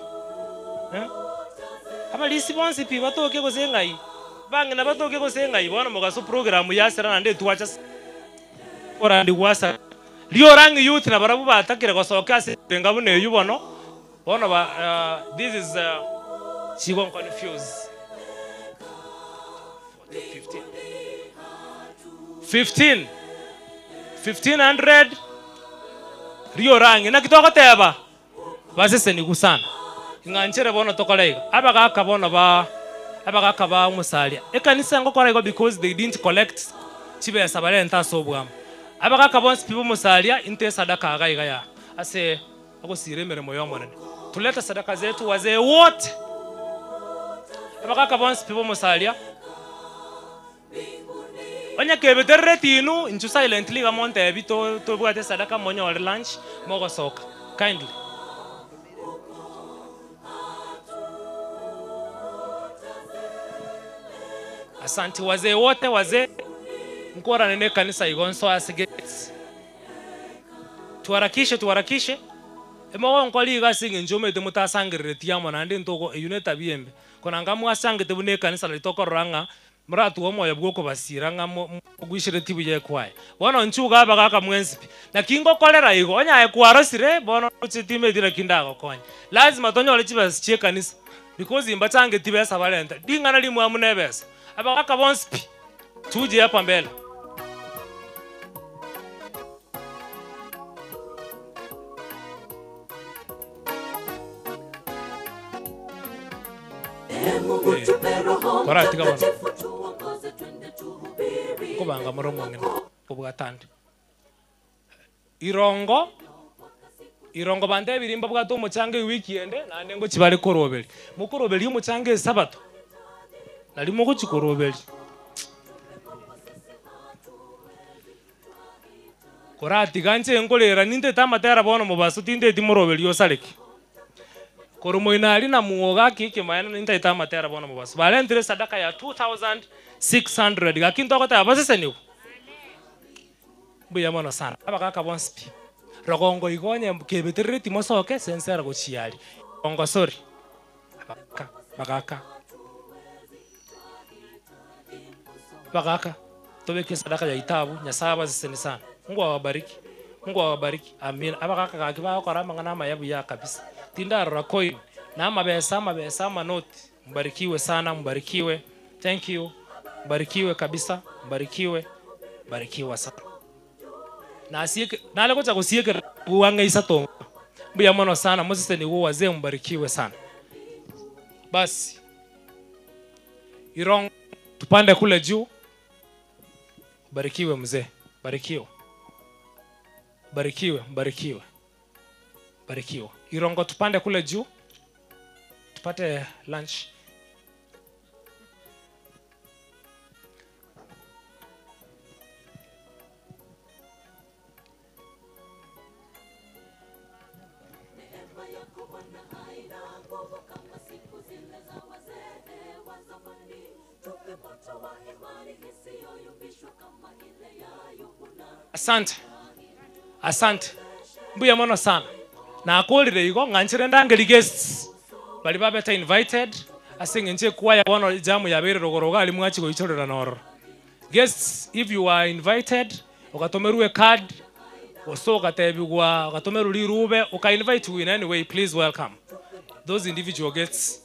Aba response pi batoke gosengai. Bangi na batoke gosengai bono mogaso program ya sera nande tuacha orandi wasa liyo rangi youth na barabu batakire gosoka senga bune yubono bono ba this is she won't confuse 1500 liyo rangi na kitoko teba basese ni gusana nganchere bono tokolega abaga akabono ba abaga akaba umusalia ekanisa ngo korego because they didn't collect chibesa balenta sobwam abaga kabonsi pibo musalia inte sadaka agaiga ya ase agosire meremo yomonene tuleta sadaka zetu wazee wote abaga kabonsi pibo musalia onya kebeterreti inu inchu silently gamonte ebito to bwate sadaka monyo or lunch mogo soka kindly asante wazee wote wazee Nkora nene kanisa igonso asigeti. Tuwarakishe. Ema nkoli igasinge njome mutasangirire tiyamo nande ntoko uneta biembe. Kona ngamu asangete bune kanisa litoko ranga muratu omo yabwoko basiranga gwishire tibu ye kwaye. Bono nchuga abaga kamwensipi. Na kingo kolera igo onya ekwarosire bono chitime dire kindago konya. Lazima tonyole chibasi che kanisa because imbatange tibesa valenta. Dingana limu amunebesa. Abaga kabonsipi. Tuje hapa mbele. Kora tika bono. Kubanga moromo ngene. Kubwatande. Irongo bande birimba bwato muchange weekend na nengo kibale korobeli. Mukorobeli umuchange sabato. Nali muko chikorobeli. Korati ganche enkolera ninde tamatera bono mubaso tinde timorobeli yosaleki. Korumo inali na muoga kike mayana ninde tamatera bono mubaso. Balentre sadaka ya 2600 gakinto kota abasese niwo. Buya mono sana. Abakaka bonspi. Rogongo igonye kebetere timosoke sensera go chiali. Ongo sorry. Bagaka. Tobeke sadaka ya itabu nyasaba ziseni sana. Mungu awabariki. Mungu awabariki. Amin. Abakaka kakiba ko rama ngana mayabu ya kabisa. Tinda rakoi na mabesa manoti. Mbarikiwe sana, mbarikiwe. Thank you. Mbarikiwe kabisa, mbarikiwe. Barikiwa sana. Na asiyeke nale kocha kusiyeke uanga isato. Mbuya mono sana Moses ni wao wazee mbarikiwe sana. Basi Irong tupande kule juu. Barikiwe mzee, barikiwe. Barikiwe. Irongo tupande kule juu. Tupate lunch. Asante. Mbuya mono sana. Na akolire igo nganchire ndangeli guests. Bali babeta invited. Asinge nche kuwa bono jamu ya bere rogoroga ali mwachi go ichorera noro. Guests, if you are invited, ukatomerwe card, osoka tebigwa, ukatomeru lirube, uka-invite you in any way, please welcome. Those individual guests.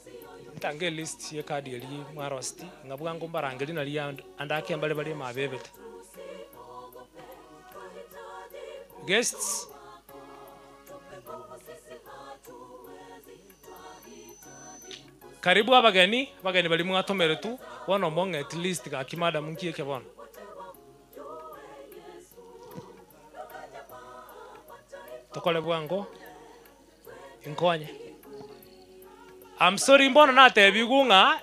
Ntange list ye card yeli mwarosti. Ngabuga ngombarangeli na liya andake mbale mabebete. Guests, karibu abageni bali mwatomere tu bono monge at least ka kimada munkie ke bono. Tokole bwango inkonye. I'm sorry mbono nate bigunga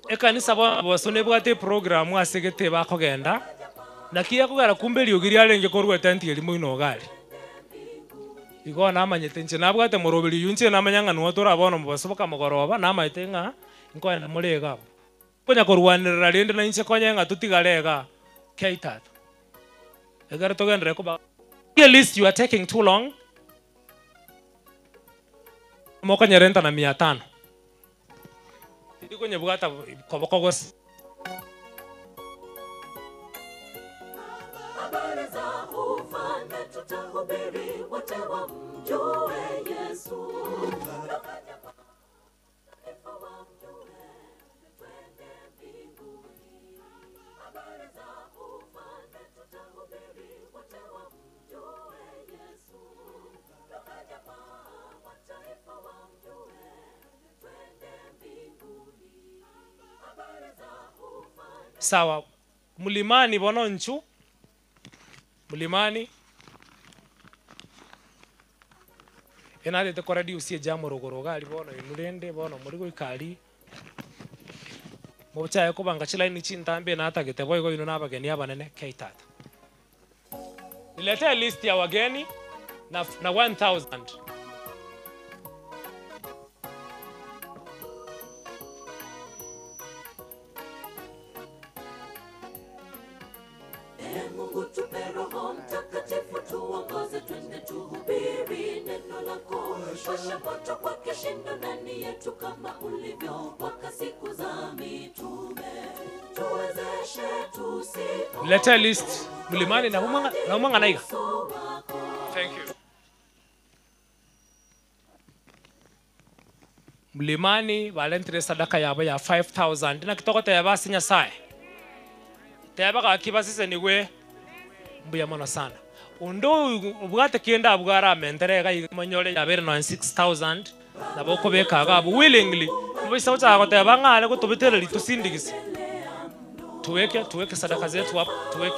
ekanisa bosone bwate program asegete bakogenda. Nakia kugara kumbeli ogiri alenge korwa tanti eli muino gali. Igo na amanyete nche nabwate morobeli yunche na manyanga nuotora bono mbasoboka mogoroba na amaitenga inko na mulega. Konya korwanira rende na nche konyenga tutigalega keitata. Egara togendere ko ba. List you are taking too long. Moka nyerenta na 500. Ndiko nyebugata kobokogos. Sawa. Mulimani bono nchu. Mulimani. Enade te koradi usie jamu rogoroga ali bono inurende bono murigo ikali. Mocha yako banga chila ini chintambe na hata gete boy go ino nabageni abanene keitata. Niletea list ya wageni na 1000. Mungu tupe Roho Mtakatifu tuongoze twende tuhubiri neno lako. Washa moto kwa kishindo ndani yetu kama ulivyowaka siku za mitume. Tuwezeshe tusipo. Letter list Mulimani na umanga naiga. Thank you. Mulimani valentre sadaka yabo ya 5000 na kitoko teba sinya sai. Teba ka kibasise niwe mbuya mono sana. Undo ubwate kienda abugara mentere ga manyole ya bere 96000 na boko beka ga willingly Obisa ucha kote bangale ko tubitele litusindikise. Tuweke sadaka zetu hapo, tuweke.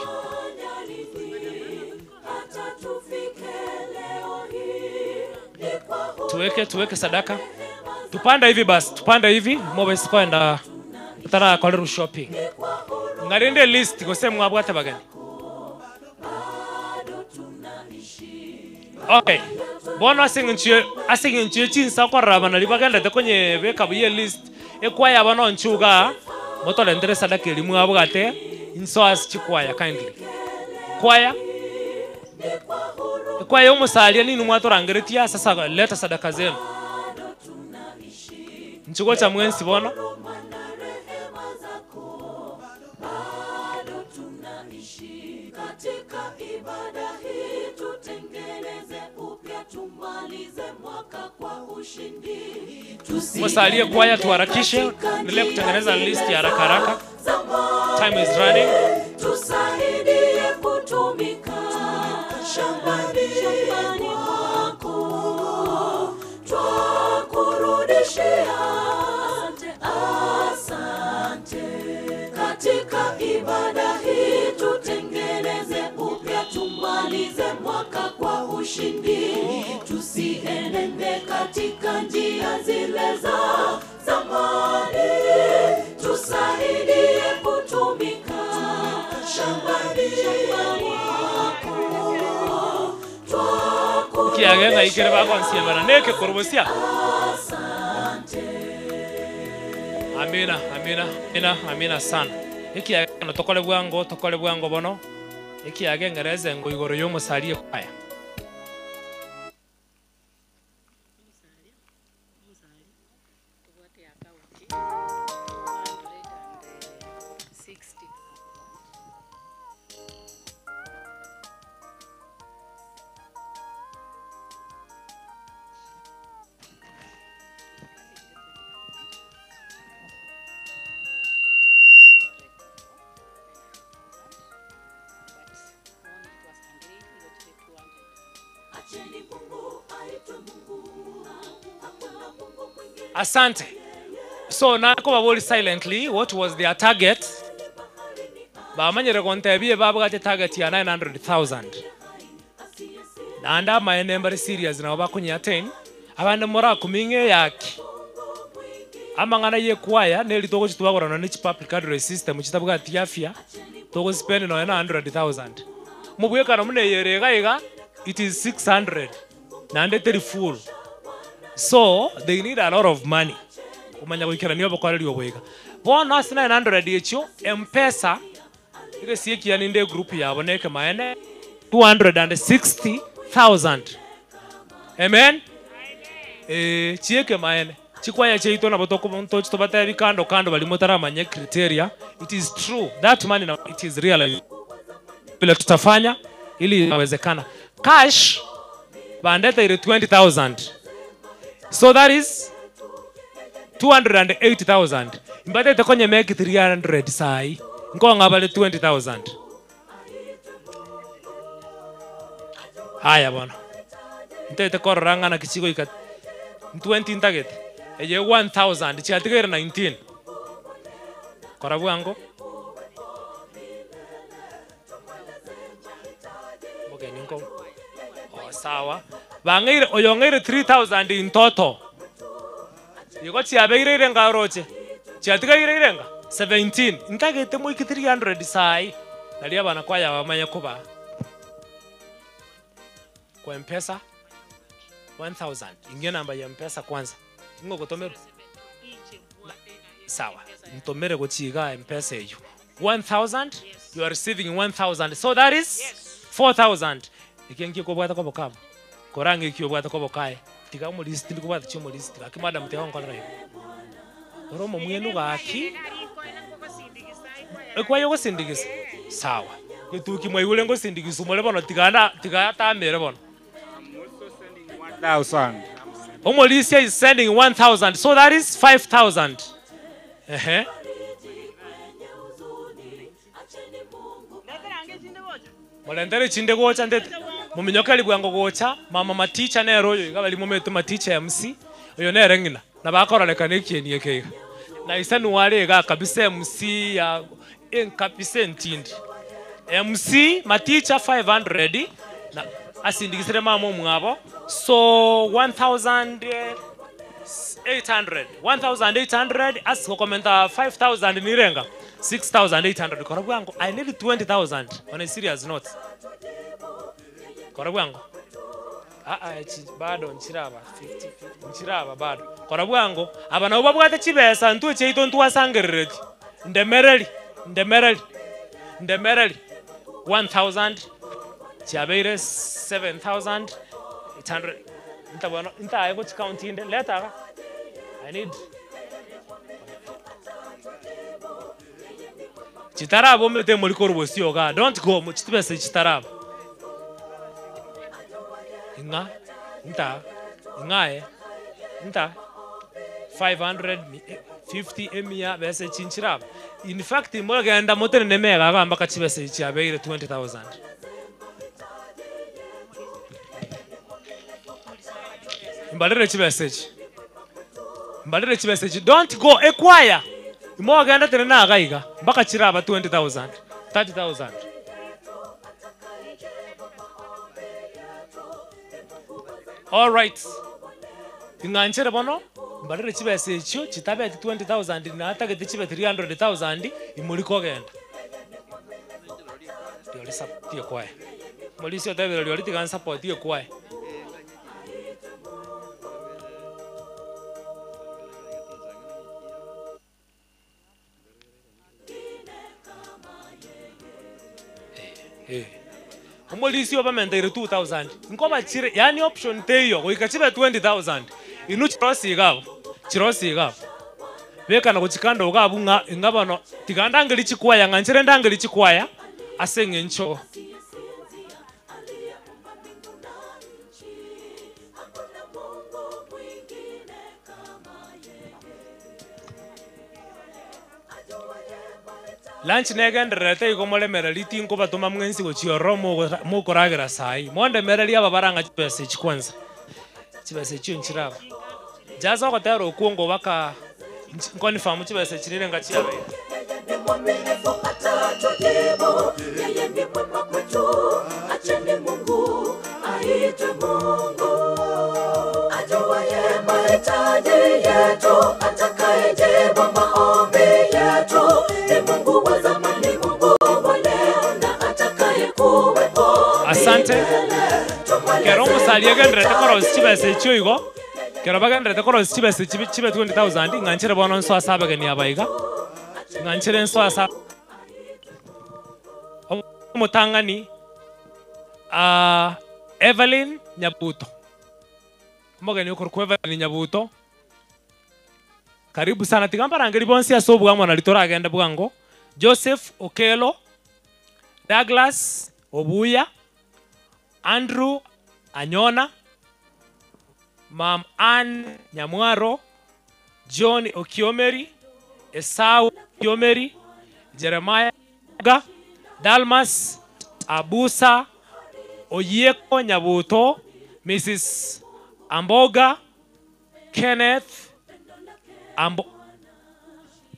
Tuweke sadaka. Tupanda hivi basi, tupanda hivi, mobe sikwenda tara kwa shopping. Ngarende list ko semu abwate bagani. Okay. Bono asinginchie chinsa kwa rabana libaganda te konye beka buye list ekwaya bano nchuga moto lendere sadaka elimu abwate inso as chikwaya kindly. Kwaya umusalia nini mwatorangeretia sasa leta sadaka zenu. Nchugo cha mwensi bono. Katika ibada hii tutengeneze upya, tumalize mwaka kwa ushindi. Musalie kwaya tuharakishe, nile kutengeneza list ya haraka. Time is running. Tusaidie kutumika shambani mwako, twakurudishia asante. Katika ibada hii tutengeneze upya, tumalize mwaka kwa ushindi. Tusienende katika njia zile za zamani, tusaidie kutumika shambani mwako, twakurudishia Kiagenga ikere bakonsia bana neke korbosia. Amina sana. Iki ageno tokole bwango bono. Iki agengereze ngo igoro yo musalie kwaya. Asante. So nako baboli silently what was their target? Bamanyere kontebie babugate target ya 900,000. Nanda maenembari serious na bakunya 10 abande mora kuminge yaki. Amangana ye kwaya neli togo chitwagorana ni public address system chitabuga tiafia togo spend no 900,000. Mubuyeka no mune yerega it is 600. Nande teri full. So they need a lot of money. Umanya kuikira niyo bakora liyo bwega. Bona 900 yecho M-Pesa ile sieki ya ninde group ya boneke maene 260,000. Amen. Chieke maene. Chikwaya cheito na botoko bonto chitobata bikando kando bali motara manye criteria. It is true. That money now it is real. Bila tutafanya ili inawezekana. Cash bandeta ile 20,000. So that is 280,000. Mbate tekonye make 300 sai. Ngonga bale 20,000. Haya bwana. Ntete koranga na kichigo ika 20 target. Eje 1,000 chiatigere 19. Korabu ango. Okay, ninko. Oh, sawa. Bangire oyongere 3,000 in total. Yuko chiabeire renga roche. Chiatigere renga 17. Ntagete mu 300 sai. Nalia bana kwaya bamanya kuba. Kwa M-Pesa 1,000. Ingia namba ya M-Pesa kwanza. Ngo gotomero. Sawa. Ntomere gochiga M-Pesa eyo. 1,000 you are receiving 1,000. So that is 4,000. Ikengi ko bwata ko bokabo. Korange kyo bwata ko bokae. Tika mu list ndi ko bwata chimo list. Aki madam te hon kolra. Oromo mwenu gaki. Ekwa yogo sindigisa. Sawa. Ketuki mwayule ngo sindigisa mole bono tika ta mere bono. 1,000. Omolisia is sending 1,000. So that is 5,000. Molendere chinde gocha ndete. Muminyoka libwango gocha mama maticha nero yo gabali mometo maticha MC. Oyo nerengina. na bakororeka nekienie keiga na isa nuwarega kabisa MC ya kabisa ntindi MC maticha 500 na asindigisire mamo mwabo so 1800 asiko komenta 5000 nirenga 6800 korabwango I need 20000 on a serious note korabwango bado nchiraba 50 nchiraba bado korabwango abana ubabwate chibesa ntu cheito ntu wasangerereti ndemereli 1000 chabeire 7800 ntabona ntaye ko count inde leta I need chitarabo mete muri korbosi oga don't go mu chitibese chitarabo inga nta 550 emia bese chinchirabo in fact mo genda motere nemega gamba kachibese chabeire 20000 Mbalere chibese don't go acquire mo ganda tena na gaiga mpaka chiraba 20000 30000 all right inganchere bono mbalere chibese icho chitabe 20000 na target chibe 300000 imuliko genda yoli saptie kwae molisio tabe yoli tigan support ye kwae Umolisi oba mendere 2000 ngoba chire yani option teyo uikachibe 20000 inu chirosi igabo beka na kuchikanda ugabu ngabano tiganda ngeli chikwaya nganchere ndangeli chikwaya asenge ncho lunch negenderete igomole meraliti inko batoma mwensi go chioro mo koragira sai monde merali aba baranga chipese chikwanza chipese chinchiraba jaza ko tero kuongo baka ngoni famu chipese chinire ngachiabe acheni Mungu aitwe Mungu ajuaye mahitaji yetu atakayejibu maombi yetu ni Mungu wa zamani Mungu wa leo na atakayekuwepo. Asante kero musaliyegendere tekoro chibese chiyo kero bagendere tekoro chibese chibe 20000 nganchere bono nso asabe ni abaiga nganchere nso asabe mutangani Evelyn Nyabuto mboga ni kwa Evelyn Nyabuto karibu sana tigambara ngeri bonsi asobu gamwa na litora agenda bwango Joseph Okelo Douglas Obuya Andrew Anyona Mam Ann Nyamwaro John Okiomeri Esau Okiomeri Jeremiah Dalmas Abusa Oyeko Nyabuto Mrs. Amboga Kenneth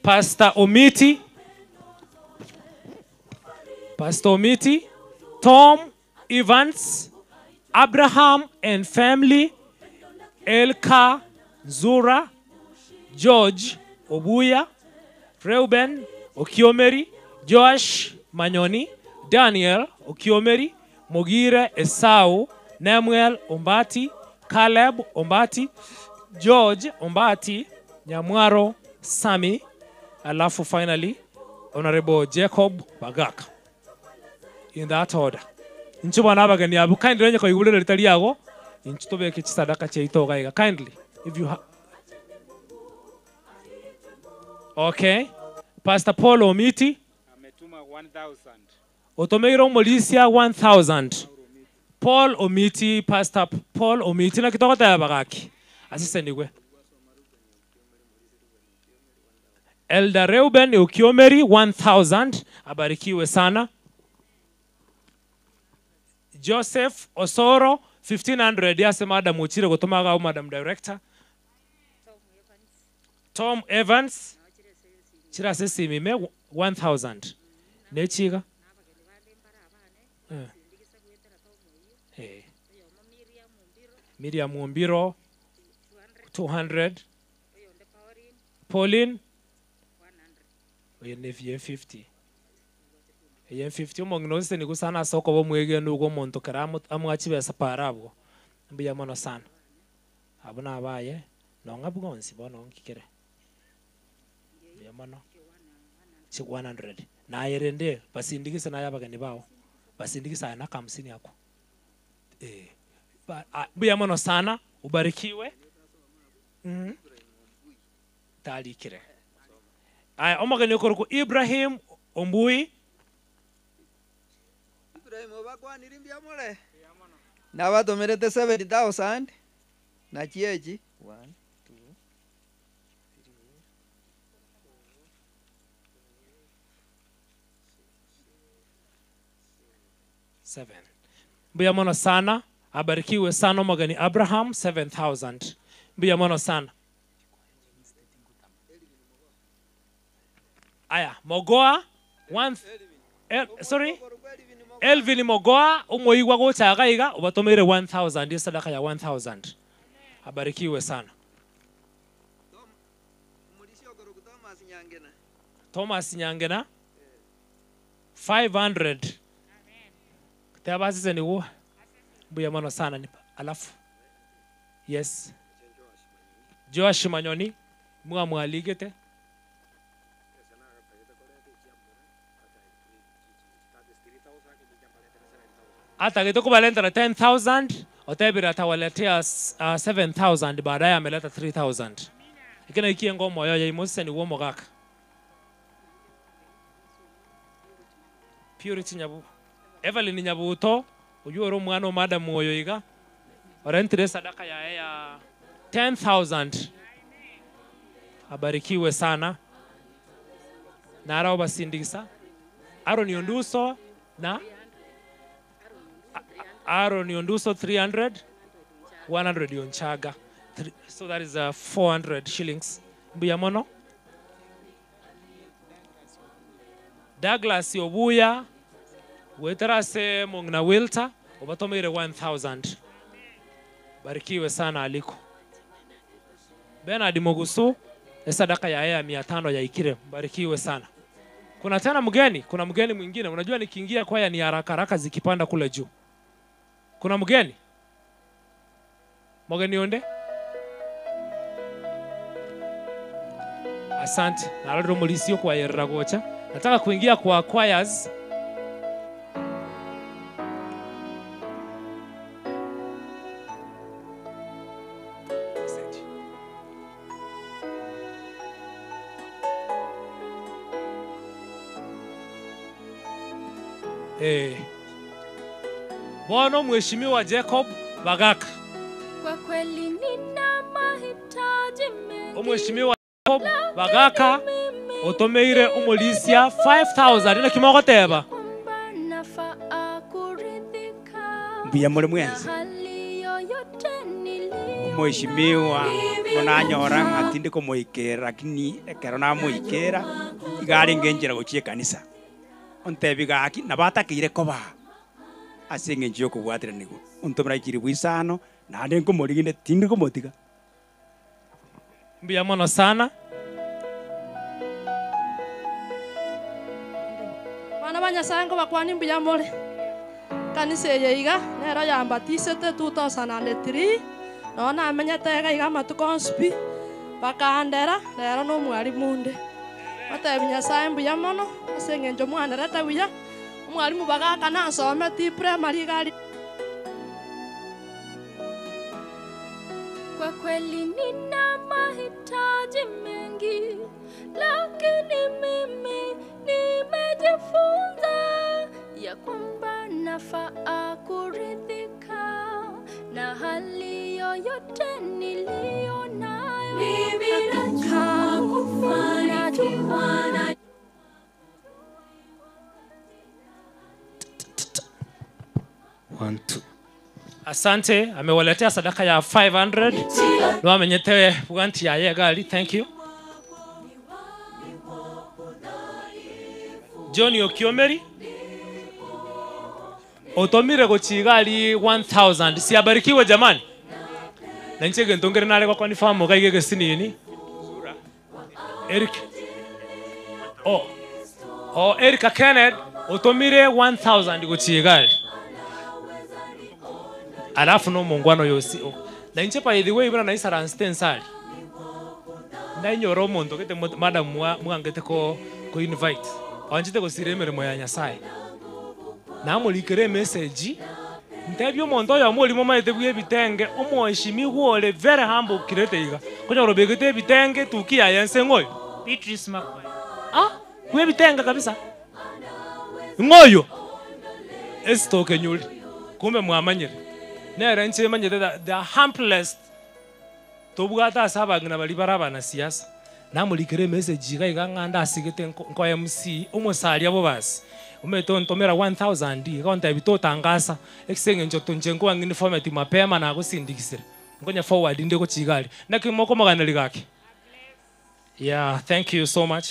Pastor Omiti Tom Evans Abraham and family Elka Zura George Obuya Reuben Okiomeri Josh Manyoni Daniel Okiomeri Mogire Esau Nemuel Ombati Caleb Ombati George Ombati Nyamwaro Sami alafu finally Honorable Jacob Bagaka in that order nchuba nabagani abu kindly renye ko igulere litali yago nchutobeke chisadaka cheito gaiga kindly if you okay Pastor Paul Omiti ametuma 1000 Otomeiro Molisia 1000 Paul Omiti Pastor Paul Omiti na kitokota ya bagaki asisenigwe Elder Reuben Okiomeri 1000 abarikiwe sana Joseph Osoro 1500 yase madam uchire kutomaga au madam director Tom Evans chira sesimime 1000 nechiga Miriam Mumbiro 200 Pauline oyenefie 50 eyen 50 umonginose ni kusana soko bo mwege nugo monto karamu amwachibe saparabo mbiya mono sana abuna abaye nonga bgonsi bono nkikere mbiya mono si 100 na yerende basindikisa na yabagani bawo basindikisa na kamsini yako mbiya mono sana ubarikiwe talikire aya omagani okoro Ibrahim Ombui Ibrahim obakwanira mbya mole nabatomerete 70,000 na chiechi 1 2 7 mbiya mono sana abarikiwe sana omagani Abraham 7,000 mbiya mono sana aya Mogoa sorry Elvin Mogoa umoigwa gochaga iga ubatomere 1000 sadaka ya 1000 abarikiwe sana Thomas Nyangena 500 Tabasi ni wo mbuya mono sana nipa alafu yes Josh Manyoni mwa mwaligete ata gito kubalenta na 10,000 otebira atawaletea 7,000 baadaye ameleta 3,000 ikina ikie ngomo yo ya imose ni womo gaka Purity Nyabu Evelyn Nyabuto uyoro mwana madam moyo iga orentire sadaka ya 10,000 abarikiwe sana na arao basindikisa Aaron Yonduso na Aaron Yonduso 300 100 Yonchaga so that is 400 shillings mbuya mono Douglas Yobuya weterase mongna Wilta ubatomere 1000 barikiwe sana aliko Bernard Mogusu sadaka ya 500 ya ikire barikiwe sana kuna tena mgeni kuna mgeni mwingine unajua nikiingia kwaya ni haraka zikipanda kule juu kuna mgeni mgeni onde asante nalado mulisio kwa yerragocha nataka kuingia kwa choirs Bwana mheshimiwa Jacob Bagaka kwa kweli nina mahitaji mengi mheshimiwa Jacob Bagaka otomeire umulisia 5,000 ina kimoko teba mbuya mole mwenzi mheshimiwa onanyora ngatinde ko moikera lakini ekero na moikera igari ngenjera gochie kanisa ontebi gaki nabatakire koba asenge njyo kubwatira nigo ontomra ikiri bwisano na ndenko morigine tindi ko motiga mbuya mono sana bana banyasango bakwani mbuya mole kanisa yeiga nero yambatisete 2003 nona amenyetega iga matukonspi bakandera rero no mwari munde batebinya saimbu ya mono asenge njo mwana reta wiya mwalimu bagaka na asome ti primary gari kwa kweli nina mahitaji mengi lakini mimi nimejifunza ya kwamba nafaa kuridhika na hali yoyote niliyo nayo mimi nataka kufanikiwa na asante amewaletea sadaka ya 500 no amenyete bwanti ya gari thank you John Okiomeri otomire gochigali 1000 siabarikiwe jamani. Na nchege ntongere nare kwa confirm ga igege sinini Eric Eric Kenneth otomire 1000 gochigali. Alafu no mungwano yosi na nche by the way bana naisa ranstensali na nyoro mondo kete madam mwangete ko invite wanjite ko siremere moya Nyasaye na mulikere message ntebyo mondo ya mulimo maite bwe bitenge omoshimi wole very humble kireteiga konya robegete bitenge tukia yense ngoyo Beatrice Makwai kwe bitenge kabisa ngoyo estoke nyuli kumbe mwamanyire nere nche manyire the humblest tobugata saba ngina bali barabana siasa namulikere message ga iganganda asigete nko MC umosali abo basi umetontomera 1000 ikonta bitotangasa eksenge njoto njengo wangini format mapema na kusindikisira ngonya forward ndeko chigali nakimoko magana ligake. Yeah, thank you so much.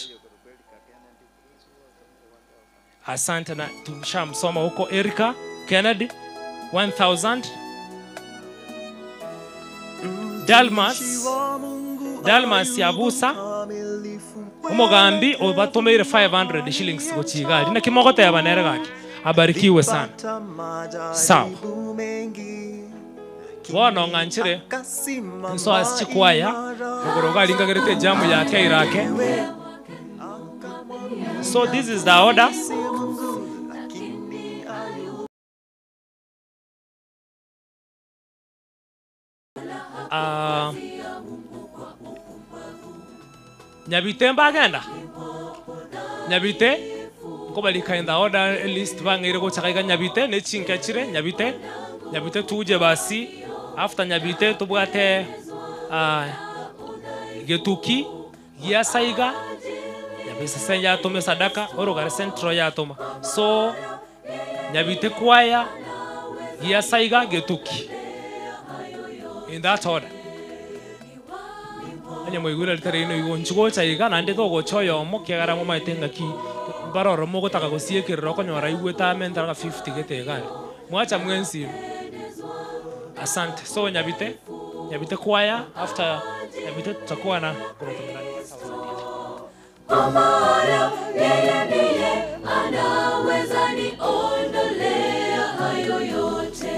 Asante na tumshamsoma huko Erika Kennedy 1000. Dalmas Yabusa Umugambi obatomere 500 shillings go chigali na kimogota yabanere gaki abarikiwe sana. Sawa. Wono nganchire nso asichikwaya ngoroga lingagerete jamu ya Irake. So this is the order. Nyabite mbagenda Nyabite ko bali kaenda order list bangire go chakaika Nyabite ne chinkachire Nyabite tuje basi after Nyabite tubwate Getuki Yasaiga Nyabise senya tome sadaka orogare centro ya toma so Nyabite kwaya Yasaiga Getuki in that order. Anya moigura literino yonchugo chaiga nande to go choyo mo kiagara mo maitenga ki baroro mo gotaka go sieke roko nyora igweta menta ga 50 gete gari mwacha mwensi. Asante. So Nyabite kwaya after Nyabite tutakuwa na Amara yeye ndiye anaweza niondolea hayo yote.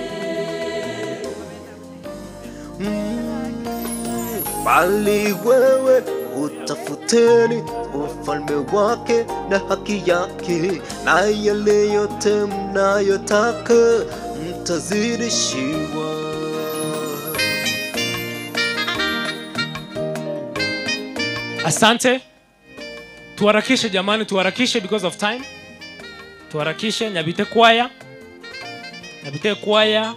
Bali wewe utafuteni ufalme wake na haki yake, na yale yote mnayotaka mtazidishiwa. Asante. Tuharakishe jamani, tuharakishe because of time. Tuharakishe. Nyabite kwaya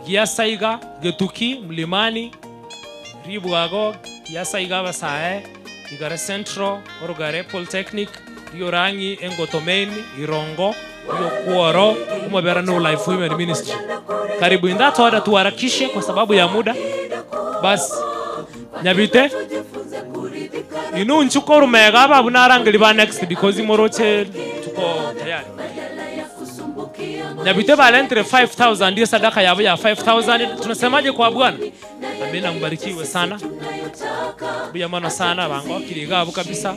Yasaiga Getuki Mlimani Ribuago Yasaiga Basae Igare Centro Orugare Polytechnic Yorangi Engotomeni Irongo Yokuoro Umabera No Life Women Ministry. Karibu in that order. Tuharakishe kwa sababu ya muda. Bas Nyabite inu nchukuru mega babu narangeli ba next because imoroche tuko tayari. Nyabite bale entre 5000 ndio sadaka yabo ya 5000. Tunasemaje kwa Bwana? Amina, mbarikiwe sana. Bia maana sana bango kiligabu kabisa.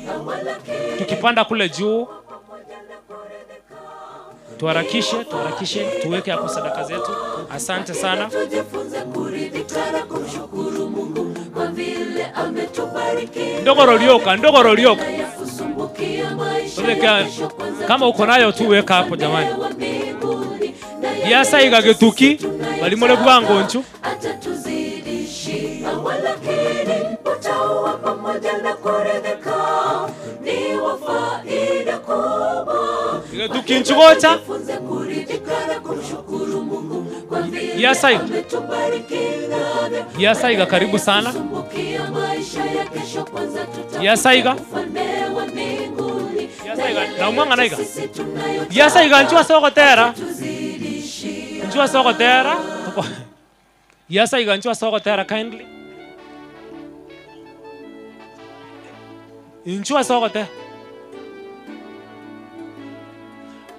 Tukipanda kule juu tuharakishe tuweke hapo sadaka zetu. Asante sana. Ndogoro lioka. Kama uko nayo tu weka hapo jamani. Yasaiga Getuki balimole kubangonchu. Getuki nchugocha. Yasaiga karibu sana. Yasaiga na umanga naiga. Yasaiga nchua sokotera. Yasaiga nchua sokotera kindly. Nchua sokotera.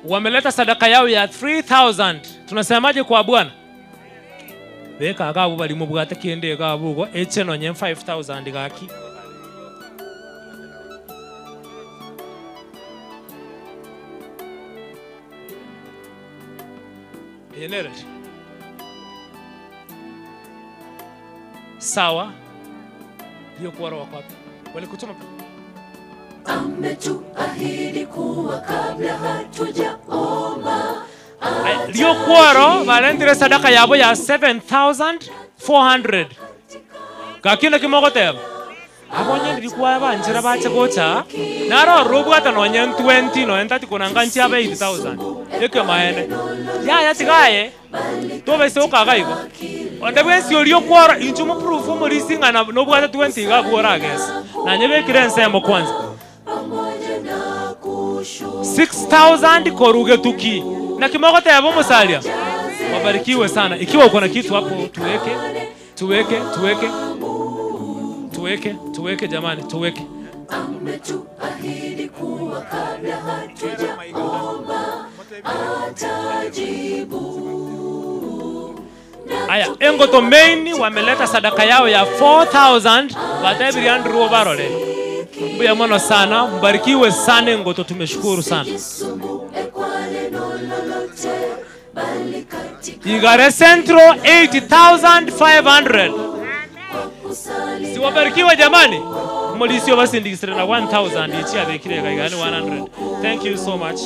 wameleta sadaka yao ya 3000. Tunasemaje kwa Bwana? Beka agabu bali mu bwate kende agabu go echeno nye 5000 gaki. Yenere. Sawa. Hiyo kwa roho kwa. Wale kutuma. Ametuahidi kuwa kabla hatujaomba. Liyo kwaro valendire sadaka yabo ya 7400. Kakina kimoko teba. Abonye ndikuwa banjira bache gocha. Naro robu ata no nyen 20 no entati kunanga nchi aba 8000. Yeke maene. Ya tigaye. To bese okagaiko. Onde bese liyo kwaro inchumo proof mo lisinga na no bwata 20 ga bwora guess. Na nyebe kirense mo kwanza. 6000 koruge tuki. Na kimoko tebo musalia. Wabarikiwe sana. Ikiwa uko na kitu hapo tuweke jamani, tuweke. Ametuahidi kuwa kabla hatujaomba atajibu. Aya, Engoto Main wameleta sadaka yao ya 4000 badebiri andro barole. Mbuya mwana sana, mbarikiwe sana Engoto, tumeshukuru sana. Igare Centro 80,500. Si wabarikiwe jamani. Molisio basi ndikisira na 1000 ichi abekire kaigani 100. Thank you so much.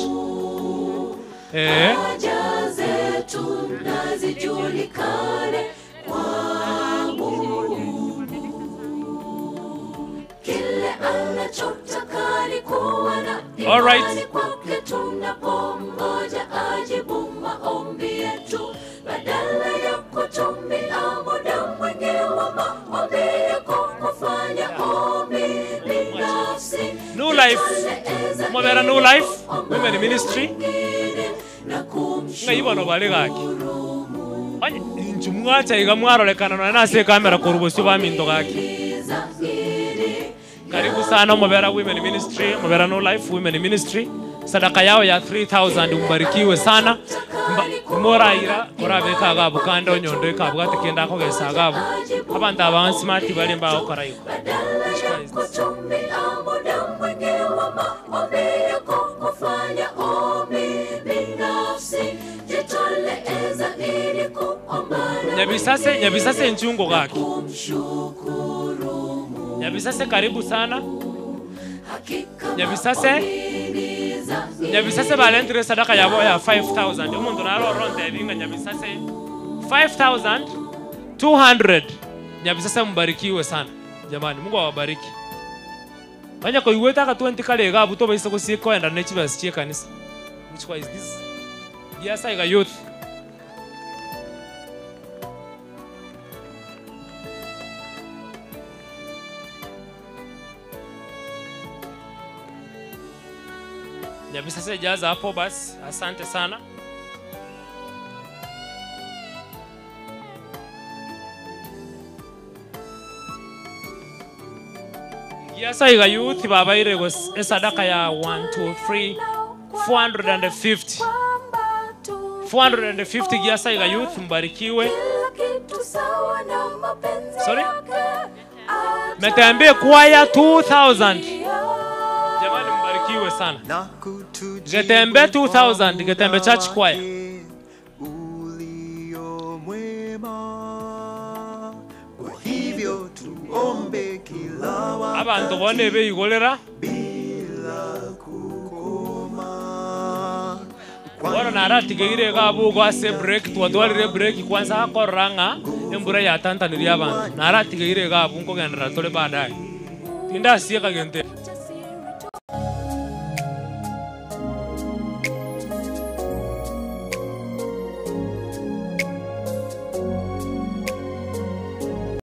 All right. New Life. Mobera New Life. Women Ministry. Nga ibono balegaki. Anye njumwacha igamwaro lekana na se kamera korubosi ba mindo gaki. Karibu sana Mobera Women Ministry, Mobera No Life Women Ministry. Sadaka yao ya 3000 mbarikiwe sana. Moraira orabeka agabu kando nyondo ikabwate kenda ko gesa agabu. Abanda abansi mati bali mba okarayo. Nyabisase nchungo gaki. Nyabisase karibu sana. Nyabisase balendire sadaka yabo ya 5000. Umuntu naro ronde binga Nyabisase 5200. Nyabisase mbarikiwe sana. Jamani, Mungu awabariki. Banya ko iweta ka 20 kale gabu to bayise ko siko enda nechi basiye kanisa. Which one is this? Yes, I got youth. Nyabisase jaza hapo basi. Asante sana. Yes, I got youth. Baba ire was sadaka ya 1, 2, 3, 450. 450 yes, I got youth. Mbarikiwe. Sorry? Metembe kwaya 2000. Jamani mbarikiwe sana. Getembe 2000, Getembe Church Choir. Abantu bone beyigolera. Wara narati geire gabu gwase break twadwalire break kwanza hakoranga embura ya tanta niri abantu. Narati geire gabu ngo gendera tole baadaye. Tinda sieka gente.